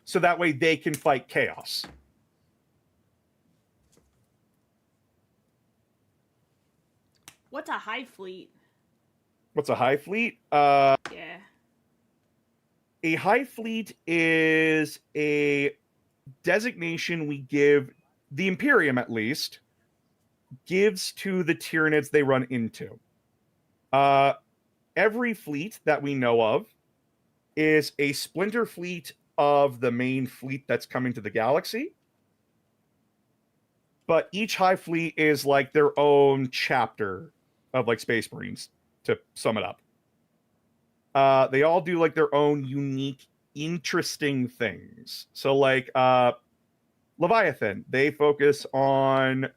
so that way they can fight chaos. What's a Highfleet? What's a Highfleet? Yeah. A Highfleet is a designation we give, the Imperium at least, gives to the Tyranids they run into. Every fleet that we know of is a splinter fleet of the main fleet that's coming to the galaxy. But each Highfleet is like their own chapter of like Space Marines, to sum it up. They all do like their own unique, interesting things. So like Leviathan, they focus on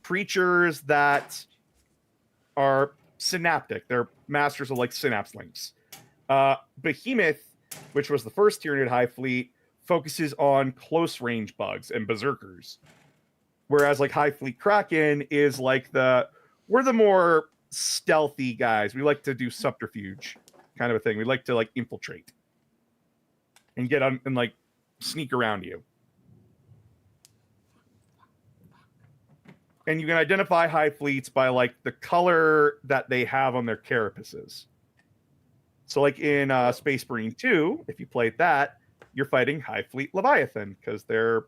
creatures that are synaptic. They're masters of like synapse links. Behemoth, which was the first Tyranid Highfleet, focuses on close range bugs and berserkers. Whereas like Highfleet Kraken is like we're the more stealthy guys. We like to do subterfuge kind of a thing. We like to like infiltrate and get on and like sneak around you. And you can identify Highfleets by like the color that they have on their carapaces. So like in Space Marine 2, if you played that, you're fighting Highfleet Leviathan because their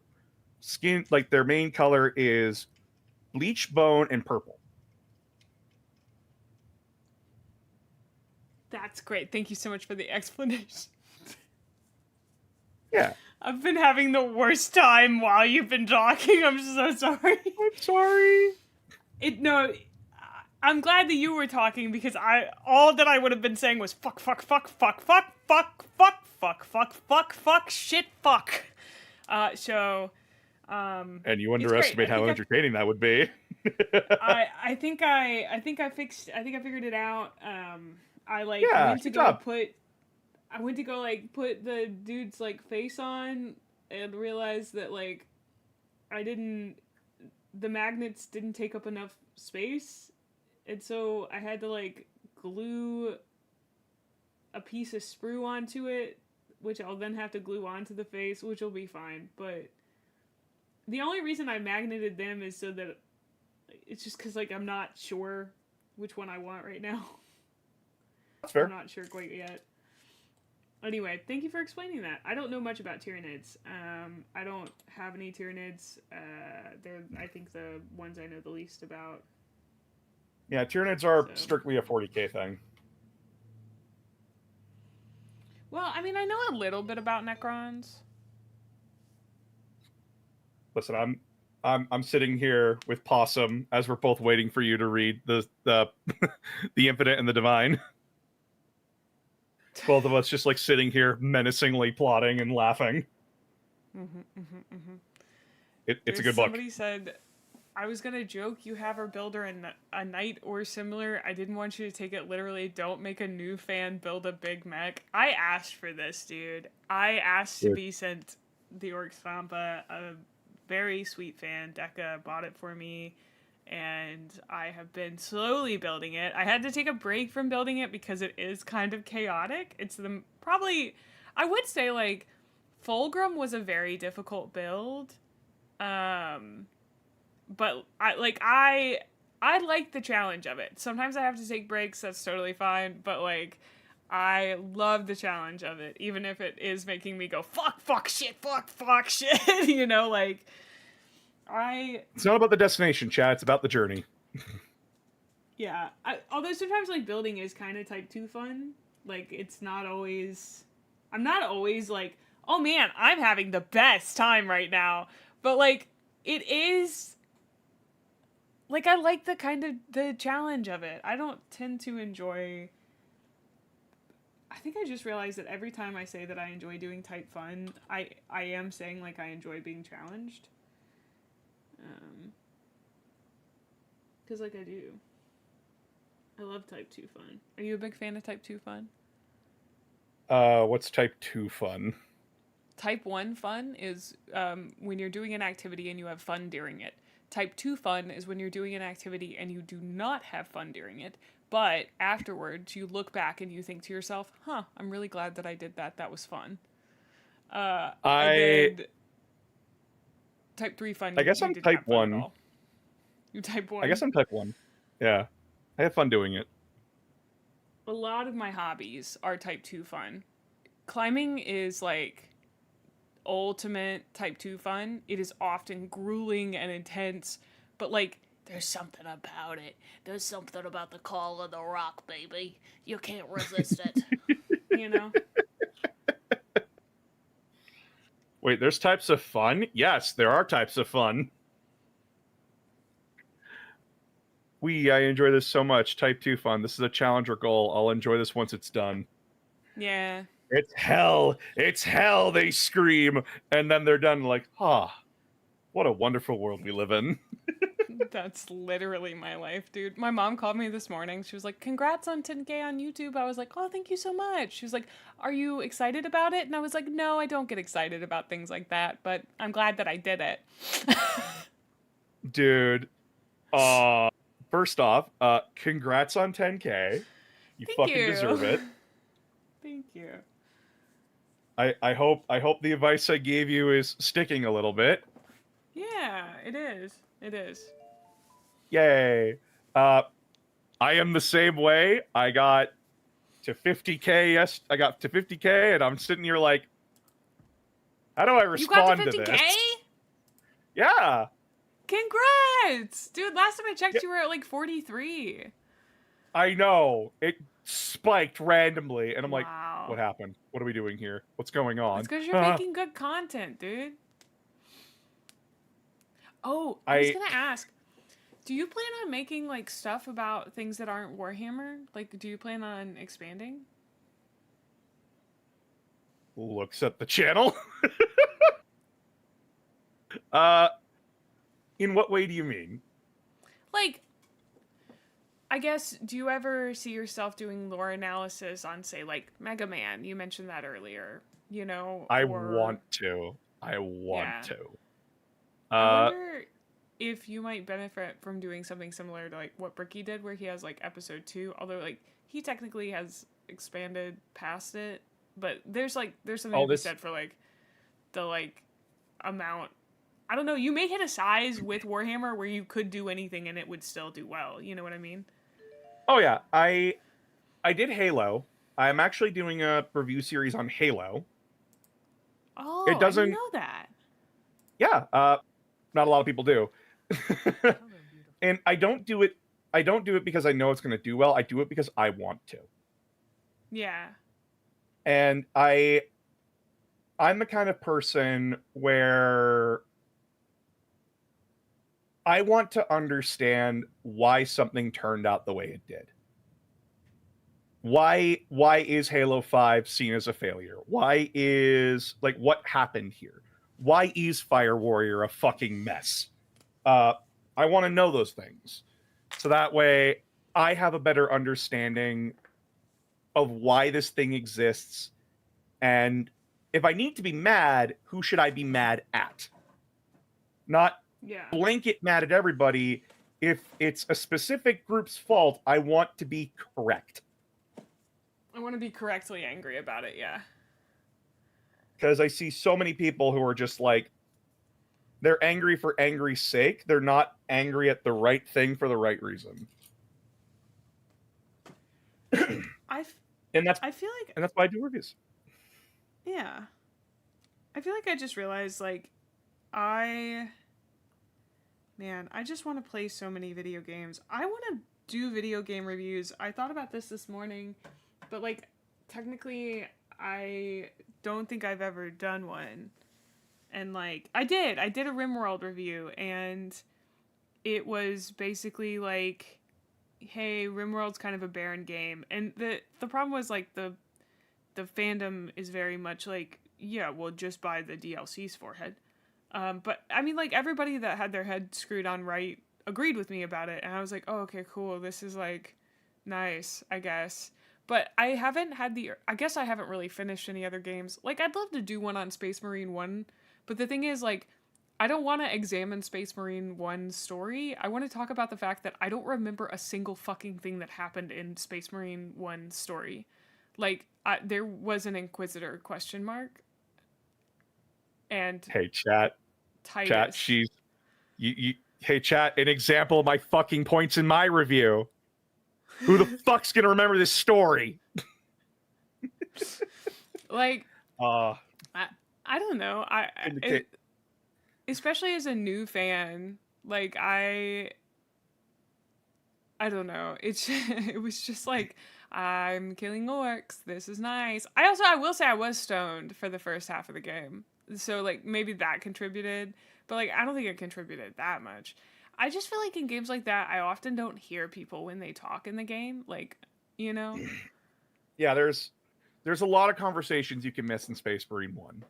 skin, like their main color is bleach bone and purple. That's great. Thank you so much for the explanation. Yeah. I've been having the worst time while you've been talking. I'm so sorry. I'm sorry. I'm glad that you were talking because all that I would have been saying was fuck, fuck, fuck, fuck, fuck, fuck, fuck, fuck, fuck, fuck, fuck, shit, fuck. And you underestimate how entertaining that would be. I think I figured it out. I went to go put the dude's like face on and realized that like the magnets didn't take up enough space, and so I had to like glue a piece of sprue onto it which I'll then have to glue onto the face, which will be fine. But the only reason I magneted them is so that it's just because like I'm not sure which one I want right now. That's fair. I'm not sure quite yet. Anyway, thank you for explaining that. I don't know much about Tyranids. I don't have any Tyranids. They're, I think, the ones I know the least about. Yeah, Tyranids are strictly a 40k thing. Well, I mean, I know a little bit about Necrons. Listen, I'm sitting here with Possum as we're both waiting for you to read the the Infinite and the Divine. Both of us just like sitting here menacingly plotting and laughing. It's a good book. Somebody said, I was going to joke you have her build her a knight or similar. I didn't want you to take it literally. Don't make a new fan build a big mech. I asked for this, dude. I asked to be sent the Orc Stompa. A very sweet fan, Decca, bought it for me. And I have been slowly building it. I had to take a break from building it because it is kind of chaotic. It's probably, I would say, like, Fulgrim was a very difficult build. But I like the challenge of it. Sometimes I have to take breaks, that's totally fine. But, like, I love the challenge of it, even if it is making me go, fuck, shit, you know, like... It's not about the destination, Chad. It's about the journey. Yeah. Although sometimes, like, building is kind of type 2 fun. Like, it's not always... I'm not always like, oh man, I'm having the best time right now. But, like, it is... Like, I like the kind of... the challenge of it. I don't tend to enjoy... I think I just realized that every time I say that I enjoy doing type fun, I am saying, like, I enjoy being challenged. Because, like, I do. I love type 2 fun. Are you a big fan of type 2 fun? What's type 2 fun? Type 1 fun is when you're doing an activity and you have fun during it. Type 2 fun is when you're doing an activity and you do not have fun during it, but afterwards you look back and you think to yourself, I'm really glad that I did that. That was fun. Type 3 fun. I guess I'm type 1. You type 1? I guess I'm type 1. Yeah. I have fun doing it. A lot of my hobbies are type 2 fun. Climbing is like ultimate type 2 fun. It is often grueling and intense, but like there's something about it. There's something about the call of the rock, baby. You can't resist it. You know? Wait, there's types of fun? Yes, there are types of fun. I enjoy this so much. Type 2 fun. This is a challenge or goal. I'll enjoy this once it's done. Yeah. It's hell. It's hell, they scream. And then they're done like, what a wonderful world we live in. That's literally my life, dude. My mom called me this morning. She was like, congrats on 10K on YouTube. I was like, oh, thank you so much. She was like, are you excited about it? And I was like, no, I don't get excited about things like that, but I'm glad that I did it. Dude. First off, congrats on 10K. You fucking deserve it. Thank you. I hope the advice I gave you is sticking a little bit. Yeah, it is. It is. Yay. I am the same way. I got to 50K. Yes, I got to 50K, and I'm sitting here like, how do I respond to this? Yeah. Congrats! Dude, last time I checked, you were at like 43. I know. It spiked randomly, and I'm like, wow. What happened? What are we doing here? What's going on? It's because you're making good content, dude. Oh, I was going to ask, do you plan on making like stuff about things that aren't Warhammer? Like, do you plan on expanding? Looks at the channel. In what way do you mean? Like, I guess, do you ever see yourself doing lore analysis on, say, like, Mega Man? You mentioned that earlier, you know? I want to. I wonder if you might benefit from doing something similar to, like, what Bricky did, where he has, like, episode 2. Although, like, he technically has expanded past it. But there's something Oh, to be said for like the like amount. I don't know. You may hit a size with Warhammer where you could do anything and it would still do well. You know what I mean? Oh yeah, I did Halo. I'm actually doing a review series on Halo. Oh, It I didn't doesn't. know that. Yeah, not a lot of people do. And I don't do it. I don't do it because I know it's going to do well. I do it because I want to. Yeah. And I'm the kind of person where I want to understand why something turned out the way it did. Why is Halo 5 seen as a failure? Why is like what happened here? Why is Fire Warrior a fucking mess? I want to know those things. So that way I have a better understanding of why this thing exists, and if I need to be mad, who should I be mad at? Not blanket mad at everybody. If it's a specific group's fault, I want to be correct. I want to be correctly angry about it, yeah. Because I see so many people who are just like, they're angry for angry's sake. They're not angry at the right thing for the right reason. I feel like... And that's why I do reviews. Yeah. I feel like I just realized, like, I just want to play so many video games. I want to do video game reviews. I thought about this morning, but, like, technically, I don't think I've ever done one. And, like, I did a RimWorld review, and it was basically, like, hey, RimWorld's kind of a barren game. And the problem was, like, the fandom is very much like, yeah, well, just buy the DLCs for it. But I mean, like, everybody that had their head screwed on right agreed with me about it, and I was like, oh, okay, cool, this is like nice, I guess. But I haven't really finished any other games. Like, I'd love to do one on Space Marine 1, but the thing is, like, I don't want to examine Space Marine 1's story. I want to talk about the fact that I don't remember a single fucking thing that happened in Space Marine 1's story. Like, there was an Inquisitor ? And hey, chat. Titus. Chat, hey, chat, an example of my fucking points in my review. Who the fuck's gonna remember this story? Like, I don't know. Especially as a new fan, like, I don't know. It was just like, I'm killing orcs. This is nice. I will say I was stoned for the first half of the game. So, like, maybe that contributed. But, like, I don't think it contributed that much. I just feel like in games like that, I often don't hear people when they talk in the game. Like, you know? Yeah, there's a lot of conversations you can miss in Space Marine 1.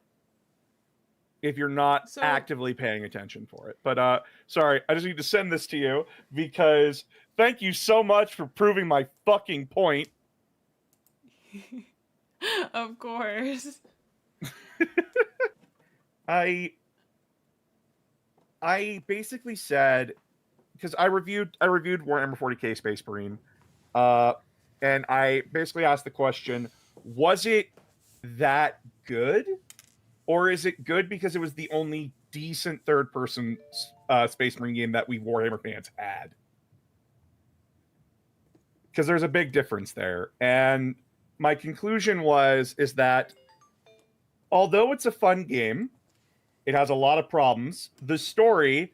If you're not actively paying attention for it. But, sorry, I just need to send this to you because thank you so much for proving my fucking point. Of course. I basically said, because I reviewed Warhammer 40k Space Marine, and I basically asked the question, was it that good? Or is it good because it was the only decent third-person Space Marine game that we Warhammer fans had? Because there's a big difference there. And my conclusion is that although it's a fun game, it has a lot of problems. The story,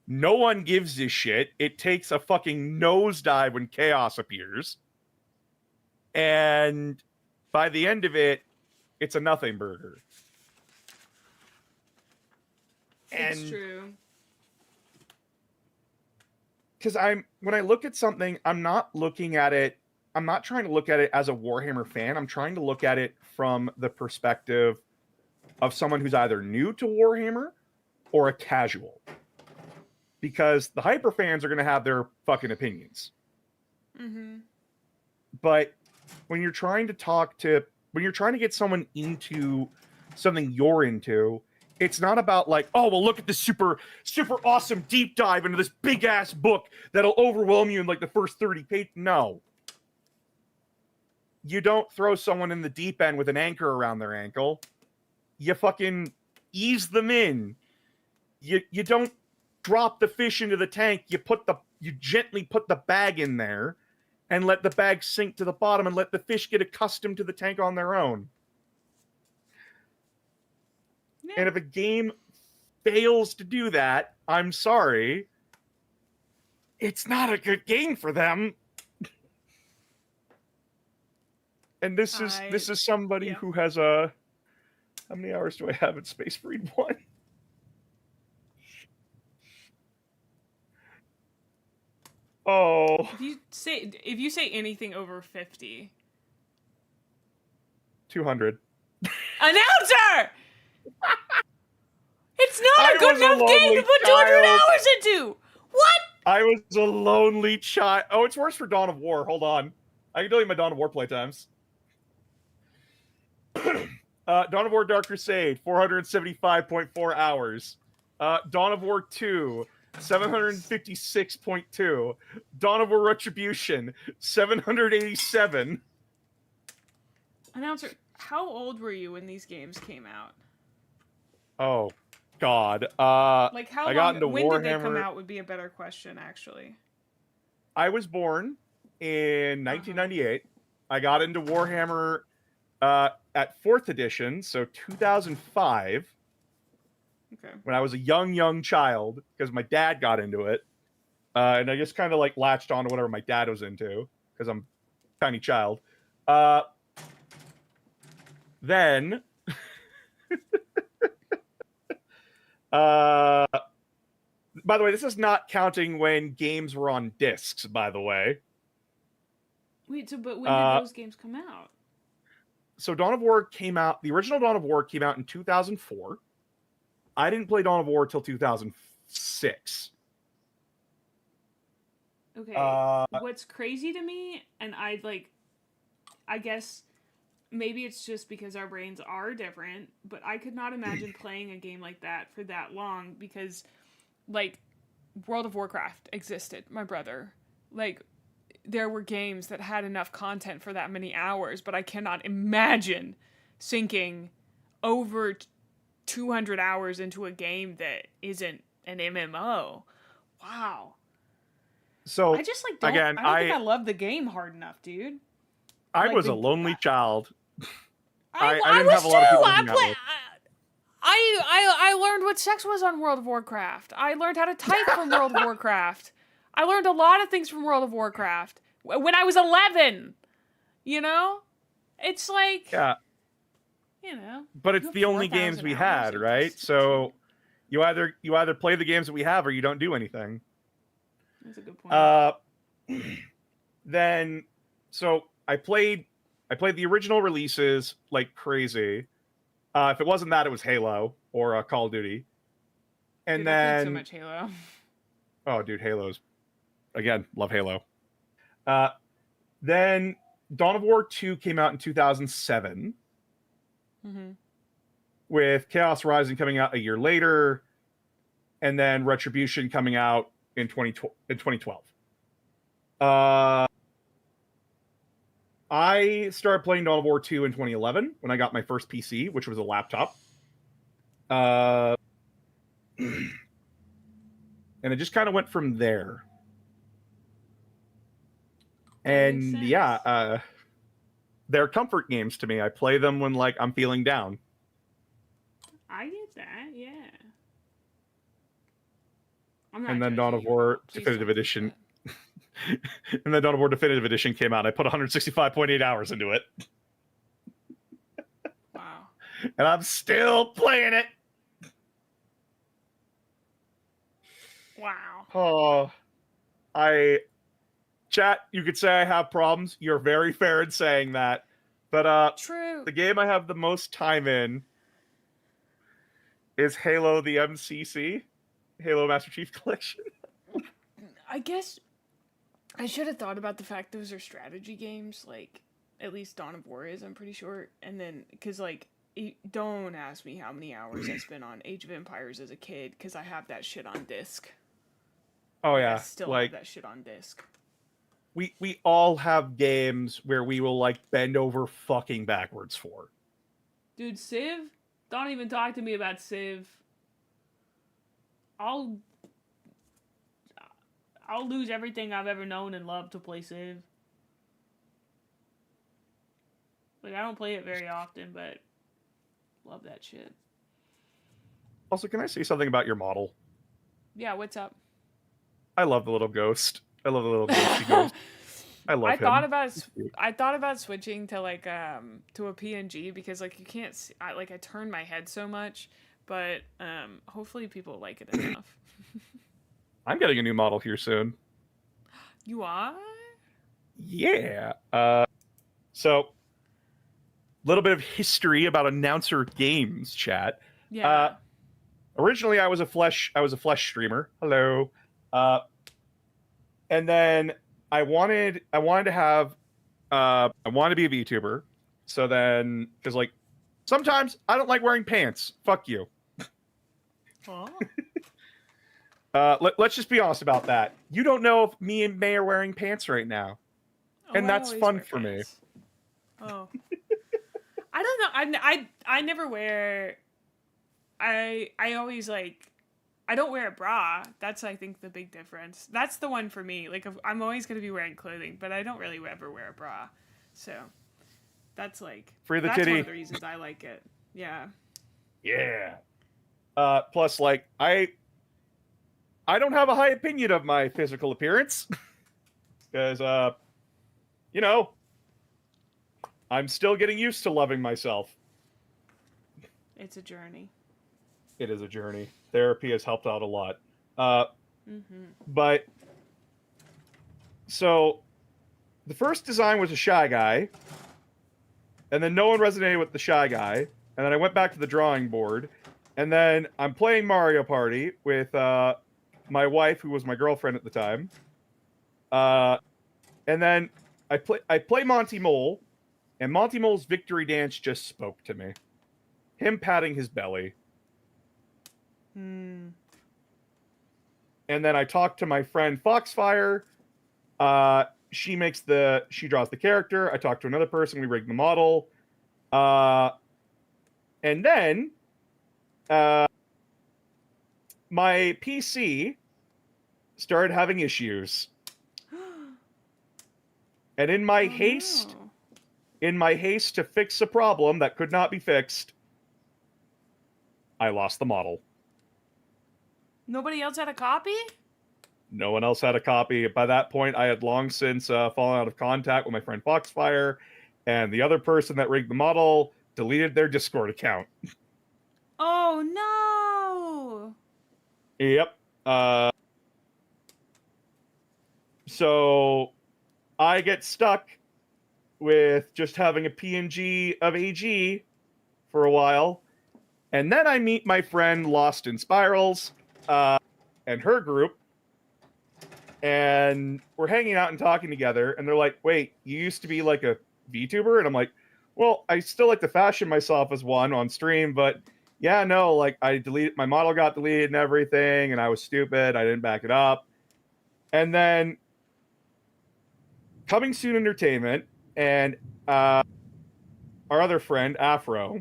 no one gives a shit. It takes a fucking nosedive when chaos appears. And by the end of it, it's a nothing burger. It's true. Because when I look at something, I'm not trying to look at it as a Warhammer fan. I'm trying to look at it from the perspective of someone who's either new to Warhammer or a casual. Because the hyper fans are going to have their fucking opinions. Mm-hmm. But when you're trying to get someone into something you're into, it's not about like, oh, well, look at this super, super awesome deep dive into this big ass book that'll overwhelm you in like the first 30 pages. No. you don't throw someone in the deep end with an anchor around their ankle. You fucking ease them in. You don't drop the fish into the tank. You gently put the bag in there and let the bag sink to the bottom and let the fish get accustomed to the tank on their own. Yeah. And if a game fails to do that, I'm sorry, it's not a good game for them. And this is somebody who has how many hours do I have in Space Marine 1? Oh. If you say anything over 50. 200. Announcer! It's not a good enough game to put 200 hours into! What? I was a lonely child. Oh, it's worse for Dawn of War. Hold on. I can tell you my Dawn of War playtimes. Dawn of War Dark Crusade, 475.4 hours. Dawn of War 2, 756.2. Dawn of War Retribution, 787. Announcer, how old were you when these games came out? Oh, God. Like, how I long? got into when Warhammer. did they come out would be a better question, actually. I was born in 1998. I got into Warhammer at 4th edition, so 2005. Okay. When I was a young child, because my dad got into it. And I just kind of like latched on to whatever my dad was into, because I'm a tiny child. Then... by the way, this is not counting when games were on discs, by the way. Wait, but when did those games come out? So Dawn of War came out, the original Dawn of War came out in 2004. I didn't play Dawn of War till 2006. Okay, what's crazy to me, and I guess maybe it's just because our brains are different, but I could not imagine playing a game like that for that long because, like, World of Warcraft existed, my brother. Like, there were games that had enough content for that many hours, but I cannot imagine sinking over 200 hours into a game that isn't an MMO. Wow. So, I just, like, don't think I love the game hard enough, dude. I was a lonely child. I didn't was have a lot of too. people to hang out with. I learned what sex was on World of Warcraft. I learned how to type from World of Warcraft. I learned a lot of things from World of Warcraft when I was 11. You know, it's like, yeah, you know. But it's the only games we had, right? So you either play the games that we have or you don't do anything. That's a good point. Then, so I played the original releases like crazy. If it wasn't that, it was Halo or Call of Duty. And dude, then I played so much Halo. Oh, dude, Halo's again, love Halo. Then Dawn of War 2 came out in 2007. Mm-hmm. With Chaos Rising coming out a year later, and then Retribution coming out in 2012. I started playing Dawn of War 2 in 2011 when I got my first PC, which was a laptop. And it just kind of went from there. And yeah, they're comfort games to me. I play them when like I'm feeling down. I get that, yeah. And then Dawn of War Definitive Edition. And then Dawn of War Definitive Edition came out. I put 165.8 hours into it. Wow. And I'm still playing it. Wow. Oh, chat, you could say I have problems. You're very fair in saying that. But true. The game I have the most time in is Halo the MCC, Halo Master Chief Collection. I guess I should have thought about the fact those are strategy games, like, at least Dawn of War is, I'm pretty sure. And then, because, like, don't ask me how many hours I spent on Age of Empires as a kid, because I have that shit on disc. Oh, yeah. I still have that shit on disc. we all have games where we will like bend over fucking backwards for. Dude, Civ? Don't even talk to me about Civ. I'll lose everything I've ever known and loved to play Civ. Like, I don't play it very often, but love that shit. Also, can I say something about your model? Yeah, what's up? I love the little ghost. I love the little ghosty ghost. I love him. I thought about switching to like to a PNG because like you can't see, I turn my head so much, but hopefully people like it enough. I'm getting a new model here soon. You are? Yeah. So little bit of history about announcer games chat. Yeah. Originally I was a flesh streamer. Hello. And then I wanted to have I wanted to be a VTuber. So then cuz like sometimes I don't like wearing pants. Fuck you. Oh. Let's just be honest about that. You don't know if me and Mae are wearing pants right now. And that's fun for me. Oh. I don't know. I never wear. I always like. I don't wear a bra. That's I think the big difference. That's the one for me. Like I'm always gonna be wearing clothing, but I don't really ever wear a bra. So that's like free the that's titty. One of the reasons I like it. Yeah. Yeah. Plus, like I don't have a high opinion of my physical appearance because you know, I'm still getting used to loving myself. It's a journey. It is a journey. Therapy has helped out a lot. Mm-hmm. But so the first design was a shy guy, and then no one resonated with the shy guy, and then I went back to the drawing board, and then I'm playing Mario Party with my wife, who was my girlfriend at the time, and then I play Monty Mole, and Monty Mole's victory dance just spoke to me. Him patting his belly. Hmm. And then I talked to my friend Foxfire. She draws the character. I talked to another person. We rigged the model. And then my PC started having issues. And in my haste to fix a problem that could not be fixed, I lost the model. Nobody else had a copy? No one else had a copy. By that point, I had long since fallen out of contact with my friend Foxfire, and the other person that rigged the model deleted their Discord account. Oh, no! Yep. So I get stuck with just having a PNG of AG for a while, and then I meet my friend Lost in Spirals and her group, and we're hanging out and talking together, and they're like, wait, you used to be like a VTuber? And I'm like, well, I still like to fashion myself as one on stream, but yeah, no, like my model got deleted and everything, and I was stupid, I didn't back it up. And then Coming Soon Entertainment and our other friend, Afro,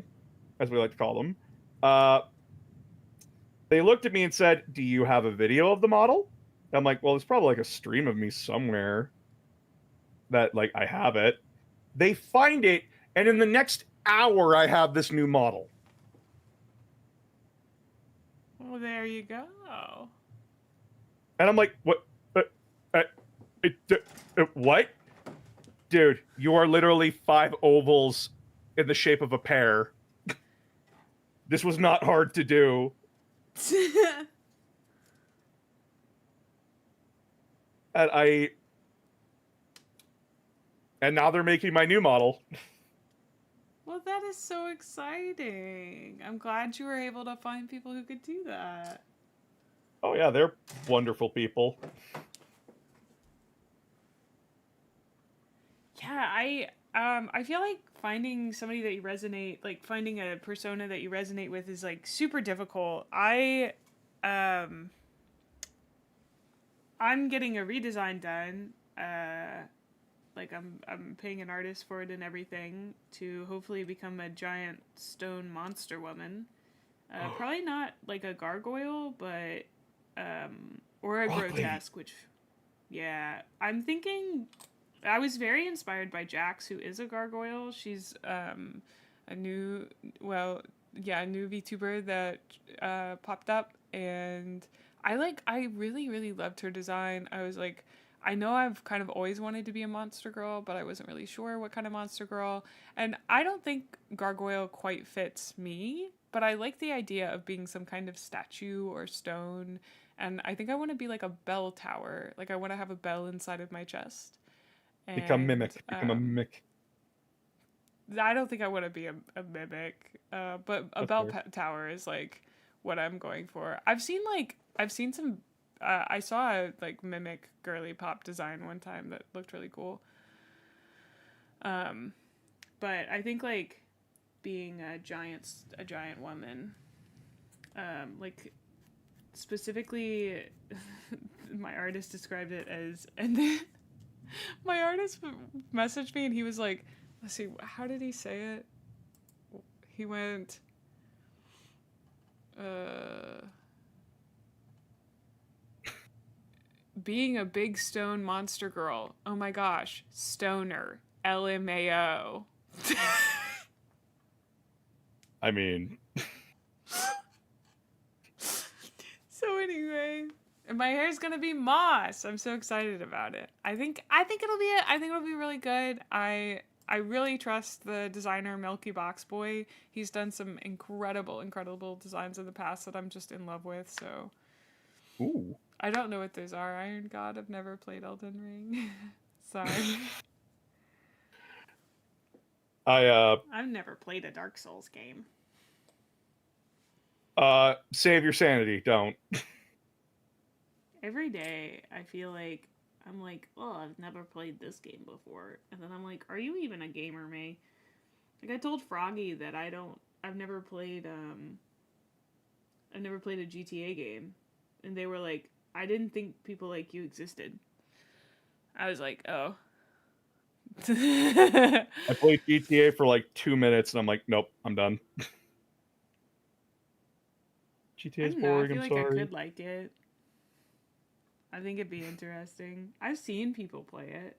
as we like to call them, they looked at me and said, do you have a video of the model? And I'm like, well, there's probably like a stream of me somewhere that like I have it. They find it, and in the next hour, I have this new model. Well, there you go. And I'm like, what? What? Dude, you are literally 5 ovals in the shape of a pear. This was not hard to do. And now they're making my new model. Well, that is so exciting. I'm glad you were able to find people who could do that. Oh yeah, they're wonderful people. Yeah, I feel like finding somebody that you resonate, like finding a persona that you resonate with is like super difficult. I'm getting a redesign done Like I'm paying an artist for it and everything to hopefully become a giant stone monster woman. Probably not like a gargoyle, but or a grotesque, which yeah, I'm thinking. I was very inspired by Jax, who is a gargoyle. She's a new, well, yeah, a new VTuber that popped up, and I really really loved her design. I was like, I know I've kind of always wanted to be a monster girl, but I wasn't really sure what kind of monster girl. And I don't think gargoyle quite fits me, but I like the idea of being some kind of statue or stone. And I think I want to be like a bell tower. Like I want to have a bell inside of my chest. Become And mimic. Become a mimic. I don't think I want to be a mimic, but a That's bell fair. tower is like what I'm going for. I've seen some. I saw a like mimic girly pop design one time that looked really cool. But I think like being a giant woman, like specifically, my artist described it as, and then my artist messaged me and he was like, let's see, how did he say it? He went, being a big stone monster girl. Oh my gosh, stoner. LMAO. I mean, So anyway, and my hair's gonna be moss. I'm so excited about it. I think it'll be really good. I really trust the designer Milky Box Boy. He's done some incredible designs in the past that I'm just in love with. So ooh. I don't know what those are. Iron God. I've never played Elden Ring. Sorry. I've never played a Dark Souls game. Save your sanity. Don't. Every day I feel like I'm like, oh, I've never played this game before. And then I'm like, are you even a gamer, May? Like I told Froggy that I've never played a GTA game. And they were like, I didn't think people like you existed. I was like, oh. I played GTA for like 2 minutes and I'm like, nope, I'm done. GTA is I boring, feel I'm like sorry. I could like it. I think it'd be interesting. I've seen people play it,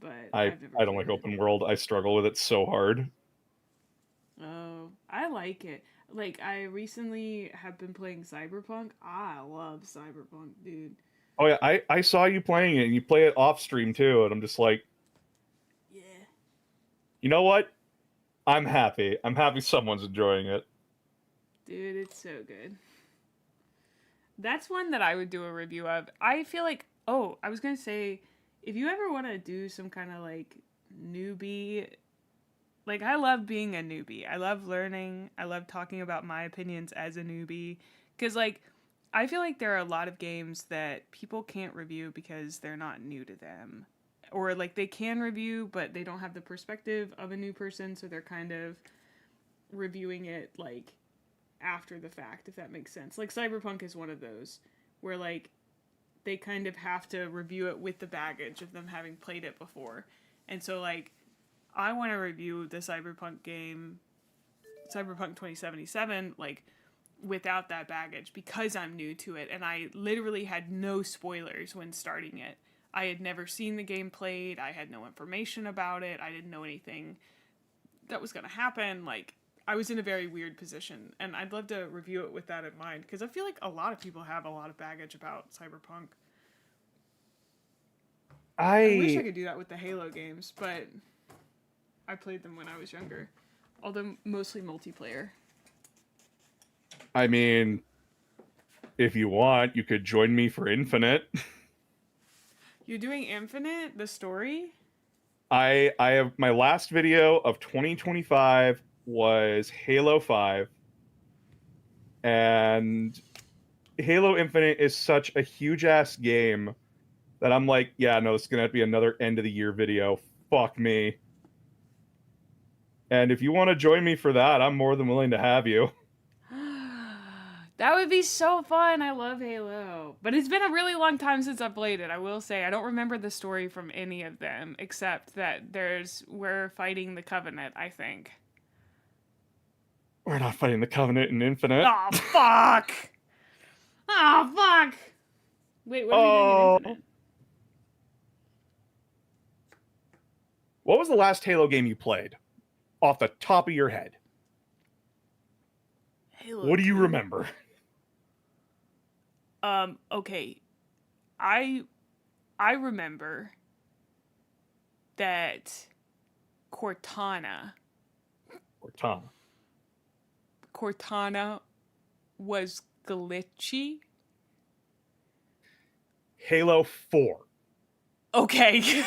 but I don't like open world. I struggle with it so hard. Oh, I like it. Like I recently have been playing Cyberpunk. I love Cyberpunk, dude. Oh yeah, I saw you playing it and you play it off stream too, and I'm just like, Yeah. you know what? I'm happy. I'm happy someone's enjoying it. Dude, it's so good. That's one that I would do a review of. I feel like, oh, I was going to say, if you ever want to do some kind of like newbie, like I love being a newbie. I love learning. I love talking about my opinions as a newbie. Because like, I feel like there are a lot of games that people can't review because they're not new to them. Or like they can review, but they don't have the perspective of a new person, so they're kind of reviewing it like after the fact, if that makes sense. Like Cyberpunk is one of those where like they kind of have to review it with the baggage of them having played it before. And so like I want to review the Cyberpunk game, Cyberpunk 2077, like without that baggage because I'm new to it and I literally had no spoilers when starting it. I had never seen the game played, I had no information about it, I didn't know anything that was going to happen. Like I was in a very weird position, and I'd love to review it with that in mind because I feel like a lot of people have a lot of baggage about Cyberpunk. I wish I could do that with the Halo games, but I played them when I was younger, although mostly multiplayer. I mean, if you want, you could join me for Infinite. You're doing Infinite, the story? I have my last video of 2025 was Halo 5, and Halo Infinite is such a huge ass game that I'm like, yeah, no, it's gonna have to be another end of the year video. Fuck me. And if you want to join me for that, I'm more than willing to have you. That would be so fun. I love Halo. But it's been a really long time since I played it, I will say. I don't remember the story from any of them, except that we're fighting the Covenant, I think. We're not fighting the Covenant in Infinite. Oh, fuck! Oh, fuck! Wait, what are we doing in Infinite? What was the last Halo game you played? Off the top of your head. Halo what do you 2? remember? Okay. I remember that Cortana was glitchy. Halo 4. Okay.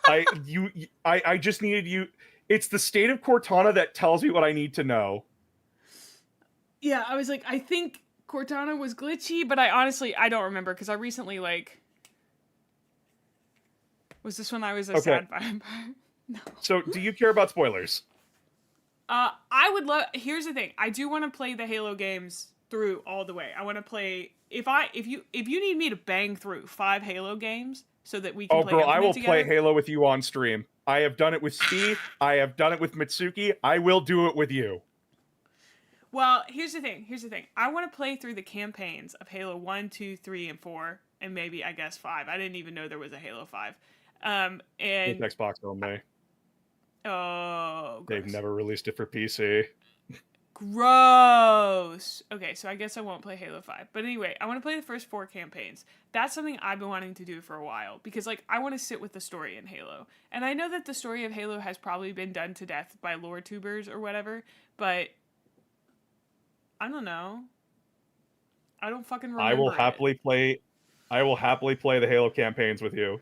I just needed you. It's the state of Cortana that tells me what I need to know. Yeah, I was like, I think Cortana was glitchy, but I don't remember because I recently was this when I was a sad vampire? No. So, do you care about spoilers? I would love. Here's the thing. I do want to play the Halo games through all the way. I want to play. If you need me to bang through 5 Halo games so that we can play Infinite I will together, play Halo with you on stream. I have done it with Steve. I have done it with Mitsuki. I will do it with you. Well, here's the thing. I want to play through the campaigns of Halo 1, 2, 3, and 4, and maybe, I guess, 5. I didn't even know there was a Halo 5. And with Xbox only. Oh, gross. They've never released it for PC. Gross. Okay, so I guess I won't play Halo 5. But anyway, I want to play the first 4 campaigns. That's something I've been wanting to do for a while. Because, I want to sit with the story in Halo. And I know that the story of Halo has probably been done to death by lore tubers or whatever. But I don't know. I don't fucking remember I will happily play the Halo campaigns with you.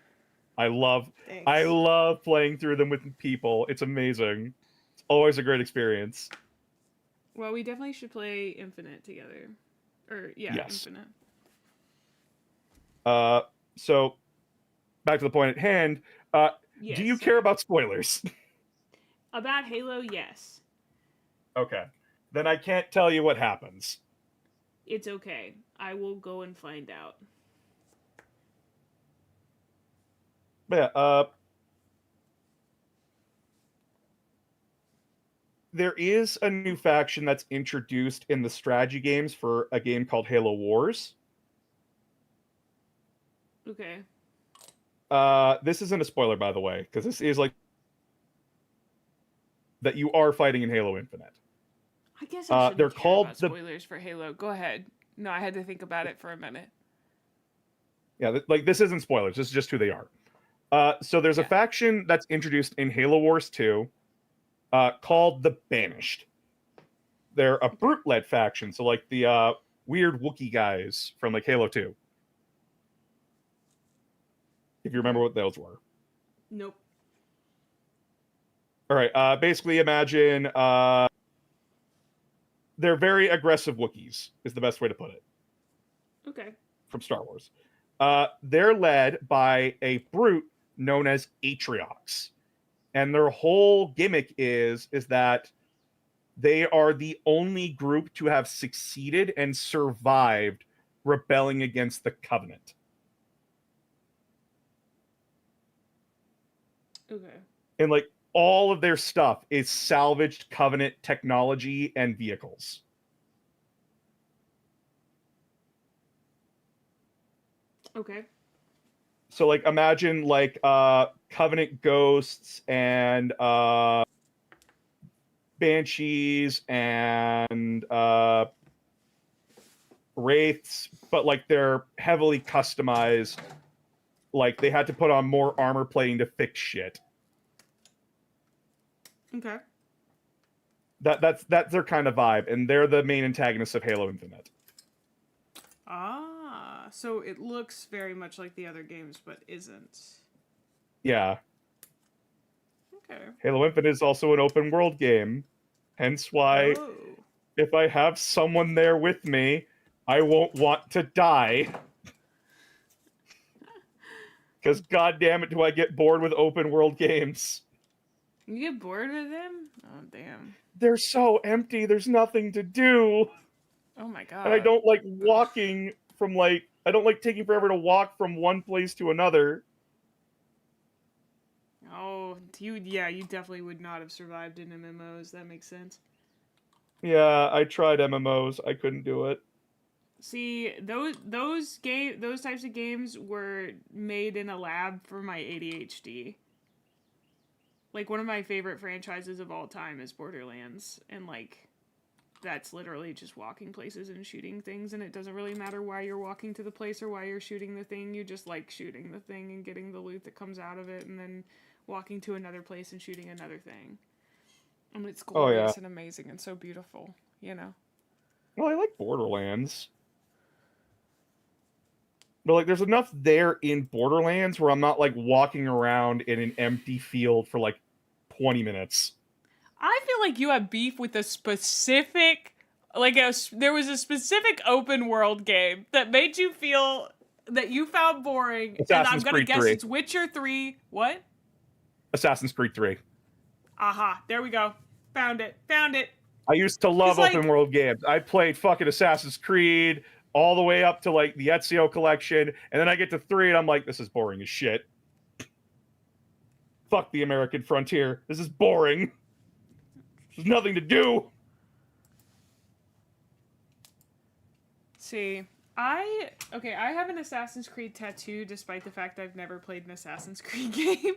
I love playing through them with people. It's amazing. It's always a great experience. Well, we definitely should play Infinite together. Yes. Infinite. So back to the point at hand. Yes, do you care about spoilers? About Halo, yes. Okay. Then I can't tell you what happens. It's okay. I will go and find out. But yeah, there is a new faction that's introduced in the strategy games for a game called Halo Wars. Okay. This isn't a spoiler, by the way, because this is that you are fighting in Halo Infinite. I guess I shouldn't they're care called about spoilers for Halo. Go ahead. No, I had to think about it for a minute. Yeah, this isn't spoilers. This is just who they are. So there's a faction that's introduced in Halo Wars 2 called the Banished. They're a brute-led faction, so the weird Wookiee guys from Halo 2. If you remember what those were. Nope. All right, basically imagine they're very aggressive Wookiees, is the best way to put it. Okay. From Star Wars. They're led by a brute known as Atriox. And their whole gimmick is that they are the only group to have succeeded and survived rebelling against the Covenant. Okay. And all of their stuff is salvaged Covenant technology and vehicles. Okay. So imagine Covenant ghosts and banshees and wraiths, but they're heavily customized. They had to put on more armor plating to fix shit. Okay. That's their kind of vibe, and they're the main antagonists of Halo Infinite. Ah, so it looks very much like the other games, but isn't. Yeah. Okay. Halo Infinite is also an open world game, hence why if I have someone there with me, I won't want to die. Because goddamn it, do I get bored with open world games. You get bored with them? Oh, damn. They're so empty, there's nothing to do. Oh my god. And I don't like walking from like I don't like taking forever to walk from one place to another. Oh, you definitely would not have survived in MMOs. That makes sense. Yeah, I tried MMOs. I couldn't do it. See, those types of games were made in a lab for my ADHD. Like one of my favorite franchises of all time is Borderlands, and like that's literally just walking places and shooting things, and it doesn't really matter why you're walking to the place or why you're shooting the thing. You just like shooting the thing and getting the loot that comes out of it, and then walking to another place and shooting another thing. I mean, it's Oh yeah. glorious and amazing and so beautiful, you know? Well, I like Borderlands. But like there's enough there in Borderlands where I'm not like walking around in an empty field for like 20 minutes. I feel like you have beef with a specific, there was a specific open world game that made you feel that you found boring. Assassin's And I'm Creed gonna guess 3. it's Witcher 3. What? Assassin's Creed 3. Aha, there we go. Found it. I used to love open world games. I played fucking Assassin's Creed all the way up to like the Ezio collection, and then I get to 3 and I'm like, this is boring as shit. Fuck the American frontier. This is boring. There's nothing to do. See, I have an Assassin's Creed tattoo despite the fact I've never played an Assassin's Creed game.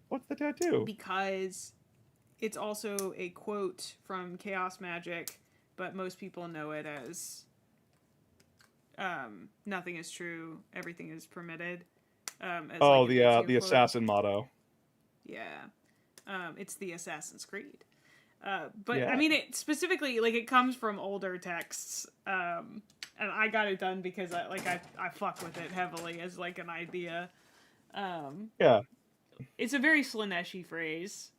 What's the tattoo? Because it's also a quote from Chaos Magic, but most people know it as nothing is true, everything is permitted. The assassin motto. Yeah. It's the Assassin's Creed. But yeah. I mean, it specifically, like, it comes from older texts. And I got it done because I fuck with it heavily as like an idea. Yeah. It's a very Slaneshi phrase.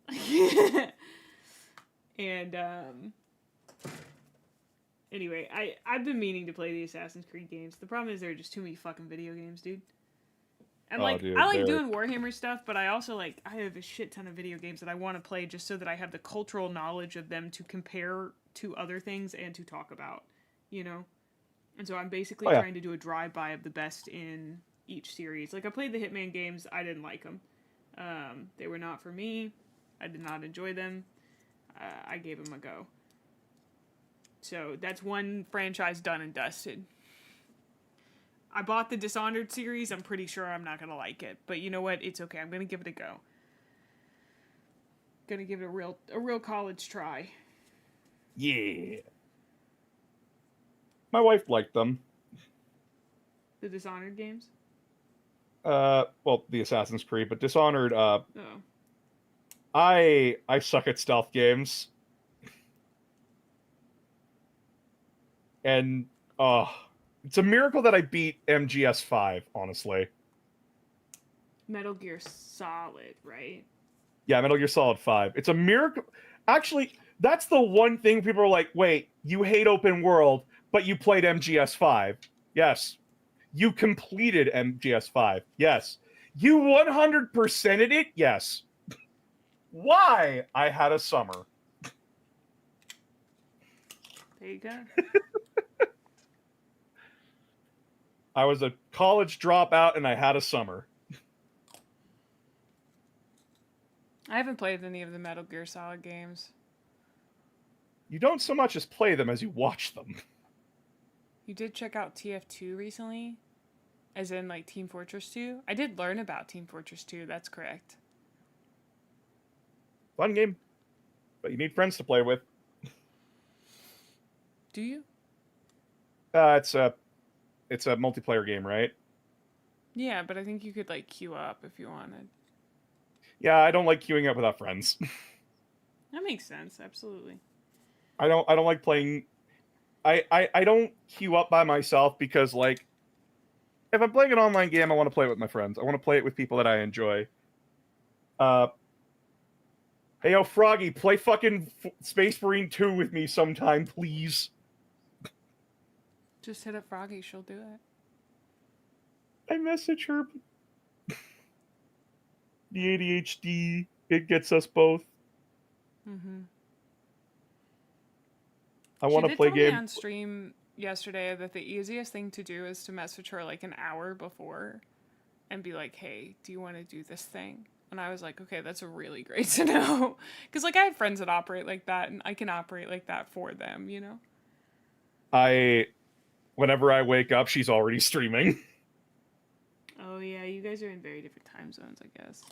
And anyway, I've been meaning to play the Assassin's Creed games. The problem is there are just too many fucking video games, dude. And dude, I like doing Warhammer stuff, but I also I have a shit ton of video games that I want to play just so that I have the cultural knowledge of them to compare to other things and to talk about, you know? And so I'm basically trying to do a drive-by of the best in each series. Like, I played the Hitman games, I didn't like them. They were not for me. I did not enjoy them. I gave them a go. So that's one franchise done and dusted. I bought the Dishonored series. I'm pretty sure I'm not going to like it. But you know what? It's okay. I'm going to give it a go. Going to give it a real college try. Yeah. My wife liked them. The Dishonored games? Well, the Assassin's Creed, but Dishonored, Oh. I suck at stealth games. And, it's a miracle that I beat MGS5, honestly. Metal Gear Solid, right? Yeah, Metal Gear Solid 5. It's a miracle. Actually, that's the one thing people are like, wait, you hate open world, but you played MGS5. Yes. You completed MGS5. Yes. You 100%ed it? Yes. Why? I had a summer. There you go. I was a college dropout and I had a summer. I haven't played any of the Metal Gear Solid games. You don't so much as play them as you watch them. You did check out TF2 recently? As in, like, Team Fortress 2? I did learn about Team Fortress 2, that's correct. Fun game. But you need friends to play with. Do you? It's a multiplayer game, right? Yeah, but I think you could, like, queue up if you wanted. Yeah, I don't like queuing up without friends. That makes sense, absolutely. I don't like playing... I don't queue up by myself because, like, if I'm playing an online game, I want to play it with my friends. I want to play it with people that I enjoy. Hey, yo, Froggy, play fucking Space Marine 2 with me sometime, please. Just hit up Froggy, she'll do it. I message her. The ADHD, it gets us both. Mm-hmm. I want to play She did tell me game. on stream yesterday that the easiest thing to do is to message her like an hour before and be like, hey, do you want to do this thing? And I was like, okay, that's really great to know. Because, like, I have friends that operate like that, and I can operate like that for them, you know? Whenever I wake up, she's already streaming. Oh, yeah, you guys are in very different time zones, I guess.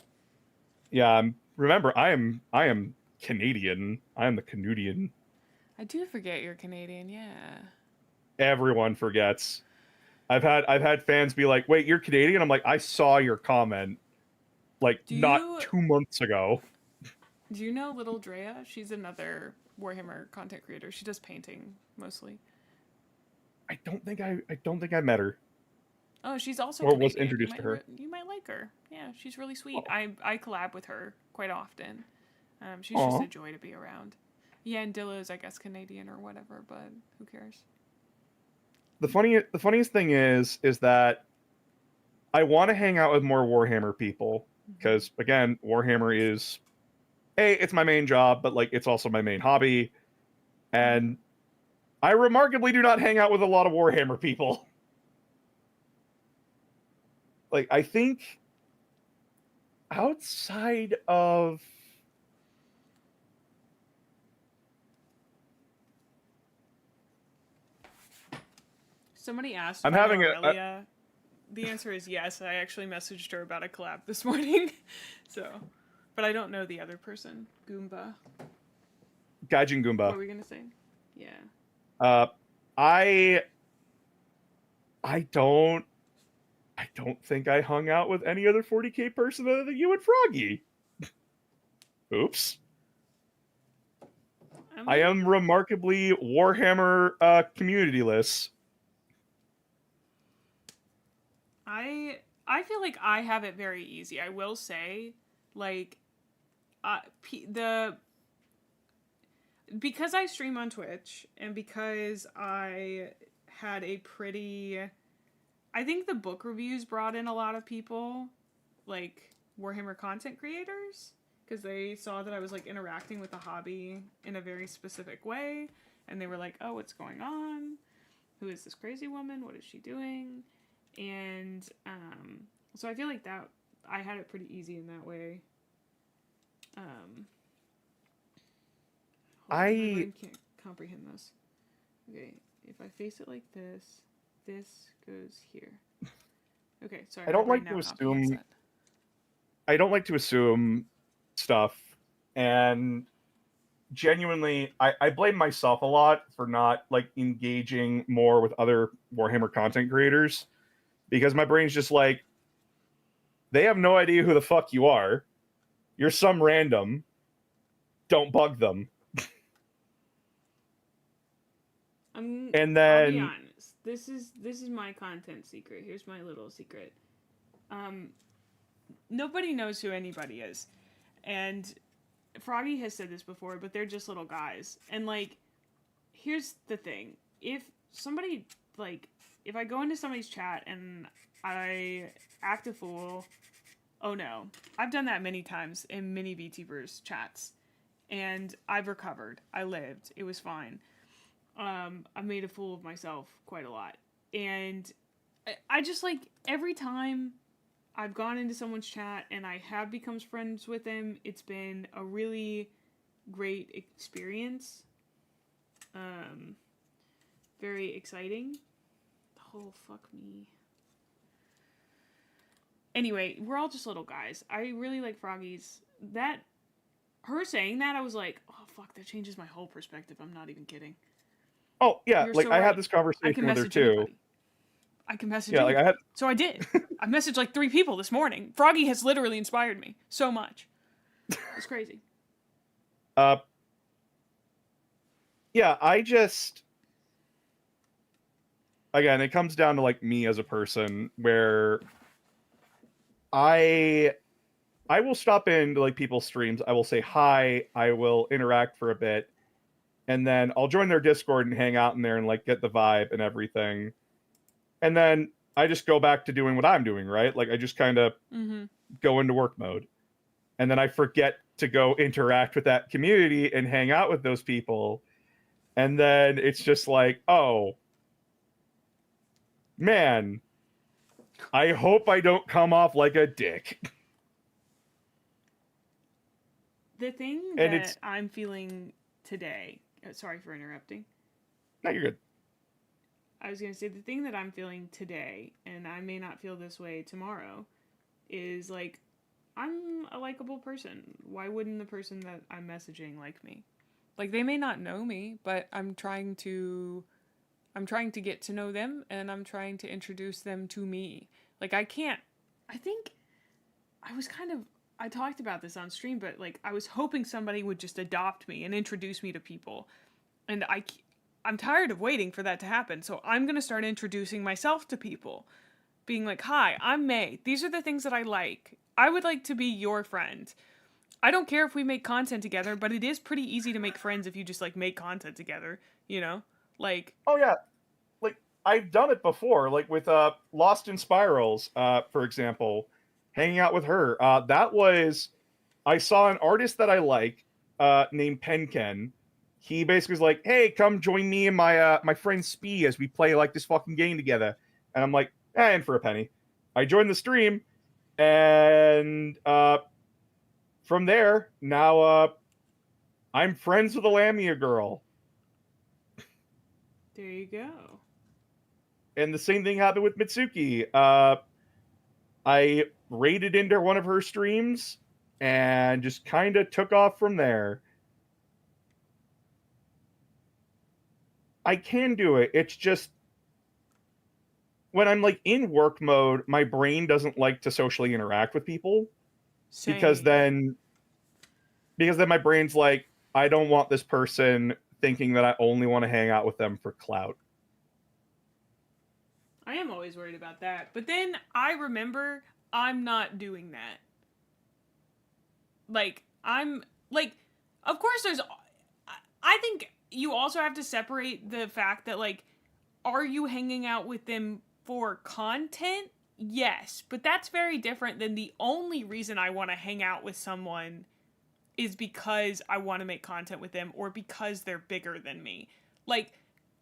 Yeah, remember, I am Canadian. I am the Canadian. I do forget you're Canadian, yeah. Everyone forgets. I've had fans be like, "Wait, you're Canadian?" I'm like, "I saw your comment like not 2 months ago." Do you know Little Drea? She's another Warhammer content creator. She does painting mostly. I don't think I met her. Oh, she's also Or Canadian. was introduced to her. You might like her. Yeah, she's really sweet. I collab with her quite often. She's Aww. just a joy to be around. Yeah, and Dilla is, I guess, Canadian or whatever, but who cares? The funniest thing is that I want to hang out with more Warhammer people because again, Warhammer is it's my main job, but like it's also my main hobby, and I remarkably do not hang out with a lot of Warhammer people. Like, I think outside of Somebody asked I'm about having Aurelia. The answer is yes. I actually messaged her about a collab this morning. So, but I don't know the other person. Goomba. Gaijin Goomba. What were we going to say? Yeah. I don't think I hung out with any other 40k person other than you and Froggy. Oops. I am remarkably Warhammer communityless. I feel like I have it very easy. I will say, like, because I stream on Twitch and because I had a pretty, I think the book reviews brought in a lot of people, like Warhammer content creators, because they saw that I was like interacting with the hobby in a very specific way, and they were like, "Oh, what's going on? Who is this crazy woman? What is she doing?" And so I feel like that I had it pretty easy in that way. My brain can't comprehend this. Okay, if I face it like this, this goes here. Okay, sorry. I don't like to assume stuff, and genuinely, I blame myself a lot for not like engaging more with other Warhammer content creators, because my brain's just like, they have no idea who the fuck you are. You're some random. Don't bug them. And then I'll be honest. This is my content secret. Here's my little secret. Nobody knows who anybody is. And Froggy has said this before, but they're just little guys. And like, here's the thing. If somebody, like, if I go into somebody's chat and I act a fool, oh no. I've done that many times in many VTubers chats. And I've recovered. I lived. It was fine. I made a fool of myself quite a lot. And I just, like, every time I've gone into someone's chat and I have become friends with them, it's been a really great experience. Very exciting. Oh, fuck me. Anyway, we're all just little guys. I really like Froggy's. Her saying that, I was like, oh, fuck, that changes my whole perspective. I'm not even kidding. Oh, yeah, You're like, so I right. had this conversation with her, too. Anybody. I can message anybody. So I did. I messaged, like, 3 people this morning. Froggy has literally inspired me so much. It's crazy. Yeah, I just... Again, it comes down to, like, me as a person, where I will stop into, like, people's streams. I will say hi. I will interact for a bit. And then I'll join their Discord and hang out in there and, like, get the vibe and everything. And then I just go back to doing what I'm doing, right? Like, I just kind of go into work mode. And then I forget to go interact with that community and hang out with those people. And then it's just like, oh, man, I hope I don't come off like a dick. The thing And that it's I'm feeling today, sorry for interrupting. no, you're good. I was going to say the thing that I'm feeling today, and I may not feel this way tomorrow, is like, I'm a likable person. Why wouldn't the person that I'm messaging like me? Like, they may not know me, but I'm trying to get to know them, and I'm trying to introduce them to me. Like, I think I talked about this on stream, but like, I was hoping somebody would just adopt me and introduce me to people. And I'm tired of waiting for that to happen. So I'm going to start introducing myself to people, being like, "Hi, I'm May. These are the things that I like. I would like to be your friend. I don't care if we make content together, but it is pretty easy to make friends if you just like make content together, you know? Like, Oh yeah, like I've done it before, like with Lost in Spirals, for example, hanging out with her. That was I saw an artist that I like, named Penken. He basically was like, "Hey, come join me and my friend Spee as we play like this fucking game together." And I'm like, and for a penny, I joined the stream, and from there now I'm friends with a Lamia girl. there you go. And the same thing happened with Mitsuki. I raided into one of her streams and just kind of took off from there. I can do it. It's just when I'm like in work mode, my brain doesn't like to socially interact with people Same. Because then my brain's like, I don't want this person thinking that I only want to hang out with them for clout. I am always worried about that. But then I remember I'm not doing that. Like, of course I think you also have to separate the fact that, like, are you hanging out with them for content? Yes, but that's very different than the only reason I want to hang out with someone is because I want to make content with them or because they're bigger than me. Like,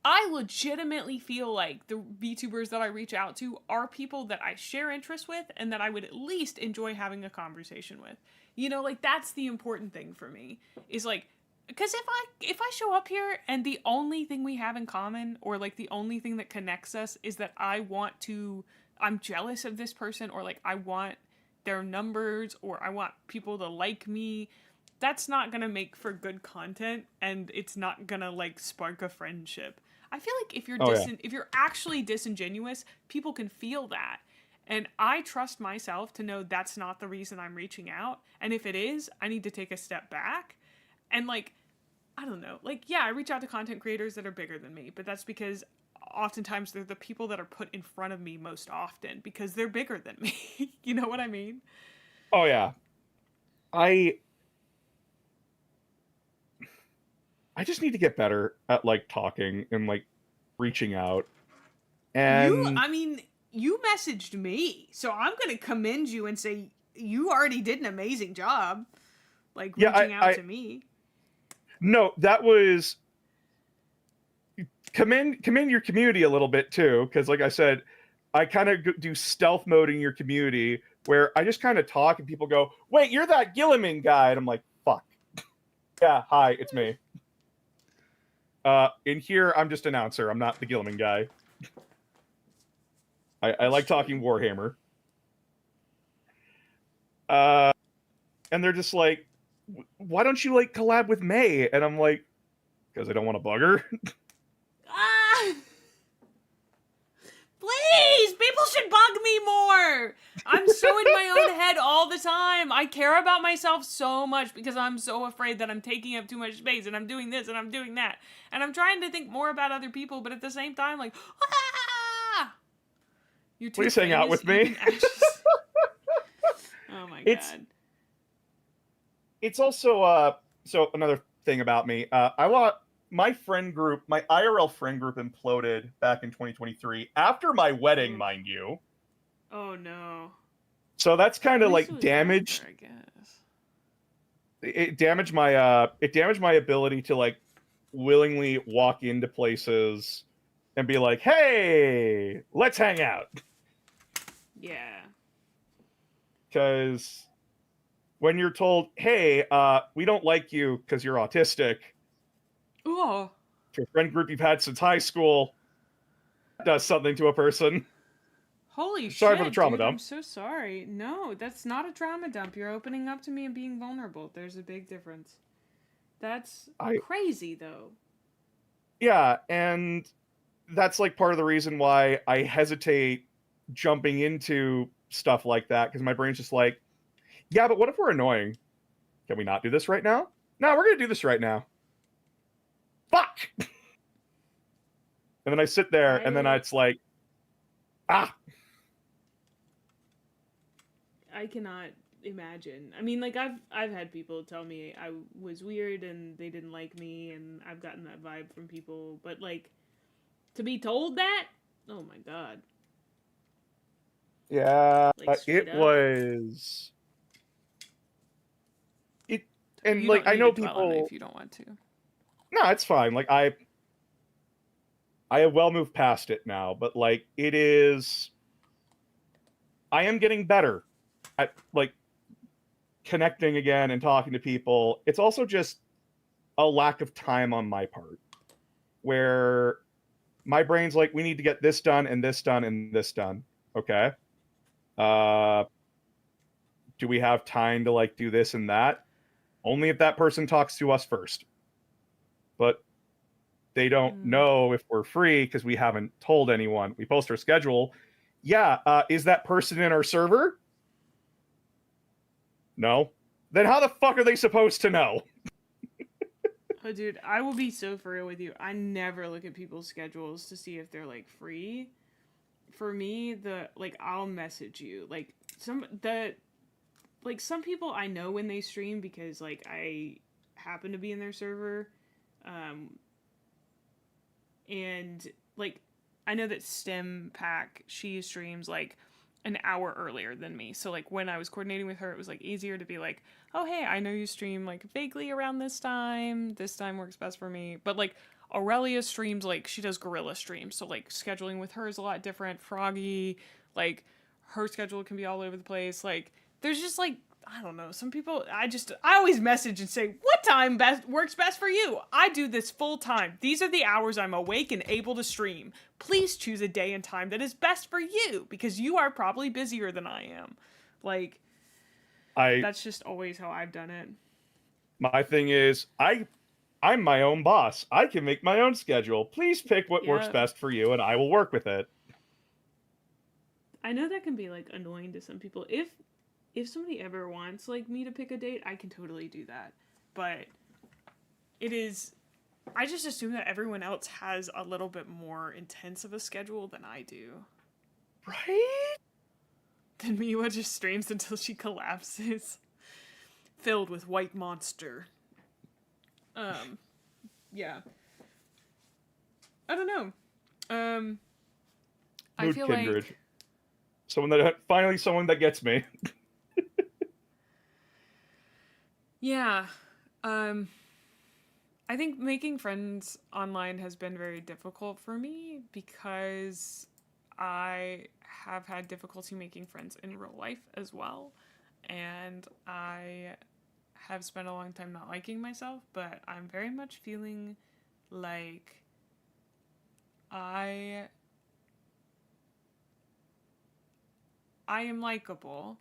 I legitimately feel like the VTubers that I reach out to are people that I share interests with and that I would at least enjoy having a conversation with. You know, like, that's the important thing for me. Is like, because if I show up here and the only thing we have in common, or like the only thing that connects us, is that I'm jealous of this person, or like I want their numbers, or I want people to like me, that's not gonna make for good content, and it's not gonna like spark a friendship. I feel like if you're actually disingenuous, people can feel that. And I trust myself to know that's not the reason I'm reaching out. And if it is, I need to take a step back. And like, I don't know. Like, yeah, I reach out to content creators that are bigger than me, but that's because oftentimes they're the people that are put in front of me most often because they're bigger than me. You know what I mean? Oh yeah. I just need to get better at like talking and like reaching out. And You messaged me, so I'm going to commend you and say you already did an amazing job, like, reaching out to me. No, that was commend your community a little bit too, because like I said, I kind of do stealth mode in your community where I just kind of talk and people go, "Wait, you're that Gilliman guy," and I'm like, "Fuck, yeah, hi, it's me." In here, I'm just announcer. I'm not the Gilliman guy. I like talking Warhammer. And they're just like, "Why don't you like collab with May?" And I'm like, "Because I don't want to bug her." Please, people should bug me more. I'm so in my own head all the time. I care about myself so much because I'm so afraid that I'm taking up too much space and I'm doing this and I'm doing that. And I'm trying to think more about other people, but at the same time, like, you're too Please hang out with me. Oh my god. It's also so another thing about me. I want my friend group, my IRL friend group imploded back in 2023 after my wedding, mind you. Oh no. So that's kind of like damaged. After, I guess. It damaged my ability to like willingly walk into places and be like, "Hey, let's hang out." Yeah. Because when you're told, "Hey, we don't like you because you're autistic," Oh. to a friend group you've had since high school, that does something to a person. Holy Sorry shit, for the trauma dude, I'm dump. so sorry. No, that's not a trauma dump. You're opening up to me and being vulnerable. There's a big difference. That's crazy, though. Yeah, and that's like part of the reason why I hesitate jumping into stuff like that, because my brain's just like, yeah, but what if we're annoying? Can we not do this right now? No, we're gonna do this right now. Fuck! And then I sit there, and then it's like, ah! I cannot imagine. I mean, like, I've had people tell me I was weird and they didn't like me, and I've gotten that vibe from people, but, like, to be told that? Oh my god. Yeah, Like, straight it up. was... It, and, You like, don't I need know to dwell on it people... if you don't want to. No, it's fine. Like, I have well moved past it now, but, like, it is... I am getting better at, like, connecting again and talking to people. It's also just a lack of time on my part, where my brain's like, we need to get this done and this done and this done. Okay. Do we have time to, like, do this and that? Only if that person talks to us first. But they don't know if we're free because we haven't told anyone. We post our schedule. Yeah, is that person in our server? No. Then how the fuck are they supposed to know? Oh, dude, I will be so for real with you. I never look at people's schedules to see if they're, like, free. For me, I'll message you. Like, some people I know when they stream because, like, I happen to be in their server. And, like, I know that Stem Pack, she streams, like, an hour earlier than me. So, like, when I was coordinating with her, it was, like, easier to be like, oh, hey, I know you stream, like, vaguely around this time. This time works best for me. But, like, Aurelia streams, like, she does guerrilla streams. So, like, scheduling with her is a lot different. Froggy, like, her schedule can be all over the place. Like, there's just, like, I don't know. Some people, I always message and say, what time works best for you? I do this full time. These are the hours I'm awake and able to stream. Please choose a day and time that is best for you, because you are probably busier than I am. Like, that's just always how I've done it. My thing is, I'm my own boss. I can make my own schedule. Please pick what works best for you, and I will work with it. I know that can be, like, annoying to some people. If somebody ever wants, like, me to pick a date, I can totally do that. But I just assume that everyone else has a little bit more intense of a schedule than I do. Right? Then Miwa just streams until she collapses. Filled with white monster. Yeah. I don't know. I feel kindred. like... Someone that gets me. Yeah. I think making friends online has been very difficult for me because I have had difficulty making friends in real life as well. And I have spent a long time not liking myself, but I'm very much feeling like I am likable,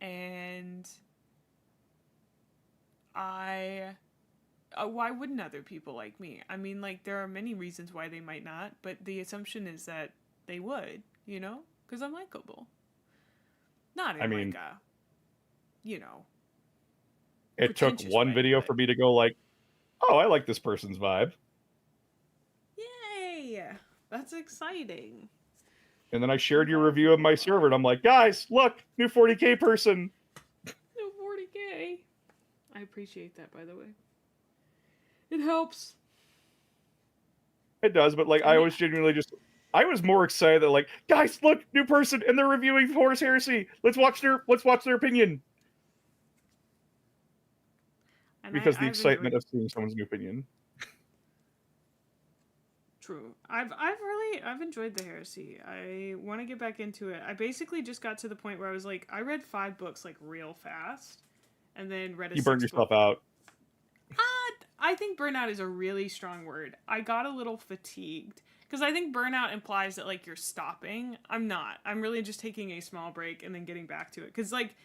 and why wouldn't other people like me? I mean, like, there are many reasons why they might not, but the assumption is that they would, you know? Because I'm likable. Not in, like, a, you know... It took one video for me to go, like, oh, I like this person's vibe. Yay! That's exciting. And then I shared your review of my server, and I'm like, guys, look, new 40k person. New 40k. I appreciate that, by the way. It helps. It does, but, like, I was genuinely I was more excited that, like, guys, look, new person, and they're reviewing Horus Heresy. Let's watch their opinion. And because the excitement of seeing someone's new opinion. True. I've enjoyed the heresy. I want to get back into it. I basically just got to the point where I was like, I read 5 books like real fast, and then read a You burned 6th yourself book. out. I think burnout is a really strong word. I got a little fatigued because I think burnout implies that like you're stopping. I'm not. I'm really just taking a small break and then getting back to it. Because like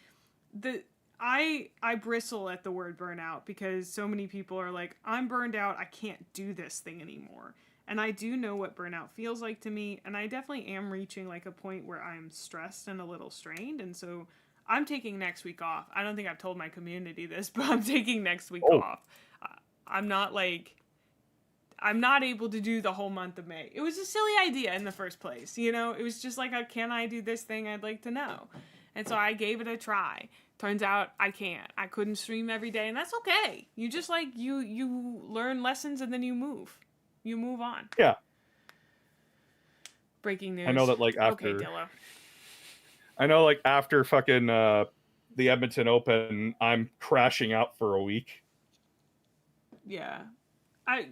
I bristle at the word burnout because so many people are like, I'm burned out. I can't do this thing anymore. And I do know what burnout feels like to me, and I definitely am reaching like a point where I'm stressed and a little strained, and so I'm taking next week off. I don't think I've told my community this, but I'm taking next week off. I'm not able to do the whole month of May. It was a silly idea in the first place, you know? It was just like, can I do this thing I'd like to know? And so I gave it a try. Turns out I can't. I couldn't stream every day, and that's okay. You just like, you learn lessons and then you move. You move on. Yeah. Breaking news. I know that like after. Okay, Dillo. I know like after fucking the Edmonton Open, I'm crashing out for a week. Yeah. I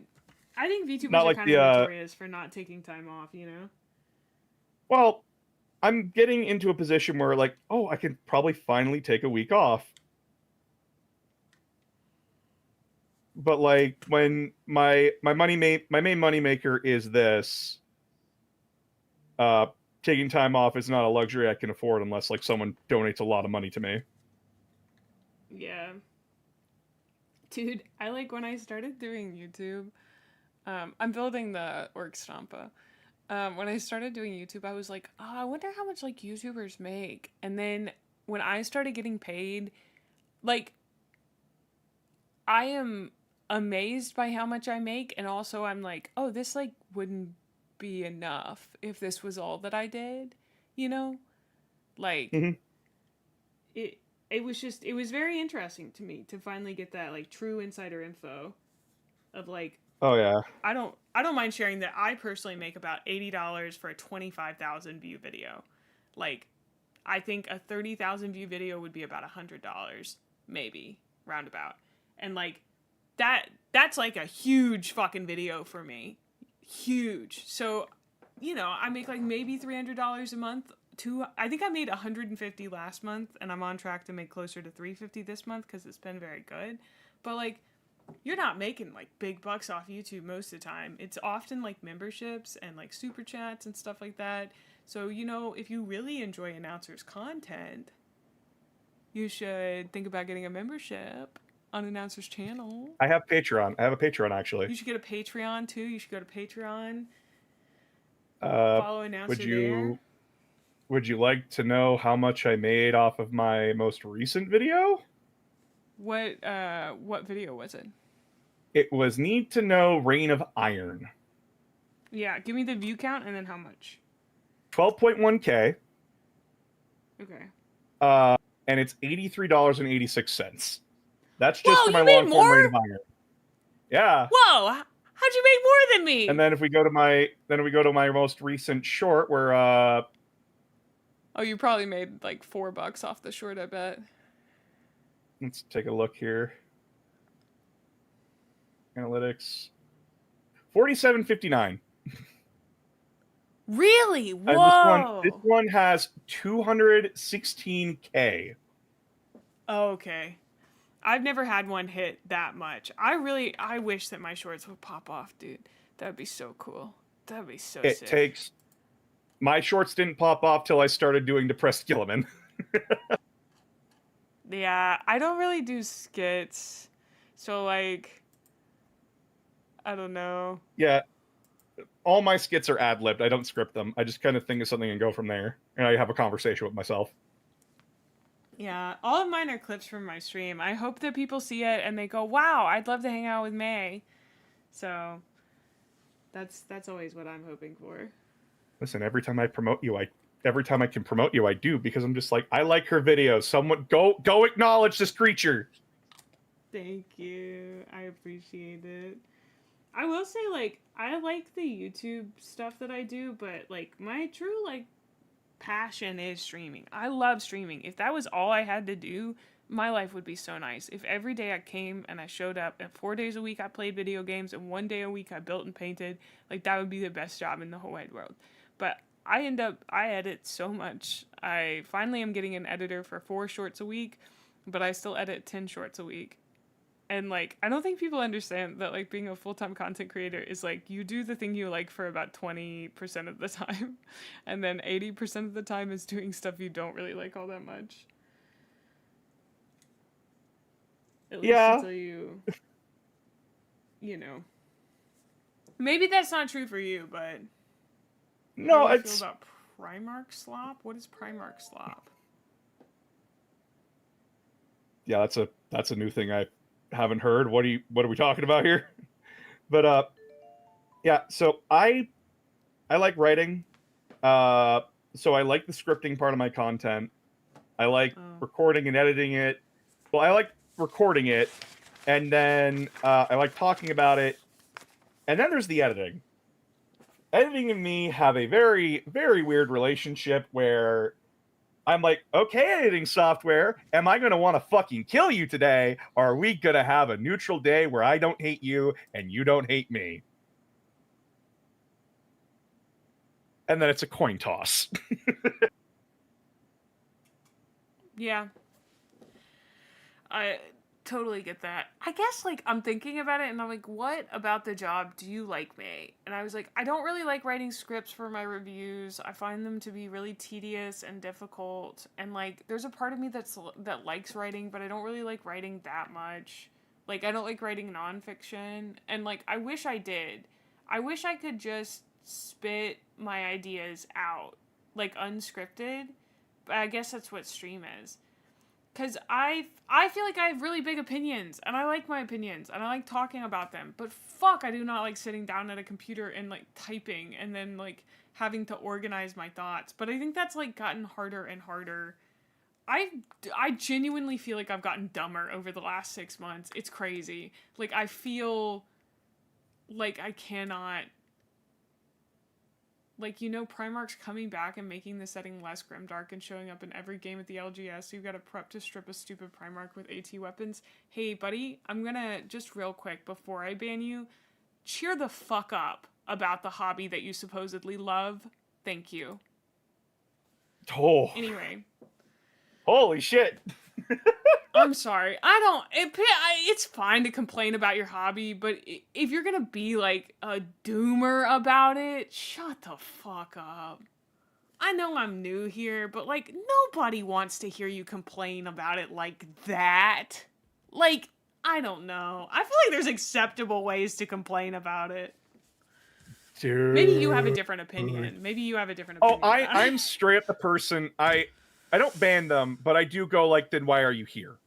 think VTubers Not are like kind of notorious for not taking time off, you know? Well, I'm getting into a position where like, oh, I can probably finally take a week off. But like when my main money maker is this, taking time off is not a luxury I can afford unless like someone donates a lot of money to me. Yeah. Dude, I like when I started doing YouTube, I'm building the Orc Stompa. When I started doing YouTube, I was like, oh, I wonder how much like YouTubers make. And then when I started getting paid, like, I am amazed by how much I make, and also I'm like, oh, this like wouldn't be enough if this was all that I did, you know? Like, it was very interesting to me to finally get that like true insider info of like, oh yeah, I don't mind sharing that I personally make about $80 for a 25,000 view video. Like, I think a 30,000 view video would be about $100, maybe roundabout, and like that's like a huge fucking video for me, huge. So, you know, I make like maybe $300 a month. I think I made $150 last month, and I'm on track to make closer to $350 this month because it's been very good. But like, you're not making like big bucks off YouTube most of the time. It's often like memberships and like super chats and stuff like that. So, you know, if you really enjoy announcers' content, you should think about getting a membership on Announcers channel. I have Patreon. I have a Patreon actually. You should get a Patreon too. You should go to Patreon. Follow Announcer there. Would you like to know how much I made off of my most recent video? What video was it? It was Need to Know Reign of Iron. Yeah, give me the view count and then how much. 12.1K. Okay. And it's $83.86. That's just for my long form Reign of Iron. Yeah. Whoa! How'd you make more than me? And then if we go to my most recent short, where oh, you probably made like $4 off the short, I bet. Let's take a look here. Analytics. 47.59. Really? Whoa! This one has 216K. Oh, okay. I've never had one hit that much. I wish that my shorts would pop off, dude. That'd be so cool. That'd be so sick. My shorts didn't pop off till I started doing Depressed Gilliman. Yeah, I don't really do skits. So, like, I don't know. Yeah. All my skits are ad-libbed. I don't script them. I just kind of think of something and go from there. And I have a conversation with myself. Yeah, all of mine are clips from my stream. I hope that people see it and they go, wow, I'd love to hang out with May. So, that's always what I'm hoping for. Listen, every time I can promote you, I do, because I'm just like, I like her videos. Someone go acknowledge this creature. Thank you. I appreciate it. I will say, like, I like the YouTube stuff that I do, but like my true like passion is streaming. I love streaming. If that was all I had to do my life would be so nice if every day I came and I showed up and 4 days a week I played video games and 1 day a week I built and painted. Like, that would be the best job in the whole wide world. But I edit so much. I finally am getting an editor for 4 shorts a week, but I still edit 10 shorts a week. And, like, I don't think people understand that, like, being a full-time content creator is, like, you do the thing you like for about 20% of the time. And then 80% of the time is doing stuff you don't really like all that much. At least until you know. Maybe that's not true for you, but... No, how do you it's... feel about Primarch slop? What is Primarch slop? Yeah, that's a new thing I haven't heard. What are we talking about here? But yeah, so I like writing. So I like the scripting part of my content. I like recording and editing it. Well, I like recording it, and then I like talking about it. And then there's the editing. Editing and me have a very, very weird relationship where I'm like, okay, editing software, am I going to want to fucking kill you today? Or are we going to have a neutral day where I don't hate you and you don't hate me? And then it's a coin toss. Yeah. I totally get that. I guess, like, I'm thinking about it and I'm like, what about the job do you like, May? And I was like, I don't really like writing scripts for my reviews. I find them to be really tedious and difficult. And, like, there's a part of me that likes writing, but I don't really like writing that much. Like, I don't like writing nonfiction. And, like, I wish I did. I wish I could just spit my ideas out, like, unscripted. But I guess that's what stream is. Because I feel like I have really big opinions, and I like my opinions, and I like talking about them. But fuck, I do not like sitting down at a computer and, like, typing, and then, like, having to organize my thoughts. But I think that's, like, gotten harder and harder. I genuinely feel like I've gotten dumber over the last 6 months. It's crazy. Like, I feel like I cannot... Like, you know, Primarchs coming back and making the setting less grimdark and showing up in every game at the LGS, so you've got to prep to strip a stupid Primarch with AT weapons. Hey, buddy, I'm gonna, just real quick, before I ban you, cheer the fuck up about the hobby that you supposedly love. Thank you. Oh. Anyway. Holy shit. I'm sorry. It's fine to complain about your hobby, but if you're gonna be, like, a doomer about it, shut the fuck up. I know I'm new here, but, like, nobody wants to hear you complain about it like that. Like, I don't know. I feel like there's acceptable ways to complain about it. Dude. Maybe you have a different opinion. Oh, I'm straight up the person. I don't ban them, but I do go like, then why are you here?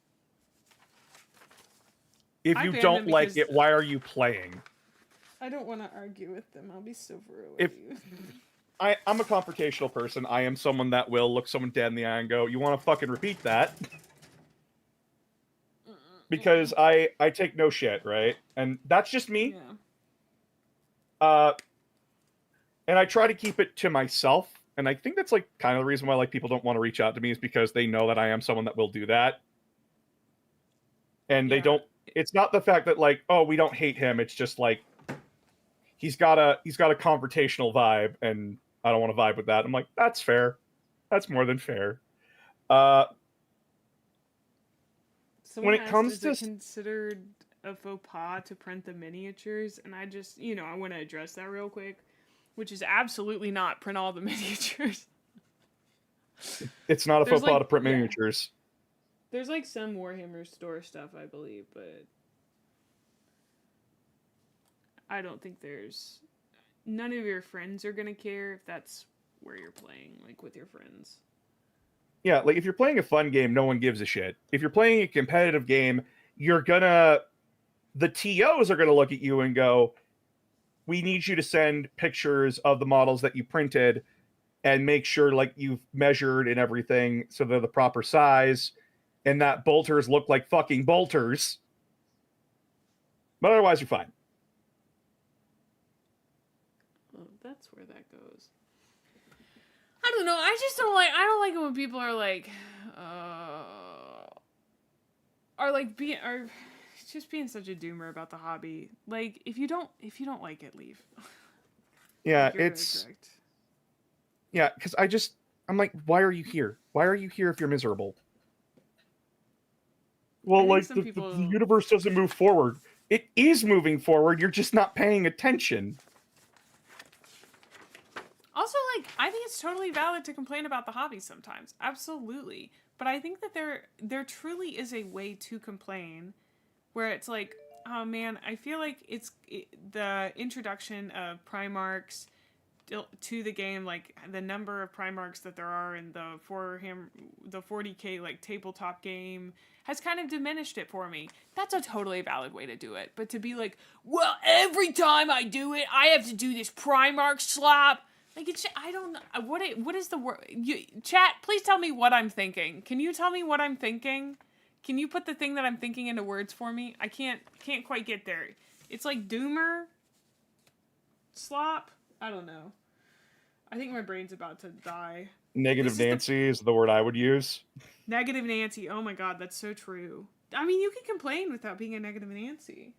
If you don't like it, why are you playing? I don't want to argue with them. I'll be so rude with you. I'm a confrontational person. I am someone that will look someone dead in the eye and go, you want to fucking repeat that? Because I take no shit, right? And that's just me. Yeah. And I try to keep it to myself. And I think that's, like, kind of the reason why, like, people don't want to reach out to me is because they know that I am someone that will do that. And they don't... It's not the fact that, like, oh, we don't hate him. It's just, like, he's got a confrontational vibe, and I don't want to vibe with that. I'm like, that's fair. That's more than fair. Someone asked, is it considered a faux pas to print the miniatures? And I just, I want to address that real quick, which is absolutely not print all the miniatures. It's not a faux pas to print miniatures. There's, like, some Warhammer store stuff, I believe, but I don't think there's... None of your friends are gonna care if that's where you're playing, like, with your friends. Yeah, like, if you're playing a fun game, no one gives a shit. If you're playing a competitive game, the TOs are gonna look at you and go, we need you to send pictures of the models that you printed and make sure, like, you've measured and everything so they're the proper size and that bolters look like fucking bolters. But otherwise, you're fine. Oh, that's where that goes. I don't know. I don't like it when people are like, are just being such a doomer about the hobby. Like, if you don't like it, leave. Yeah, Like, you're really it's correct. yeah, because I'm like, why are you here? Why are you here if you're miserable? Well, I think like some the people universe doesn't move forward. It is moving forward. You're just not paying attention. also, like, I think it's totally valid to complain about the hobby sometimes. Absolutely. But I think that there truly is a way to complain where it's like, oh man, I feel like the introduction of Primarchs to the game, like the number of Primarchs that there are in the 40K like tabletop game has kind of diminished it for me. That's a totally valid way to do it. But to be like, well, every time I do it, I have to do this Primarch slap. Like, I don't know. What is the word? Chat, please tell me what I'm thinking. Can you tell me what I'm thinking? Can you put the thing that I'm thinking into words for me? I can't quite get there. It's like doomer? Slop? I don't know. I think my brain's about to die. Negative Nancy is the word I would use. Negative Nancy. Oh my god, that's so true. I mean, you can complain without being a negative Nancy.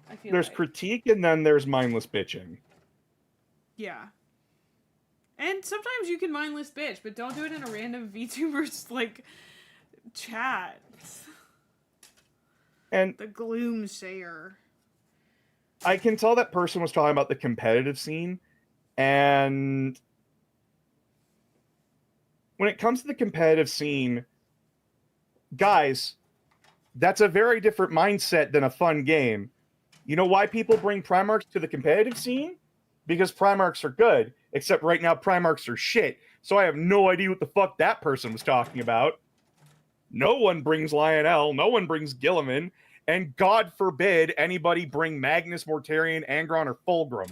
I feel There's like. critique and then there's mindless bitching. Yeah. And sometimes you can mindless bitch, but don't do it in a random VTuber's, like, chat. And the gloomsayer. I can tell that person was talking about the competitive scene, and when it comes to the competitive scene, guys, that's a very different mindset than a fun game. You know why people bring Primarchs to the competitive scene? Because Primarchs are good, except right now Primarchs are shit. So I have no idea what the fuck that person was talking about. No one brings Lionel, no one brings Gilliman, and God forbid anybody bring Magnus, Mortarion, Angron, or Fulgrim.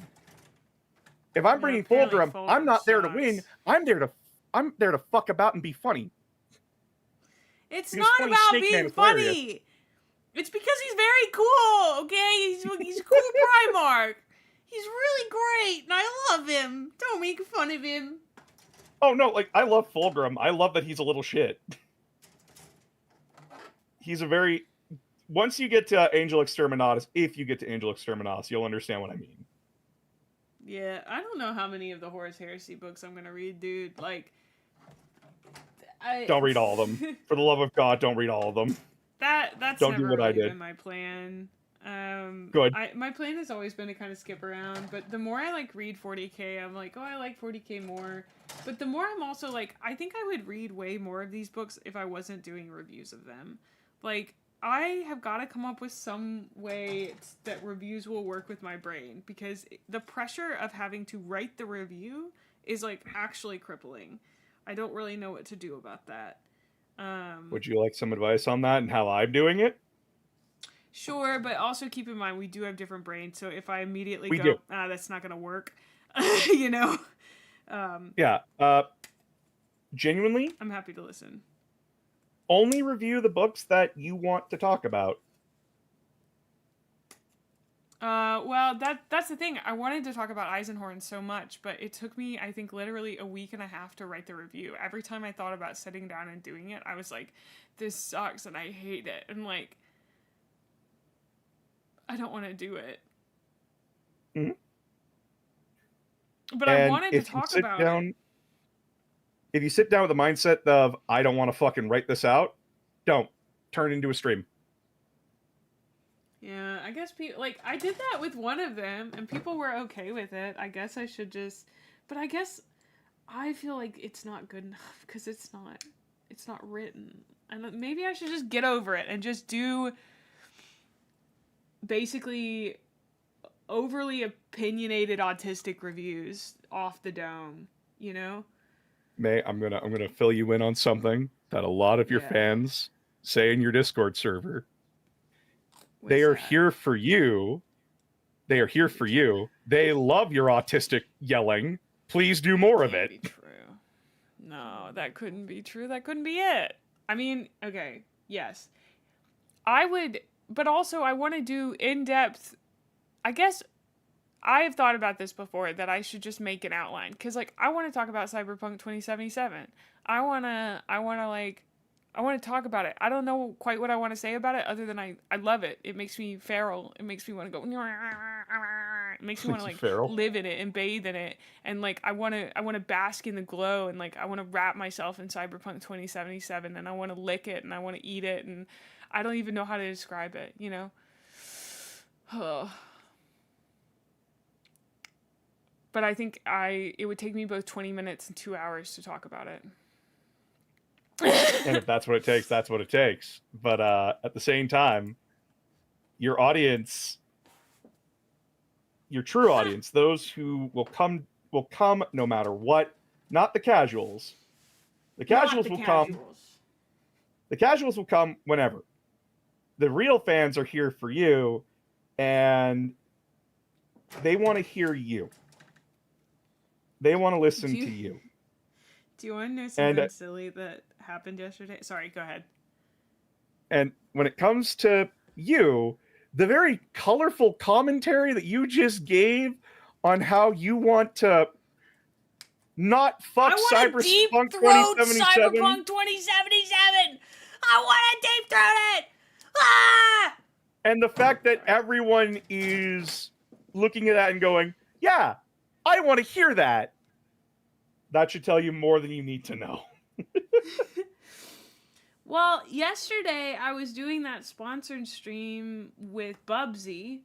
If I'm bringing Fulgrim, I'm not there to win. I'm there to fuck about and be funny. It's not about being funny. It's because he's very cool, okay? He's a cool Primarch. He's really great, and I love him. Don't make fun of him. Oh, no, like, I love Fulgrim. I love that he's a little shit. He's a very... Once you get to Angel Exterminatus, if you get to Angel Exterminatus, you'll understand what I mean. Yeah, I don't know how many of the Horus Heresy books I'm gonna read, dude. Like... Don't read all of them. For the love of God, don't read all of them. That's don't never do what really I did. been my plan. Good. My plan has always been to kind of skip around, but the more I like read 40K, I'm like, oh, I like 40K more. But the more I'm also like, I think I would read way more of these books if I wasn't doing reviews of them. Like, I have got to come up with some way that reviews will work with my brain, because the pressure of having to write the review is like actually crippling. I don't really know what to do about that. Would you like some advice on that and how I'm doing it? Sure, but also keep in mind we do have different brains, so if I immediately that's not gonna work, you know. Yeah. Genuinely, I'm happy to listen. Only review the books that you want to talk about. Well, that's the thing. I wanted to talk about Eisenhorn so much, but it took me, I think, literally a week and a half to write the review. Every time I thought about sitting down and doing it, I was like, this sucks and I hate it. And like, I don't want to do it. Mm-hmm. But I wanted to talk about it. If you sit down with the mindset of, I don't want to fucking write this out, don't. Turn it into a stream. Yeah, I guess like I did that with one of them and people were okay with it. I guess I should just, but I guess I feel like it's not good enough because it's not written. And maybe I should just get over it and just do basically overly opinionated autistic reviews off the dome, you know? May, I'm gonna fill you in on something that a lot of your fans say in your Discord server. They are here for you. They are here for you. They love your autistic yelling. Please do more of it. Be true. No, that couldn't be true. That couldn't be it. I mean, okay, yes. I would, but also I want to do in-depth, I guess I have thought about this before, that I should just make an outline. Because, like, I want to talk about Cyberpunk 2077. I want to, like, I want to talk about it. I don't know quite what I want to say about it other than I love it. It makes me feral. It makes me want to go. It makes me want to like Feral. live in it and bathe in it. And like I want to bask in the glow and like I want to wrap myself in Cyberpunk 2077 and I want to lick it and I want to eat it and I don't even know how to describe it, you know? But I think it would take me both 20 minutes and 2 hours to talk about it. And if that's what it takes, that's what it takes. But at the same time, your audience, your true audience, those who will come no matter what, not the casuals. The casuals will come. The casuals will come whenever. The real fans are here for you, and they want to hear you. They want to listen to you. Do you want to know something silly that happened yesterday? Sorry, go ahead. And when it comes to you, the very colorful commentary that you just gave on how you want to not fuck Cyberpunk 2077. Cyberpunk 2077. I want to deep throat it. Ah! And the fact that everyone is looking at that and going, yeah, I want to hear that. That should tell you more than you need to know. Well, yesterday I was doing that sponsored stream with Bubsy,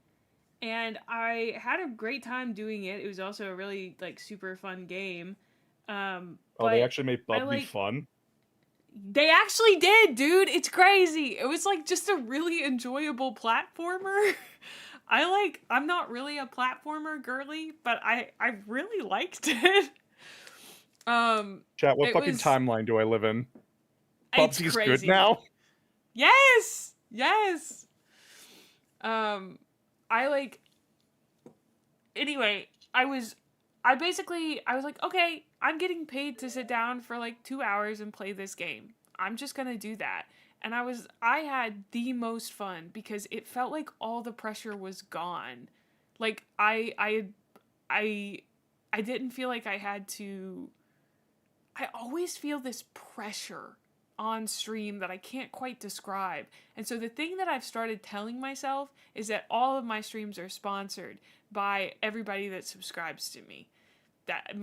and I had a great time doing it. It was also a really like super fun game. They actually made Bubsy fun? They actually did, dude. It's crazy. It was like just a really enjoyable platformer. I'm not really a platformer girly, but I really liked it. Chat, what fucking timeline do I live in? Bubsy's good now? Yes! Anyway, I was like, okay, I'm getting paid to sit down for like 2 hours and play this game. I'm just gonna do that. And I had the most fun because it felt like all the pressure was gone. Like I didn't feel like I had to. I always feel this pressure on stream that I can't quite describe. And so the thing that I've started telling myself is that all of my streams are sponsored by everybody that subscribes to me. That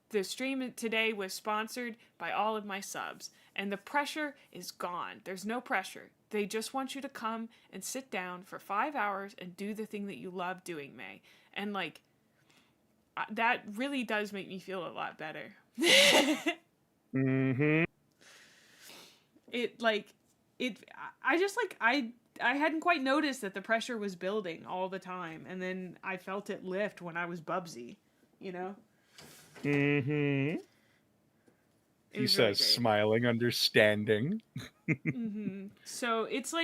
the stream today was sponsored by all of my subs. And the pressure is gone. There's no pressure. They just want you to come and sit down for 5 hours and do the thing that you love doing, May. And like, that really does make me feel a lot better. Mm-hmm. I hadn't quite noticed that the pressure was building all the time, and then I felt it lift when I was Bubsy, you know? Mm-hmm. He says, really smiling, understanding. Mm-hmm. So it's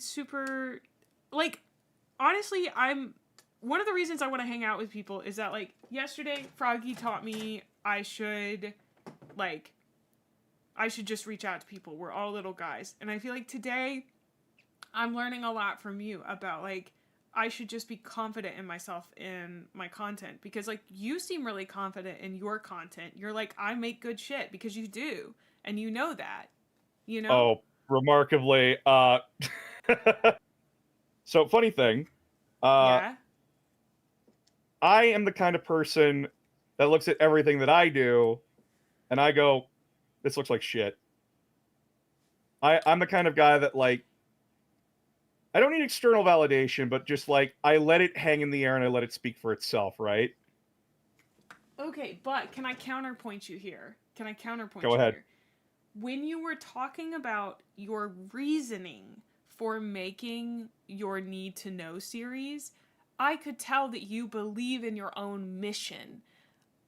super, like, honestly, one of the reasons I want to hang out with people is that, like, yesterday, Froggy taught me I should just reach out to people. We're all little guys. And I feel like today I'm learning a lot from you about, like, I should just be confident in myself in my content. Because, like, you seem really confident in your content. You're like, I make good shit, because you do. And you know that. You know? Oh, remarkably. So, funny thing. Yeah? I am the kind of person that looks at everything that I do, and I go, this looks like shit. I'm the kind of guy that, like, I don't need external validation, but just, like, I let it hang in the air and I let it speak for itself, right? Okay, but can I counterpoint you here? Go ahead. Here? When you were talking about your reasoning for making your Need to Know series, I could tell that you believe in your own mission.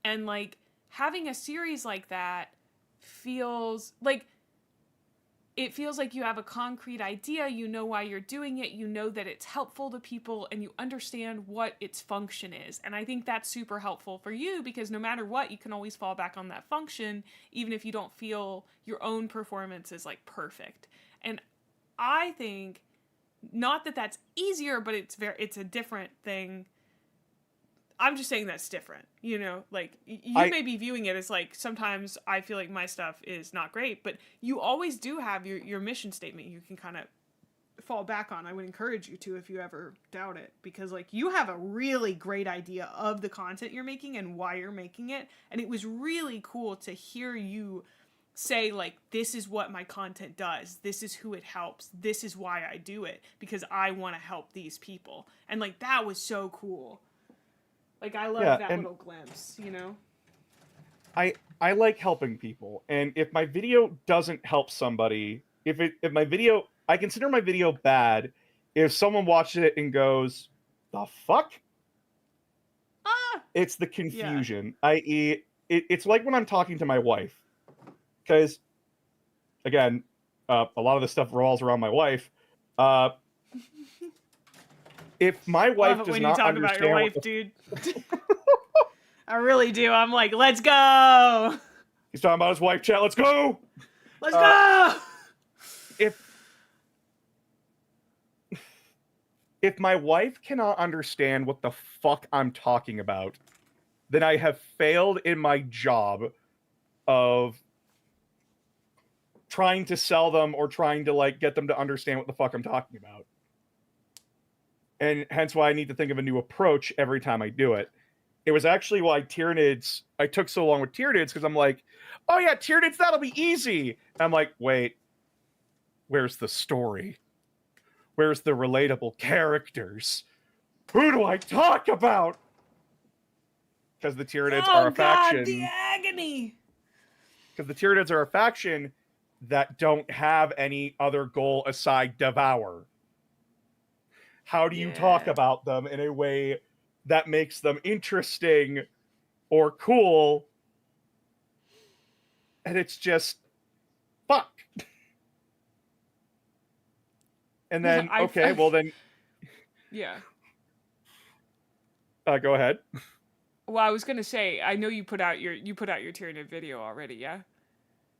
And, like, having a series like that feels like you have a concrete idea, you know why you're doing it, you know that it's helpful to people, and you understand what its function is. And I think that's super helpful for you, because no matter what, you can always fall back on that function, even if you don't feel your own performance is, like, perfect. And I think, not that that's easier, but it's a different thing. I'm just saying that's different, you know? Like, you may be viewing it as, like, sometimes I feel like my stuff is not great, but you always do have your mission statement you can kind of fall back on. I would encourage you to if you ever doubt it, because, like, you have a really great idea of the content you're making and why you're making it, and it was really cool to hear you say, like, this is what my content does, this is who it helps, this is why I do it, because I want to help these people. And, like, that was so cool. Like, I love that little glimpse, you know? I like helping people, and if my video doesn't help somebody, if my video, I consider my video bad if someone watches it and goes, the fuck? It's the confusion. Yeah. I.e., it's like when I'm talking to my wife. Because, again, a lot of the stuff revolves around my wife. If my wife does not understand... when you talk about your wife, dude. I really do. I'm like, let's go! He's talking about his wife, chat. Let's go! Let's go! If my wife cannot understand what the fuck I'm talking about, then I have failed in my job of trying to sell them or trying to, like, get them to understand what the fuck I'm talking about. And hence why I need to think of a new approach every time I do it. It was actually why Tyranids, I took so long with Tyranids, because I'm like, oh yeah, Tyranids, that'll be easy. And I'm like, wait, where's the story? Where's the relatable characters? Who do I talk about? Because the Tyranids are a faction. The agony! Because the Tyranids are a faction that don't have any other goal aside devour. How do you talk about them in a way that makes them interesting or cool? And it's just, fuck. And then, well then... Yeah. Go ahead. Well, I was gonna say, I know you put out your Tyranid video already, yeah?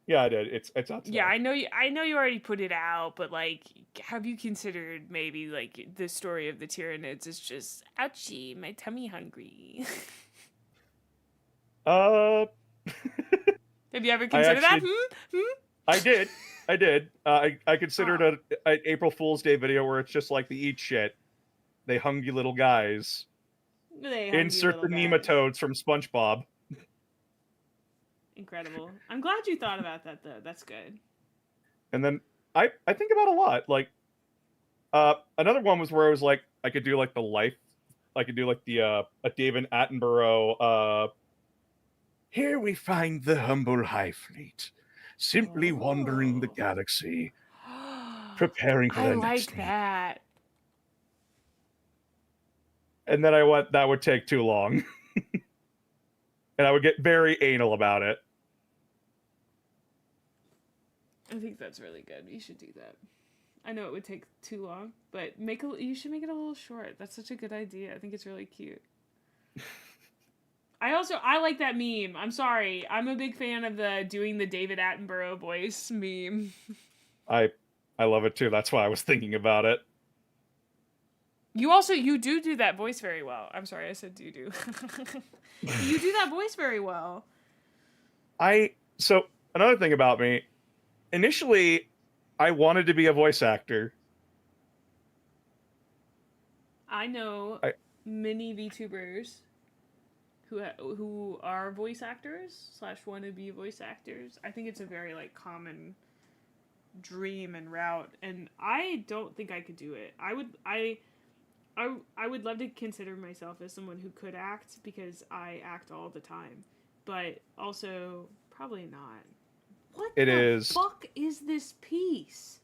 Yeah, I did. It's out today. Yeah, I know you already put it out, but, like, have you considered maybe, like, the story of the Tyranids is just, ouchie, my tummy hungry? Have you ever considered that? I did. I considered an April Fool's Day video where it's just like they eat shit. They hungry little guys. Insert the nematodes from SpongeBob. Incredible. I'm glad you thought about that, though. That's good. And then I think about a lot. Like, another one was where I was like, I could do like the life. I could do like the a David Attenborough. Here we find the humble Hive Fleet, simply wandering the galaxy, preparing for their next like that. And then that would take too long. And I would get very anal about it. I think that's really good. You should do that. I know it would take too long, but you should make it a little short. That's such a good idea. I think it's really cute. I like that meme. I'm sorry. I'm a big fan of doing the David Attenborough voice meme. I love it too. That's why I was thinking about it. You do that voice very well. I'm sorry, I said do. You do that voice very well. So another thing about me, initially, I wanted to be a voice actor. I know many VTubers who are voice actors / wannabe voice actors. I think it's a very, like, common dream and route, and I don't think I could do it. I would love to consider myself as someone who could act, because I act all the time, but also probably not. What the fuck is this piece?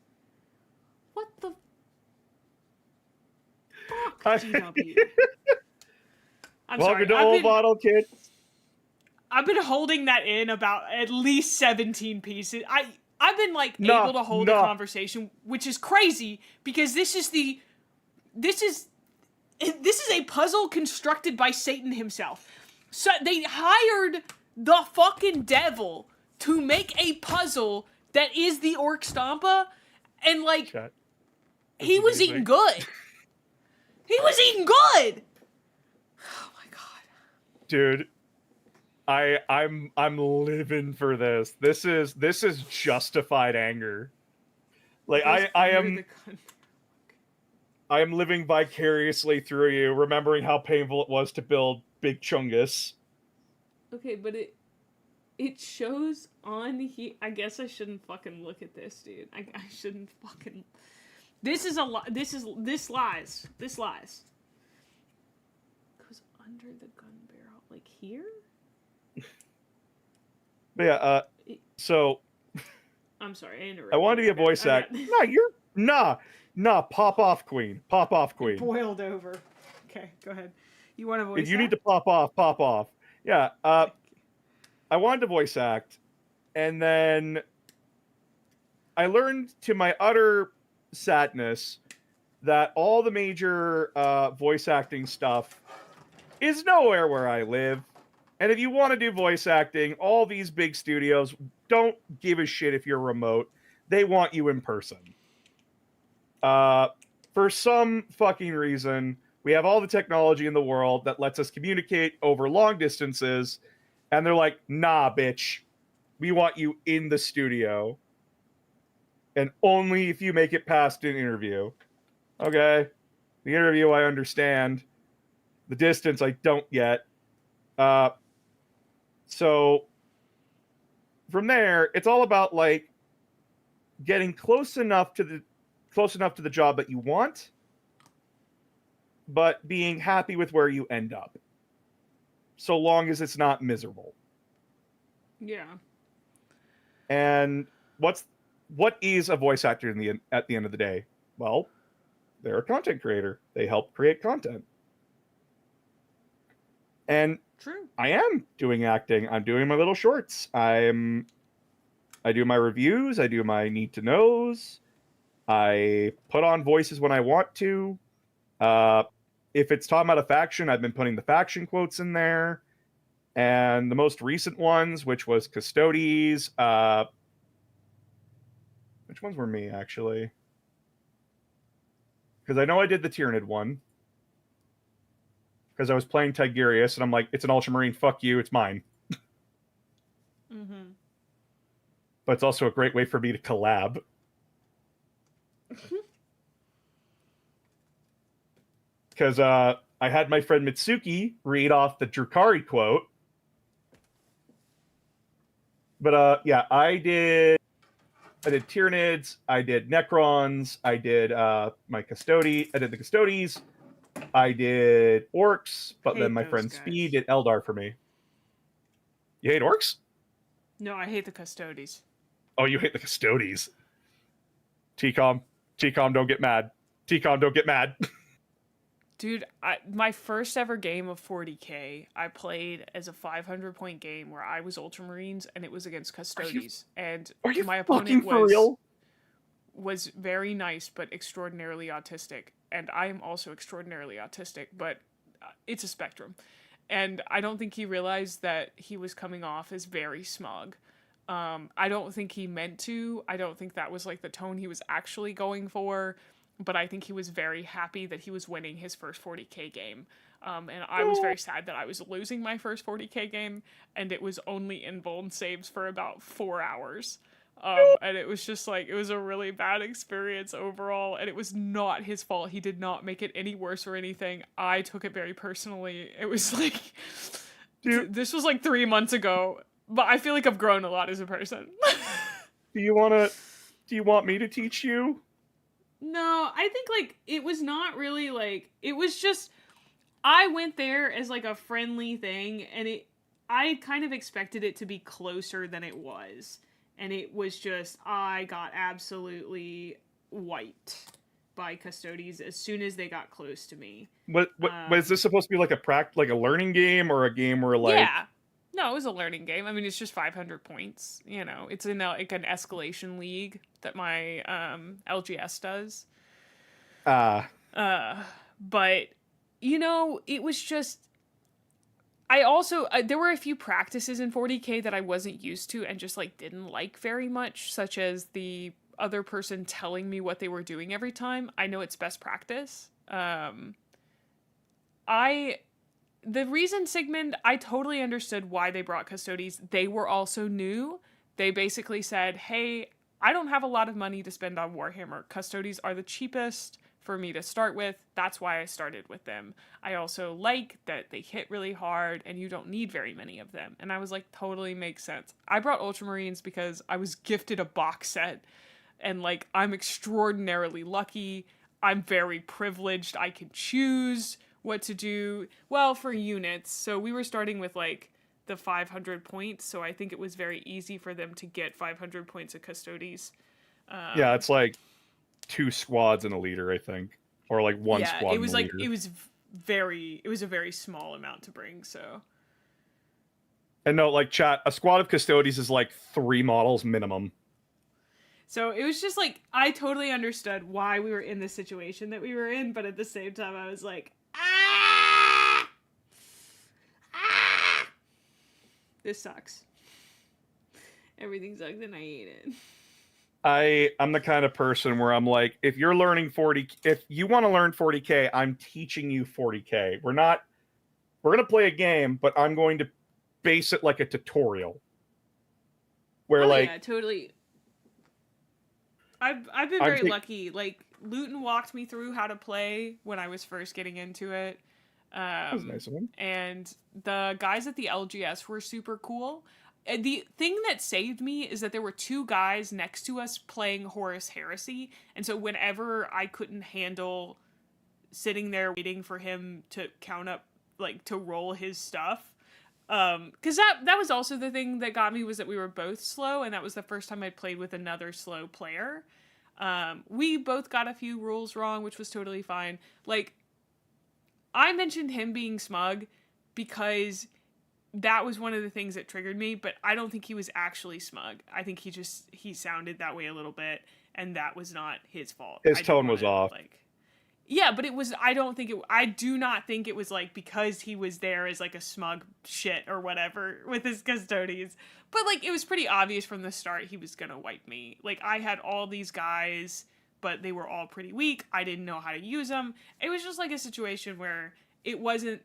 What the fuck, GW? I'm Welcome sorry. to Old Bottle Kids. I've been holding that in about at least 17 pieces. I've been, like, able to hold a conversation, which is crazy, because this is a puzzle constructed by Satan himself. So they hired the fucking devil to make a puzzle that is the Orc Stompa, and, like, he was eating good. He was eating good! Oh my god. Dude, I'm living for this. This is justified anger. Like Goes I under am the gun. I am living vicariously through you, remembering how painful it was to build Big Chungus. Okay, but it shows on here. I guess I shouldn't fucking look at this, dude. I shouldn't fucking. This is a lot. This lies. This lies. Goes under the gun barrel, like here. But yeah. So. I'm sorry, I interrupted. I wanted to be a voice actor. No, you're nah. Pop off, Queen. Pop off, Queen. It boiled over. Okay, go ahead. You want to voice? If you need to pop off, pop off. Yeah. I wanted to voice act, and then I learned to my utter sadness that all the major voice acting stuff is nowhere where I live. And if you want to do voice acting, all these big studios don't give a shit if you're remote. They want you in person. For some fucking reason, we have all the technology in the world that lets us communicate over long distances, and they're like, nah, bitch. We want you in the studio. And only if you make it past an interview. Okay. The interview I understand. The distance I don't yet. So from there, it's all about like getting close enough to the job that you want, but being happy with where you end up. So long as it's not miserable. Yeah. And what is a voice actor at the end of the day? Well, they're a content creator. They help create content. And True. I am doing acting. I'm doing my little shorts. I do my reviews. I do my need to knows. I put on voices when I want to. If it's talking about a faction, I've been putting the faction quotes in there. And the most recent ones, which was Custodes. Which ones were me, actually? Because I know I did the Tyranid one. Because I was playing Tigurius, and I'm like, it's an Ultramarine, fuck you, it's mine. Mm-hmm. But it's also a great way for me to collab. Because I had my friend Mitsuki read off the Drukari quote. But yeah, I did Tyranids, I did Necrons, I did my Custodes, I did the Custodes, I did Orcs, but then my friend Speed did Eldar for me. You hate Orcs? No, I hate the Custodes. Oh, you hate the Custodes. TCOM, don't get mad. TCOM, don't get mad. Dude, my first ever game of 40k, I played as a 500-point game where I was Ultramarines and it was against Custodes. My opponent was very nice but extraordinarily autistic. And I am also extraordinarily autistic, but it's a spectrum. And I don't think he realized that he was coming off as very smug. I don't think he meant to. I don't think that was like the tone he was actually going for. But I think he was very happy that he was winning his first 40k game. And I was very sad that I was losing my first 40k game. And it was only in vuln saves for about 4 hours. And it was just like, it was a really bad experience overall. And it was not his fault. He did not make it any worse or anything. I took it very personally. It was like, this was like 3 months ago. But I feel like I've grown a lot as a person. Do you want me to teach you? No, I think like it was not really like, it was just, I went there as like a friendly thing, and I kind of expected it to be closer than it was. And it was just, I got absolutely wiped by Custodes as soon as they got close to me. What was this supposed to be like a learning game, or a game where like? Yeah. No, it was a learning game. I mean, it's just 500 points. You know, it's in like an escalation league that my LGS does. But you know, it was just. I also there were a few practices in 40k that I wasn't used to and just like didn't like very much, such as the other person telling me what they were doing every time. I know it's best practice. I the reason Sigmund, I totally understood why they brought custodies. They were also new. They basically said, hey, I don't have a lot of money to spend on Warhammer. Custodies are the cheapest for me to start with. That's why I started with them. I also like that they hit really hard and you don't need very many of them. And I was like, totally makes sense. I brought Ultramarines because I was gifted a box set and like I'm extraordinarily lucky. I'm very privileged. I can choose what to do. Well, for units. So we were starting with like the 500 points, so I think it was very easy for them to get 500 points of custodies. Yeah, it's like 2 squads and a leader, I think, or like 1 squad. It was and a like leader. it was a very small amount to bring. So, and no, like chat, a squad of custodies is like 3 models minimum. So it was just like I totally understood why we were in the situation that we were in, but at the same time I was like, this sucks. Everything sucks and I hate it. I'm the kind of person where I'm like, if you're learning 40, if you want to learn 40k, I'm teaching you 40k. We're gonna play a game, but I'm going to base it like a tutorial. Where yeah, totally. I've been very lucky. Like Luton walked me through how to play when I was first getting into it. That was nice of him. And the guys at the LGS were super cool. And the thing that saved me is that there were 2 guys next to us playing Horus Heresy, and so whenever I couldn't handle sitting there waiting for him to count up, like to roll his stuff, because that was also the thing that got me, was that we were both slow, and that was the first time I'd played with another slow player. We both got a few rules wrong, which was totally fine. Like, I mentioned him being smug because that was one of the things that triggered me, but I don't think he was actually smug. I think he sounded that way a little bit, and that was not his fault. His tone was off. Yeah, but it was, I do not think it was like because he was there as like a smug shit or whatever with his custodians. But like, it was pretty obvious from the start he was gonna wipe me. Like, I had all these guys, but they were all pretty weak. I didn't know how to use them. It was just like a situation where it wasn't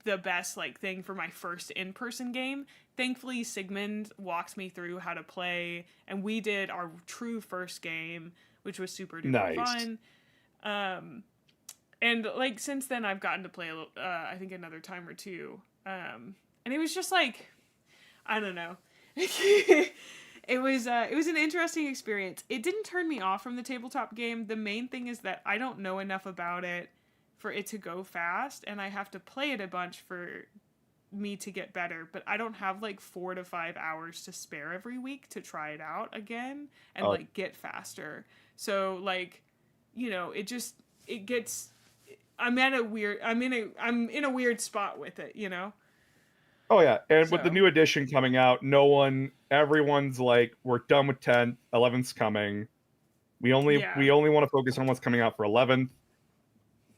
the best like thing for my first in-person game. Thankfully, Sigmund walked me through how to play, and we did our true first game, which was super duper fun. And like since then I've gotten to play I think another time or two. And it was just like, I don't know. It was an interesting experience. It didn't turn me off from the tabletop game. The main thing is that I don't know enough about it for it to go fast, and I have to play it a bunch for me to get better, but I don't have like 4 to 5 hours to spare every week to try it out again and like get faster. So like, you know, I'm in a weird spot with it, you know? Oh yeah, and with the new edition coming out, everyone's like, we're done with 10th, 11th's coming. We only want to focus on what's coming out for 11th.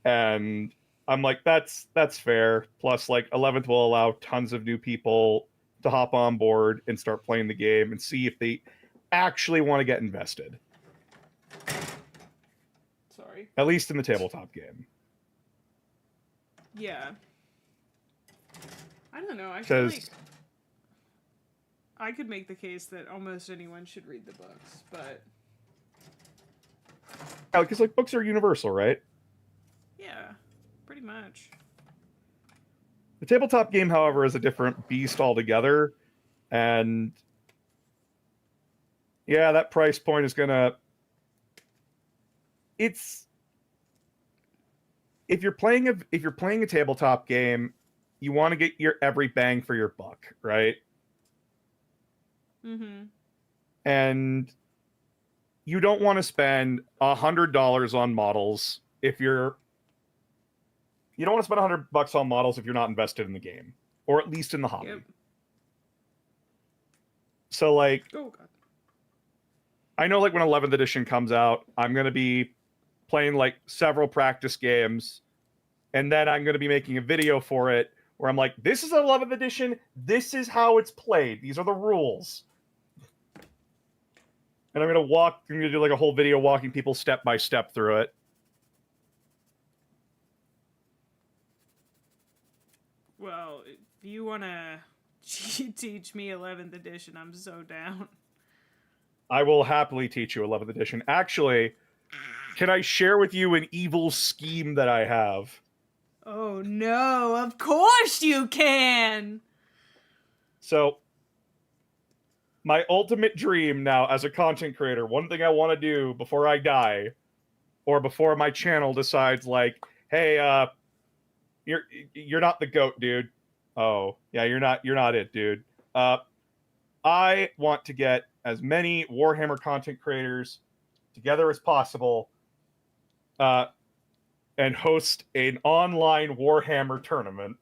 And I'm like, that's fair. Plus, like, 11th will allow tons of new people to hop on board and start playing the game and see if they actually want to get invested. Sorry. At least in the tabletop game. Yeah. I don't know. I feel like I could make the case that almost anyone should read the books, but yeah, because like books are universal, right? Yeah, pretty much. The tabletop game, however, is a different beast altogether, and yeah, that price point is gonna. It's if you're playing a tabletop game, you want to get your every bang for your buck, right? Mm-hmm. And you don't want to spend $100 on models if you don't want to spend $100 on models if you're not invested in the game, or at least in the hobby. Yep. So like, oh god, I know like when 11th edition comes out, I'm gonna be playing like several practice games, and then I'm gonna be making a video for it where I'm like, this is 11th edition, this is how it's played, these are the rules. And I'm gonna do like a whole video walking people step by step through it. Well, if you want to teach me 11th edition, I'm so down. I will happily teach you 11th edition. Actually, can I share with you an evil scheme that I have? Oh no, of course you can! So, my ultimate dream now as a content creator, one thing I want to do before I die, or before my channel decides, like, hey, you're not the goat, dude. Oh, yeah, you're not it, dude. I want to get as many Warhammer content creators together as possible, and host an online Warhammer tournament.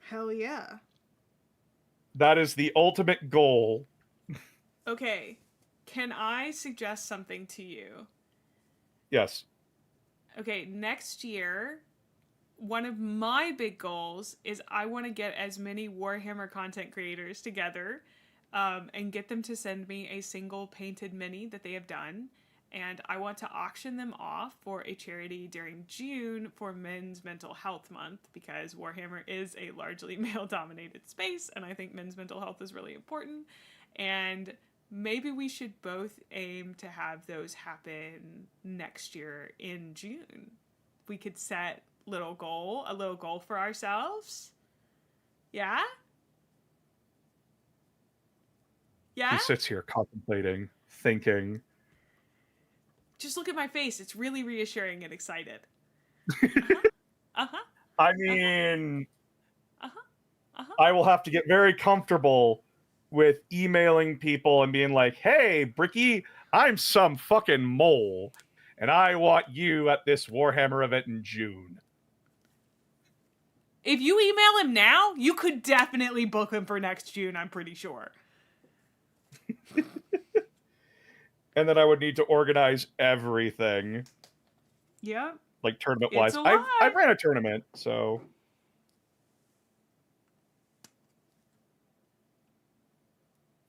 Hell yeah. That is the ultimate goal. Okay, can I suggest something to you? Yes. Okay, next year, one of my big goals is I want to get as many Warhammer content creators together and get them to send me a single painted mini that they have done. And I want to auction them off for a charity during June for Men's Mental Health Month, because Warhammer is a largely male-dominated space, and I think men's mental health is really important. And maybe we should both aim to have those happen next year in June. We could set a little goal for ourselves. Yeah? Yeah? He sits here contemplating, thinking. Just look at my face. It's really reassuring and excited. Uh-huh. Uh-huh. I mean, Uh-huh. Uh-huh. I will have to get very comfortable with emailing people and being like, hey, Bricky, I'm some fucking mole, and I want you at this Warhammer event in June. If you email him now, you could definitely book him for next June, I'm pretty sure. And then I would need to organize everything. Yeah. Like tournament-wise. It's a lot. I ran a tournament, so...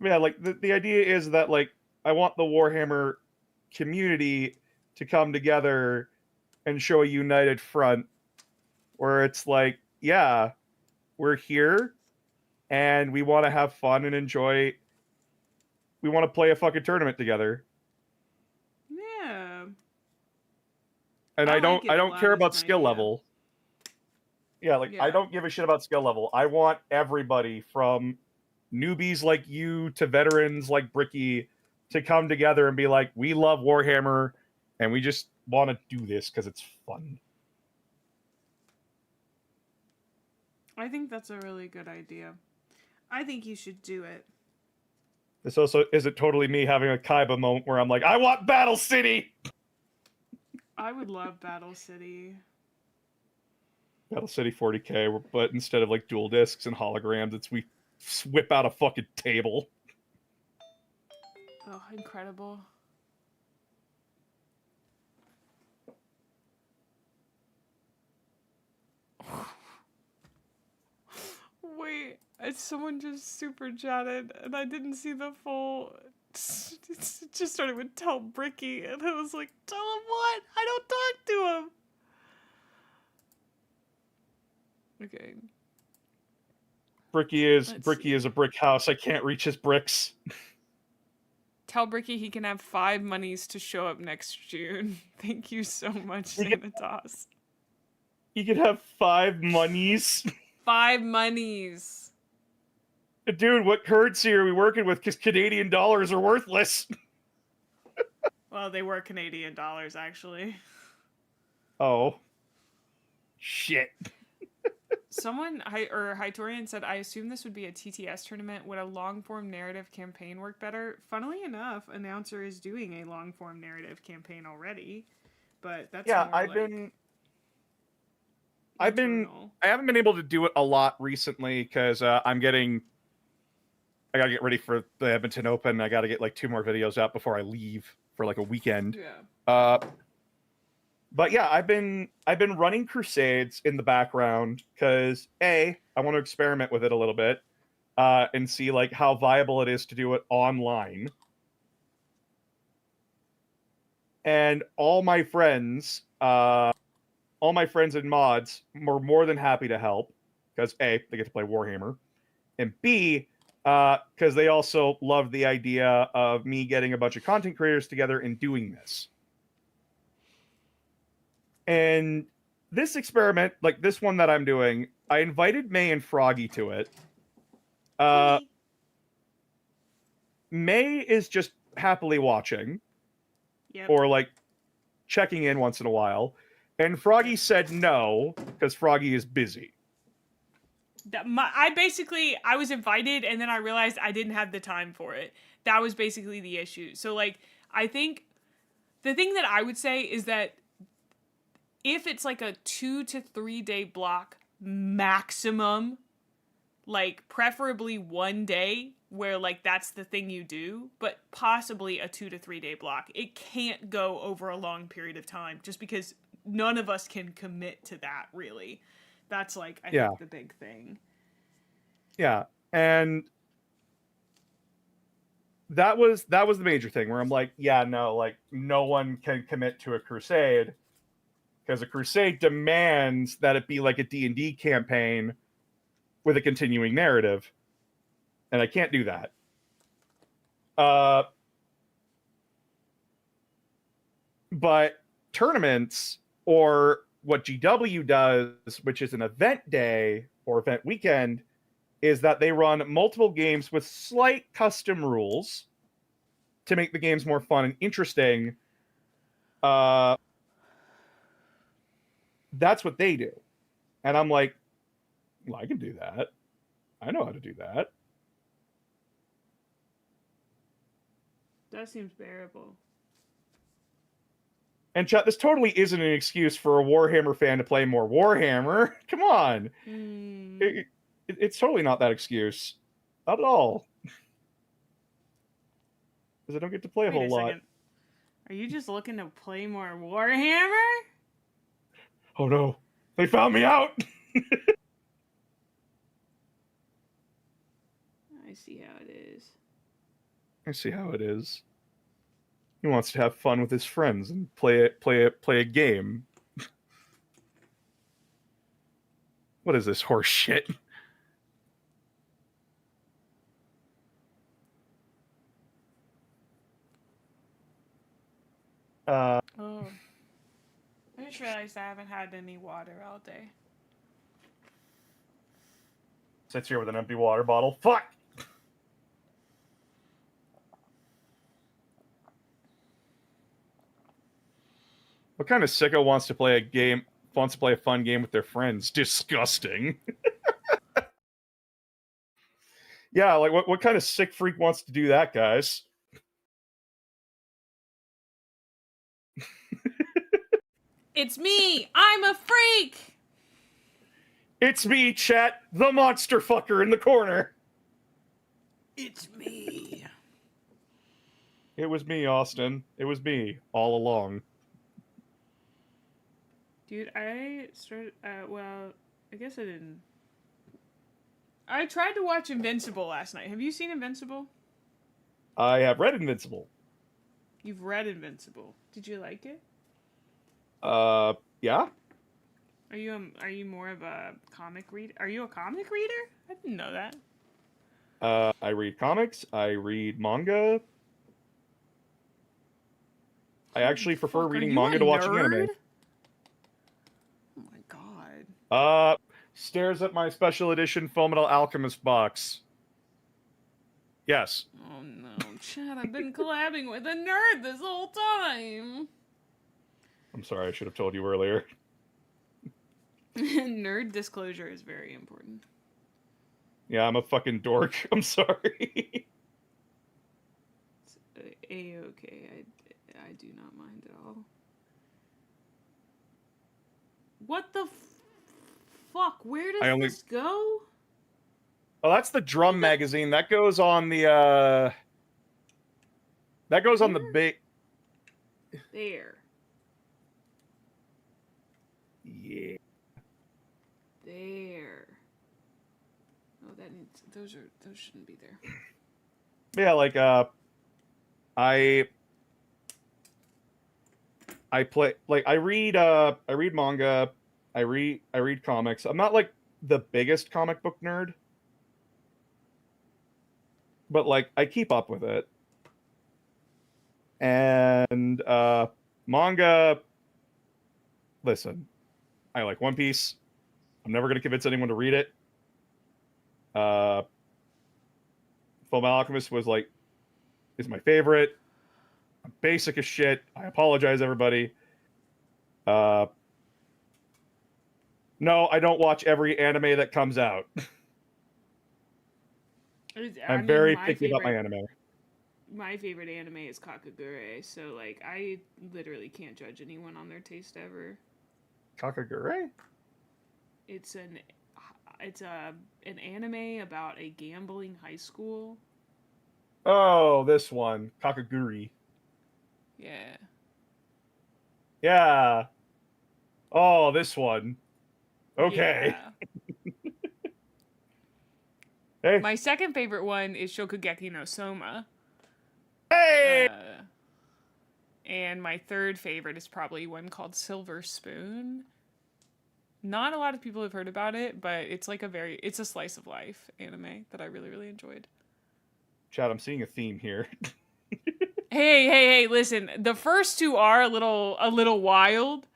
Yeah, like, the idea is that, like, I want the Warhammer community to come together and show a united front where it's like, yeah, we're here, and we want to have fun and enjoy... We want to play a fucking tournament together. Yeah. And I I like it a don't lot care as about an skill idea. level. Yeah, like, I Yeah. don't give a shit about skill level. I want everybody from newbies like you to veterans like Bricky to come together and be like, we love Warhammer, and we just want to do this because it's fun. I think that's a really good idea. I think you should do it. This also isn't totally me having a Kaiba moment where I'm like, I want Battle City! I would love Battle City. Battle City 40k, but instead of like dual discs and holograms, it's we whip out a fucking table. Oh, incredible. Wait, someone just super chatted and I didn't see the full. It just started with tell Bricky, and I was like, tell him what? I don't talk to him. Okay. Bricky is a brick house. I can't reach his bricks. Tell Bricky he can have 5 monies to show up next June. Thank you so much, Sanitas. You could have 5 monies. 5 monies. Dude, what currency are we working with? Because Canadian dollars are worthless. Well, they were Canadian dollars, actually. Oh. Shit. Someone, Hytorian said, I assume this would be a TTS tournament. Would a long-form narrative campaign work better? Funnily enough, Announcer is doing a long-form narrative campaign already. But that's Yeah, more I haven't been able to do it a lot recently because I gotta get ready for the Edmonton Open. I gotta get like 2 more videos out before I leave for like a weekend. Yeah. But yeah, I've been running crusades in the background because I want to experiment with it a little bit and see like how viable it is to do it online. And all my friends on all my friends and mods were more than happy to help because A, they get to play Warhammer, and B, because they also loved the idea of me getting a bunch of content creators together and doing this. And this experiment, like this one that I'm doing, I invited Mae and Froggy to it. Mae is just happily watching. Yep. Or like checking in once in a while. And Froggy said no, because Froggy is busy. I was invited and then I realized I didn't have the time for it. That was basically the issue. So like, I think the thing that I would say is that if it's like a 2 to 3 day block maximum, like preferably 1 day where like that's the thing you do, but possibly a 2 to 3 day block. It can't go over a long period of time just because none of us can commit to that really. That's like, I think the big thing. Yeah. And that was the major thing where I'm like, yeah, no, like no one can commit to a crusade because a crusade demands that it be like a D&D campaign with a continuing narrative. And I can't do that. But tournaments, or what GW does, which is an event day or event weekend, is that they run multiple games with slight custom rules to make the games more fun and interesting. That's what they do. And I'm like, well, I can do that. I know how to do that. That seems bearable. And chat, this totally isn't an excuse for a Warhammer fan to play more Warhammer. Come on. It's totally not that excuse. Not at all. Because I don't get to play a whole lot. Are you just looking to play more Warhammer? Oh no. They found me out! I see how it is. I see how it is. He wants to have fun with his friends and play a game. What is this horse shit? Oh. I just realized I haven't had any water all day. Sits here with an empty water bottle. Fuck! What kind of sicko wants to play a fun game with their friends? Disgusting. Yeah, like what kind of sick freak wants to do that, guys? It's me! I'm a freak! It's me, chat, the monster fucker in the corner. It's me. It was me, Austin. It was me all along. Dude, I started, well, I guess I didn't. I tried to watch Invincible last night. Have you seen Invincible? I have read Invincible. You've read Invincible. Did you like it? Yeah. Are you more of a comic reader? Are you a comic reader? I didn't know that. I read comics. I read manga. I actually prefer reading manga to watching anime. Oh my god. Stares at my special edition Fullmetal Alchemist box. Yes. Oh no, Chad, I've been collabing with a nerd this whole time. I'm sorry, I should have told you earlier. Nerd disclosure is very important. Yeah, I'm a fucking dork. I'm sorry. It's A-okay. I do not mind at all. What the fuck? Where does this go? Oh, that's the Drum magazine. That goes on the, That goes on the big... There. Yeah. There. Oh, that needs... Those shouldn't be there. Yeah, like, I I read manga, I read comics. I'm not like the biggest comic book nerd, but like I keep up with it. And manga, listen, I like One Piece. I'm never going to convince anyone to read it. Full Alchemist is my favorite. I'm basic as shit. I apologize, everybody. No, I don't watch every anime that comes out. I'm very picky about my anime. My favorite anime is Kakagure, so like I literally can't judge anyone on their taste ever. Kakagure? It's an anime about a gambling high school. Oh, this one, Kakaguri. Yeah. Yeah. Oh, this one. Okay. Yeah. Hey. My second favorite one is Shokugeki no Soma. Hey. And my third favorite is probably one called Silver Spoon. Not a lot of people have heard about it, but it's like it's a slice of life anime that I really, really enjoyed. Chad, I'm seeing a theme here. Hey, listen. The first two are a little wild,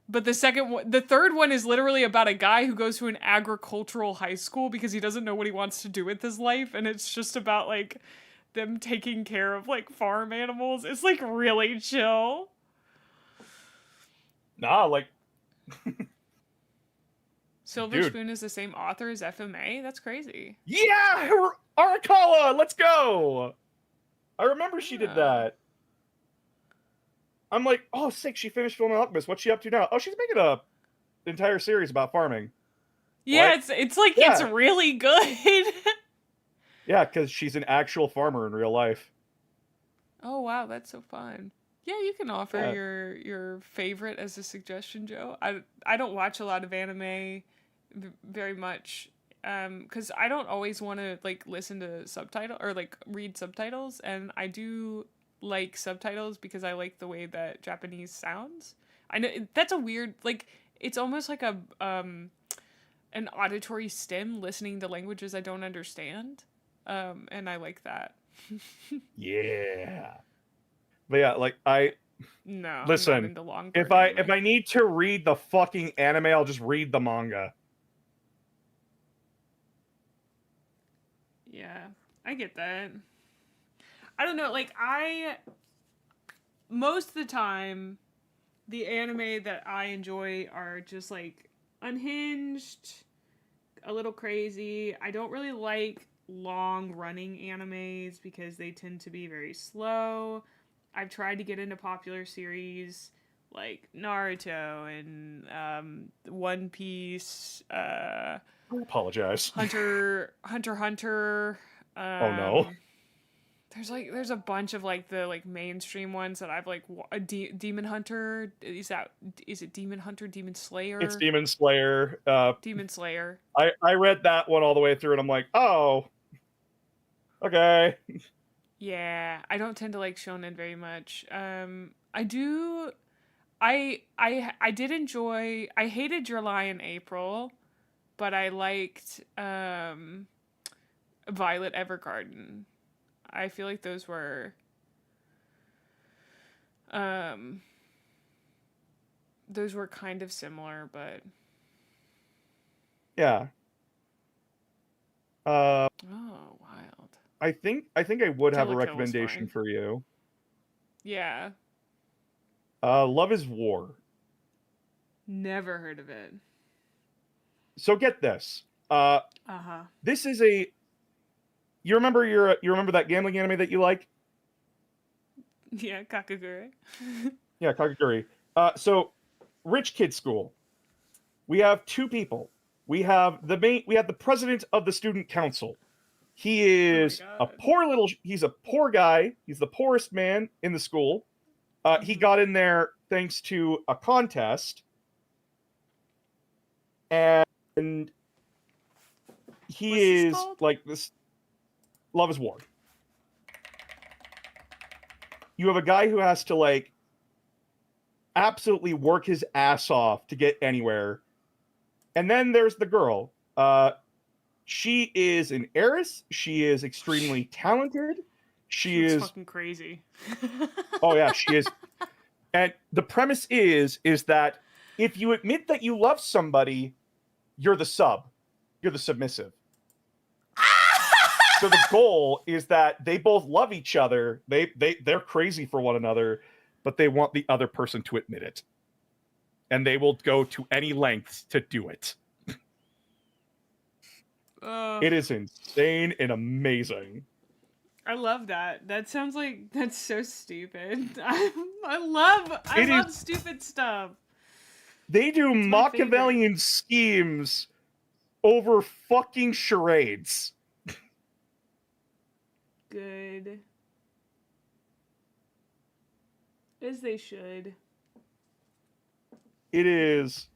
but the third one is literally about a guy who goes to an agricultural high school because he doesn't know what he wants to do with his life, and it's just about like them taking care of like farm animals. It's like really chill. Nah, like Silver Spoon is the same author as FMA? That's crazy. Yeah! Arakawa! Let's go! I remember she did that. I'm like, oh, sick, she finished Fullmetal Alchemist. What's she up to now? Oh, she's making an entire series about farming. Yeah, what? It's really good. Yeah, because she's an actual farmer in real life. Oh, wow, that's so fun. Yeah, you can offer your favorite as a suggestion, Joe. I don't watch a lot of anime very much because I don't always want to like listen to subtitle or like read subtitles, and I do like subtitles because I like the way that Japanese sounds. I know that's a weird, like, it's almost like an auditory stim listening to languages I don't understand, and I like that. Yeah. But yeah, like listen, I'm not into long if I need to read the fucking anime, I'll just read the manga. Yeah, I get that. I don't know, like most of the time the anime that I enjoy are just like unhinged, a little crazy. I don't really like long running animes because they tend to be very slow. I've tried to get into popular series like Naruto and One Piece. I apologize. Hunter. Oh no. There's a bunch of like the like mainstream ones that I've like Demon Hunter. Is it Demon Hunter? Demon Slayer? It's Demon Slayer. Demon Slayer. I read that one all the way through and I'm like, oh, okay. Yeah, I don't tend to like shonen very much. I do. I did enjoy. I hated July and April, but I liked Violet Evergarden. I feel like those were kind of similar, but yeah. Oh, wild. I think I would have a recommendation for you. Yeah. Love is War. Never heard of it. So get this. This is you remember that gambling anime that you like? Yeah, Kakaguri. Yeah, Kakaguri. So rich kid school. We have two people. We have the president of the student council. He is he's a poor guy. He's the poorest man in the school. He got in there thanks to a contest. And he is like this. Love is War. You have a guy who has to like absolutely work his ass off to get anywhere. And then there's the girl. She is an heiress. She is extremely talented. She It's is fucking crazy. Oh yeah, she is. And the premise is that if you admit that you love somebody, you're the sub. You're the submissive. So the goal is that they both love each other. They're crazy for one another, but they want the other person to admit it. And they will go to any lengths to do it. It is insane and amazing. I love that. That sounds like that's so stupid. I love stupid stuff. They do Machiavellian schemes over fucking charades. Good. As they should. It is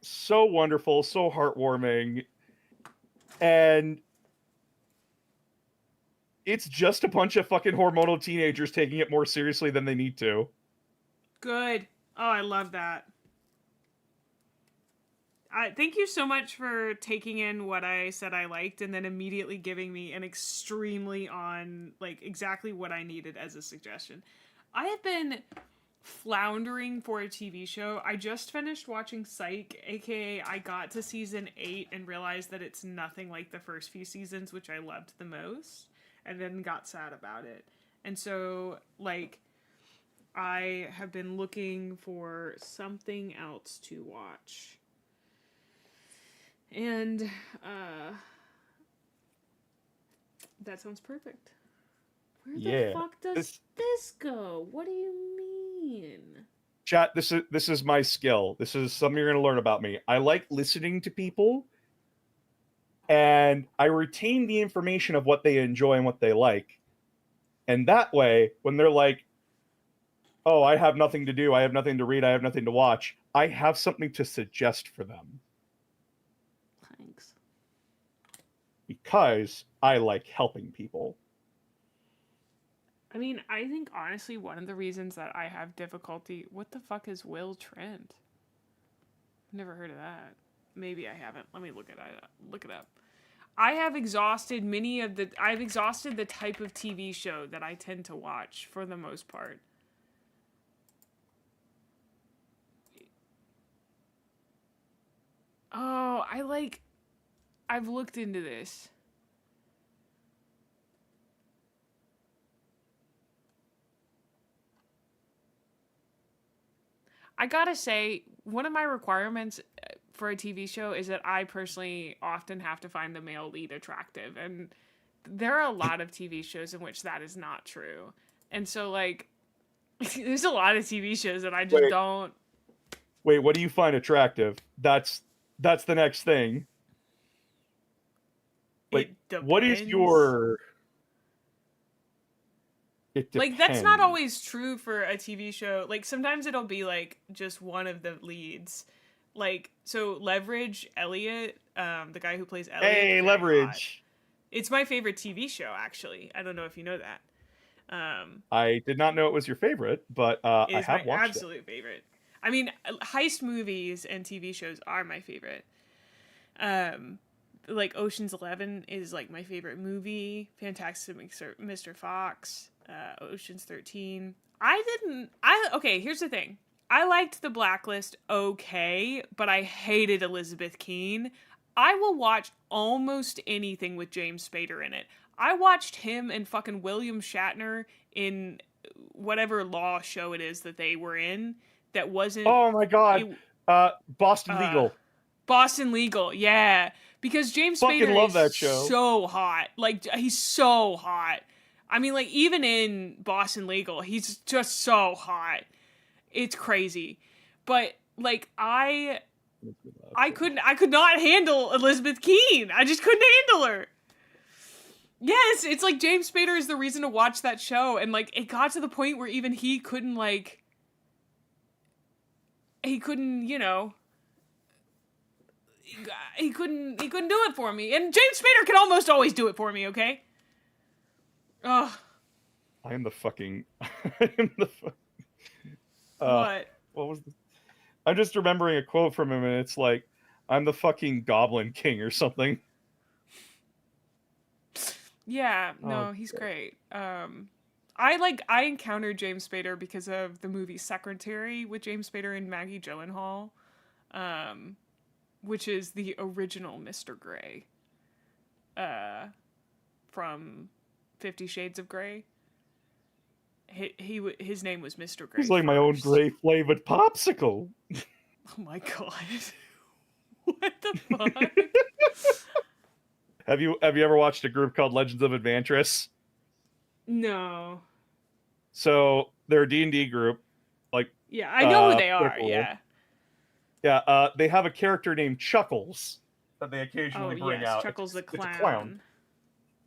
so wonderful, so heartwarming, and it's just a bunch of fucking hormonal teenagers taking it more seriously than they need to. Good. Oh, I love that. Thank you so much for taking in what I said I liked and then immediately giving me an extremely exactly what I needed as a suggestion. I have been floundering for a TV show. I just finished watching Psych, aka I got to season 8 and realized that it's nothing like the first few seasons, which I loved the most, and then got sad about it. And so, I have been looking for something else to watch. And, that sounds perfect. Where the fuck does this go? What do you mean? Chat, this is my skill. This is something you're going to learn about me. I like listening to people, and I retain the information of what they enjoy and what they like. And that way, when they're like, oh, I have nothing to do, I have nothing to read, I have nothing to watch, I have something to suggest for them. Thanks. Because I like helping people. I mean, I think honestly one of the reasons that I have difficulty... What the fuck is Will Trent? Never heard of that. Maybe I haven't. Let me look it up. I've exhausted the type of TV show that I tend to watch for the most part. Oh, I've looked into this. I gotta say, one of my requirements for a TV show is that I personally often have to find the male lead attractive. And there are a lot of TV shows in which that is not true. And so, there's a lot of TV shows that I just don't... Wait, what do you find attractive? That's the next thing. What is your... It depends. That's not always true for a TV show. Sometimes it'll be, just one of the leads. So Leverage, Elliot, the guy who plays Elliot. Hey, Leverage! Hot. It's my favorite TV show, actually. I don't know if you know that. I did not know it was your favorite, but I have watched it. It's my absolute favorite. I mean, heist movies and TV shows are my favorite. Ocean's 11 is, my favorite movie. Fantastic Mr. Fox. Ocean's 13. Okay, here's the thing. I liked The Blacklist okay, but I hated Elizabeth Keen. I will watch almost anything with James Spader in it. I watched him and fucking William Shatner in whatever law show it is that they were in that wasn't... Oh my god. Boston Legal. Boston Legal, yeah. Because James Spader love that show. So hot. He's so hot. I mean, even in Boston Legal, he's just so hot. It's crazy. But, I could not handle Elizabeth Keen. I just couldn't handle her. Yes, it's James Spader is the reason to watch that show. And, it got to the point where even he couldn't, he couldn't do it for me. And James Spader can almost always do it for me, okay? Ugh. I am the fucking... What? what was the, I'm just remembering a quote from him, and it's like, "I'm the fucking Goblin King" or something. Yeah, Oh, no, he's great. I encountered James Spader because of the movie Secretary with James Spader and Maggie Gyllenhaal, which is the original Mr. Grey, from 50 Shades of Grey. His name was Mr. Grey. he's like my own first. gray flavored popsicle. Oh my god. What the fuck? Have you ever watched a group called Legends of Adventress? No. So they're a D&D group. Like, Yeah, I know who they they're are. cool. Yeah. Yeah, they have a character named Chuckles that they Oh occasionally bring yes, out. Chuckles the It's a clown. clown.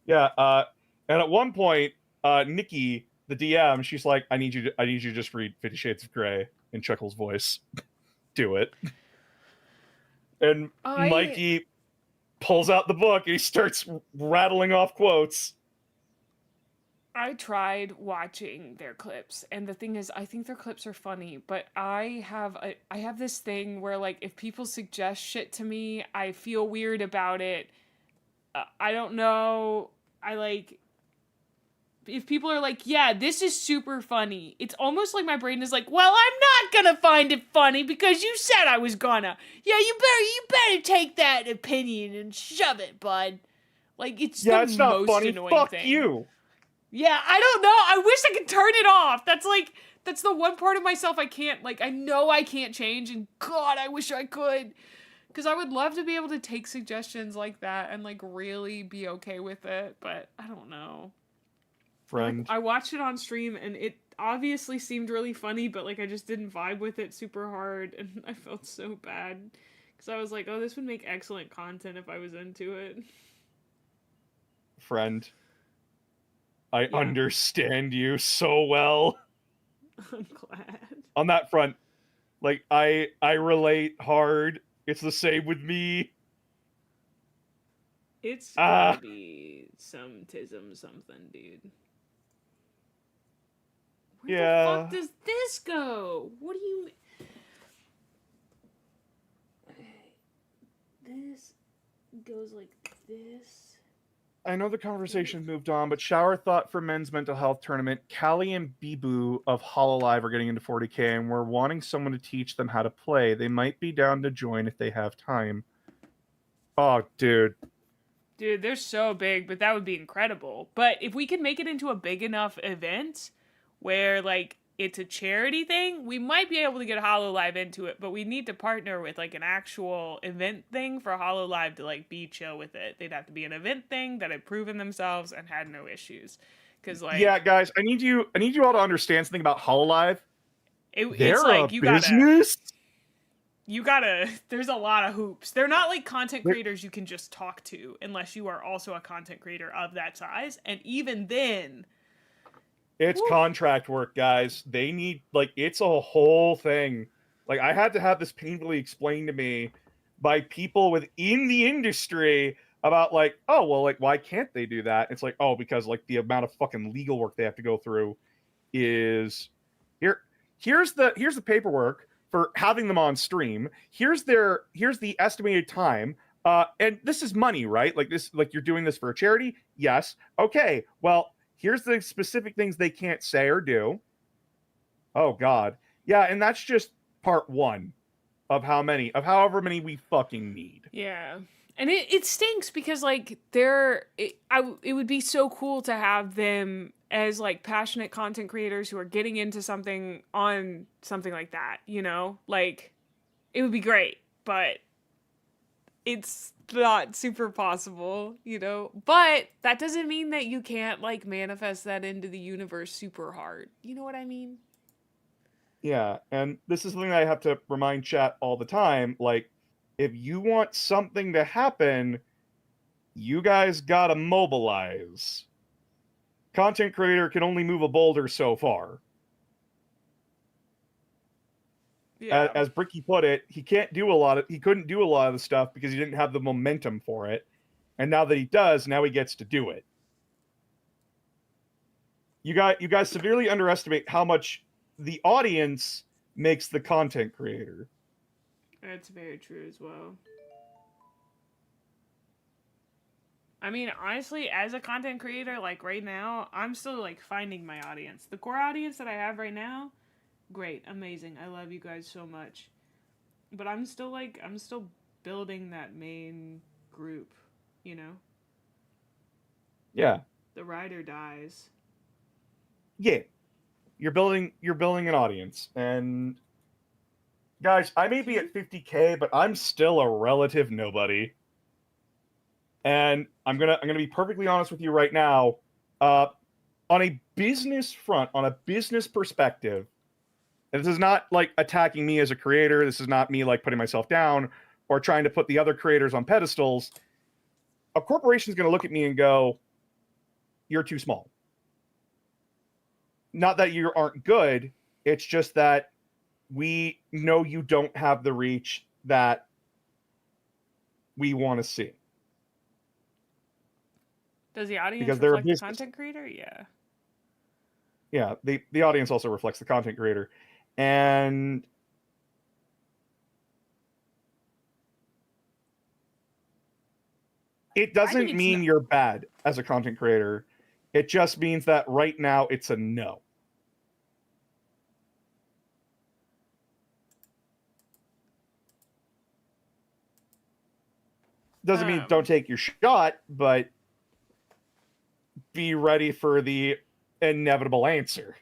Yeah, and at one point, Nikki, the DM, she's like, I need you to just read 50 Shades of Grey in Chuckles' voice. Do it." And Mikey pulls out the book and he starts rattling off quotes. I tried watching their clips, and the thing is, I think their clips are funny, but I have this thing where, like, if people suggest shit to me, I feel weird about it. I don't know. If people are like, yeah, this is super funny, it's almost like my brain is like, well, I'm not gonna find it funny because you said I was gonna. Yeah, you better take that opinion and shove it, bud. Like, it's the It's not most funny. annoying Fuck thing. you. Yeah, I don't know. I wish I could turn it off. That's the one part of myself I can't, like, I know I can't change, and God, I wish I could. Because I would love to be able to take suggestions like that and, like, really be okay with it, but I don't know. Friend. Like, I watched it on stream, and it obviously seemed really funny, but, like, I just didn't vibe with it super hard, and I felt so bad. Because I was like, oh, this would make excellent content if I was into it. Friend. I understand you so well. I'm glad. On that front, like, I relate hard. It's the same with me. It's gotta be some tism something, dude. Where the fuck does this go? What do you... This goes like this. I know the conversation moved on, but shower thought for men's mental health tournament. Callie and Bibu of Hololive are getting into 40K, and we're wanting someone to teach them how to play. They might be down to join if they have time. Oh, dude. Dude, they're so big, but that would be incredible. But if we could make it into a big enough event where, like, it's a charity thing, we might be able to get HoloLive into it, but we need to partner with, like, an actual event thing for HoloLive to, like, be chill with it. They'd have to be an event thing that had proven themselves and had no issues. Because, like... Yeah, guys, I need you all to understand something about HoloLive. It's like, you business? there's a lot of hoops. They're not like content creators you can just talk to unless you are also a content creator of that size. And even then... It's contract work, guys. They need, like, it's a whole thing. Like, I had to have this painfully explained to me by people within the industry about, like, oh, well, like, why can't they do that? It's like, oh, because, like, the amount of fucking legal work they have to go through is... Here's the paperwork for having them on stream. Here's the estimated time. And this is money, right? Like, this, like, you're doing this for a charity? Yes. Okay, well... Here's the specific things they can't say or do. Oh, God. Yeah, and that's just part one of however many we fucking need. Yeah. And it stinks because, like, it would be so cool to have them as, like, passionate content creators who are getting into something on something like that, you know? Like, it would be great, but it's not super possible, you know? But that doesn't mean that you can't, like, manifest that into the universe super hard. You know what I mean? Yeah, and this is something that I have to remind chat all the time. Like, if you want something to happen, you guys gotta mobilize. Content creator can only move a boulder so far. Yeah. As Bricky put it, he couldn't do a lot of the stuff because he didn't have the momentum for it. And now that he does, now he gets to do it. You guys severely underestimate how much the audience makes the content creator. That's very true as well. I mean, honestly, as a content creator, like right now, I'm still like finding my audience. The core audience that I have right now, great, amazing. I love you guys so much. But I'm still building that main group, you know? Yeah. The rider dies. Yeah. You're building an audience. And guys, I may be at 50K, but I'm still a relative nobody. And I'm gonna be perfectly honest with you right now. On a business front, on a business perspective, and this is not like attacking me as a creator. This is not me like putting myself down or trying to put the other creators on pedestals. A corporation is going to look at me and go, "You're too small." Not that you aren't good. It's just that we know you don't have the reach that we want to see. Does the audience Because they're a reflect the business. content creator? Yeah. Yeah, the audience also reflects the content creator. And it doesn't mean you're bad as a content creator. It just means that right now it's a no. Doesn't mean don't take your shot, but be ready for the inevitable answer.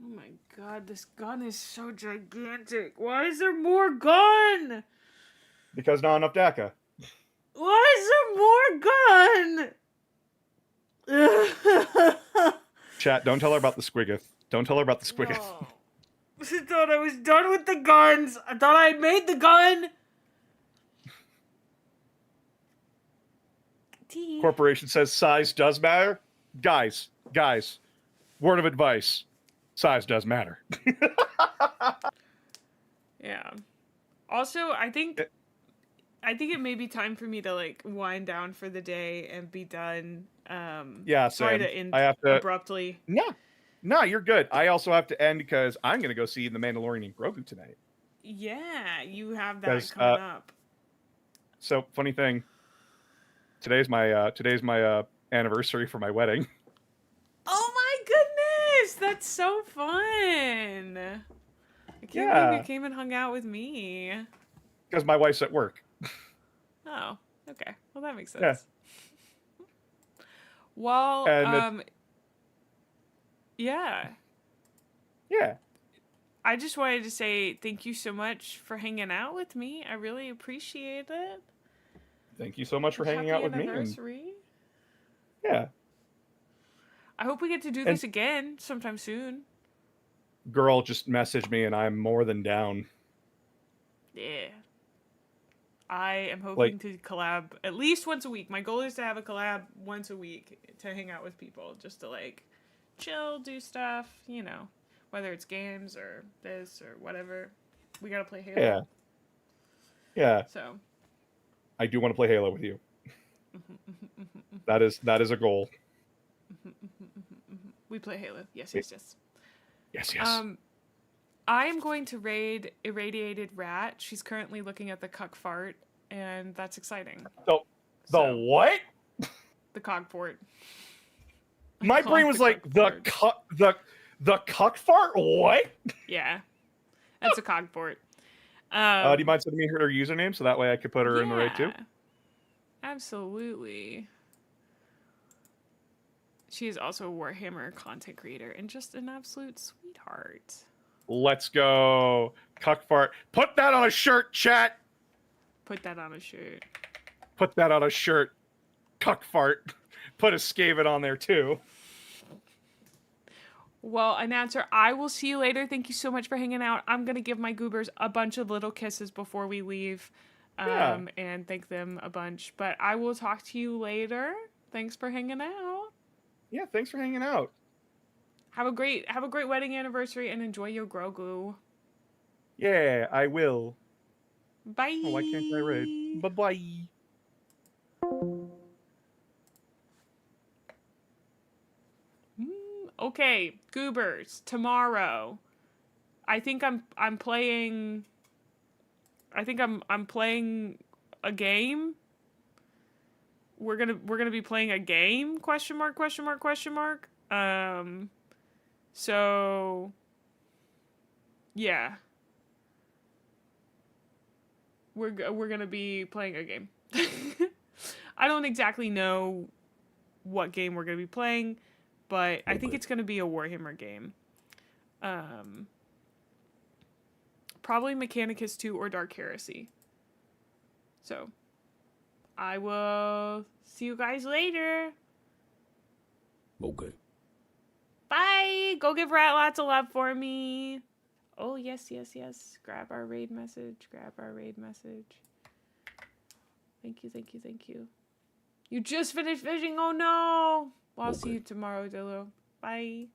Oh my god, this gun is so gigantic. Why is there more gun? Because not enough DACA. Why is there more gun? Chat, don't tell her about the squiggoth. Don't tell her about the squiggoth. No. I thought I was done with the guns. I thought I had made the gun. Corporation says size does matter. Guys, word of advice. Size does matter. Yeah. Also, I think it may be time for me to like wind down for the day and be done. Yeah, sorry Sam. to end I have to abruptly. No, you're good. I also have to end because I'm going to go see The Mandalorian and Grogu tonight. Yeah, you have that coming up. So, funny thing. Today's my anniversary for my wedding. Oh my goodness, that's so fun! I can't believe you came and hung out with me. Because my wife's at work. Oh, okay. Well, that makes sense. Yeah. Well, yeah. Yeah. I just wanted to say thank you so much for hanging out with me. I really appreciate it. Thank you so much for hanging out with me. Yeah. I hope we get to do this again sometime soon. Girl, just message me and I'm more than down. Yeah. I am hoping to collab at least once a week. My goal is to have a collab once a week to hang out with people. Just to like chill, do stuff, you know. Whether it's games or this or whatever. We gotta play Halo. Yeah. Yeah. So. I do want to play Halo with you. That is a goal. We play Halo. Yes. Yes. I am going to raid Irradiated Rat. She's currently looking at the cuck fart, and that's exciting. The what? The cog fort. My brain was like the cuck fart. What? Yeah, that's a cog fort. Do you mind sending me her username so that way I could put her in the raid too? Absolutely. She is also a Warhammer content creator and just an absolute sweetheart. Let's go. Cuck fart. Put that on a shirt, chat. Put that on a shirt. Put that on a shirt. Cuck fart. Put a Skaven on there too. Well, announcer, I will see you later. Thank you so much for hanging out. I'm going to give my goobers a bunch of little kisses before we leave and thank them a bunch. But I will talk to you later. Thanks for hanging out. Yeah, thanks for hanging out. Have a great wedding anniversary and enjoy your Grogu. Yeah, I will. Bye. Oh, why can't I raid? Bye-bye. Okay, goobers, tomorrow. I think I'm playing a game. We're gonna be playing a game? Question mark, question mark, question mark. So yeah. We're gonna be playing a game. I don't exactly know what game we're gonna be playing, but I think it's gonna be a Warhammer game. Probably Mechanicus 2 or Dark Heresy. So, I will see you guys later. Okay. Bye! Go give Rat lots of love for me. Oh, yes, yes, yes. Grab our raid message. Grab our raid message. Thank you, thank you, thank you. You just finished fishing? Oh, no! Well, I'll see you tomorrow, Dillo. Bye.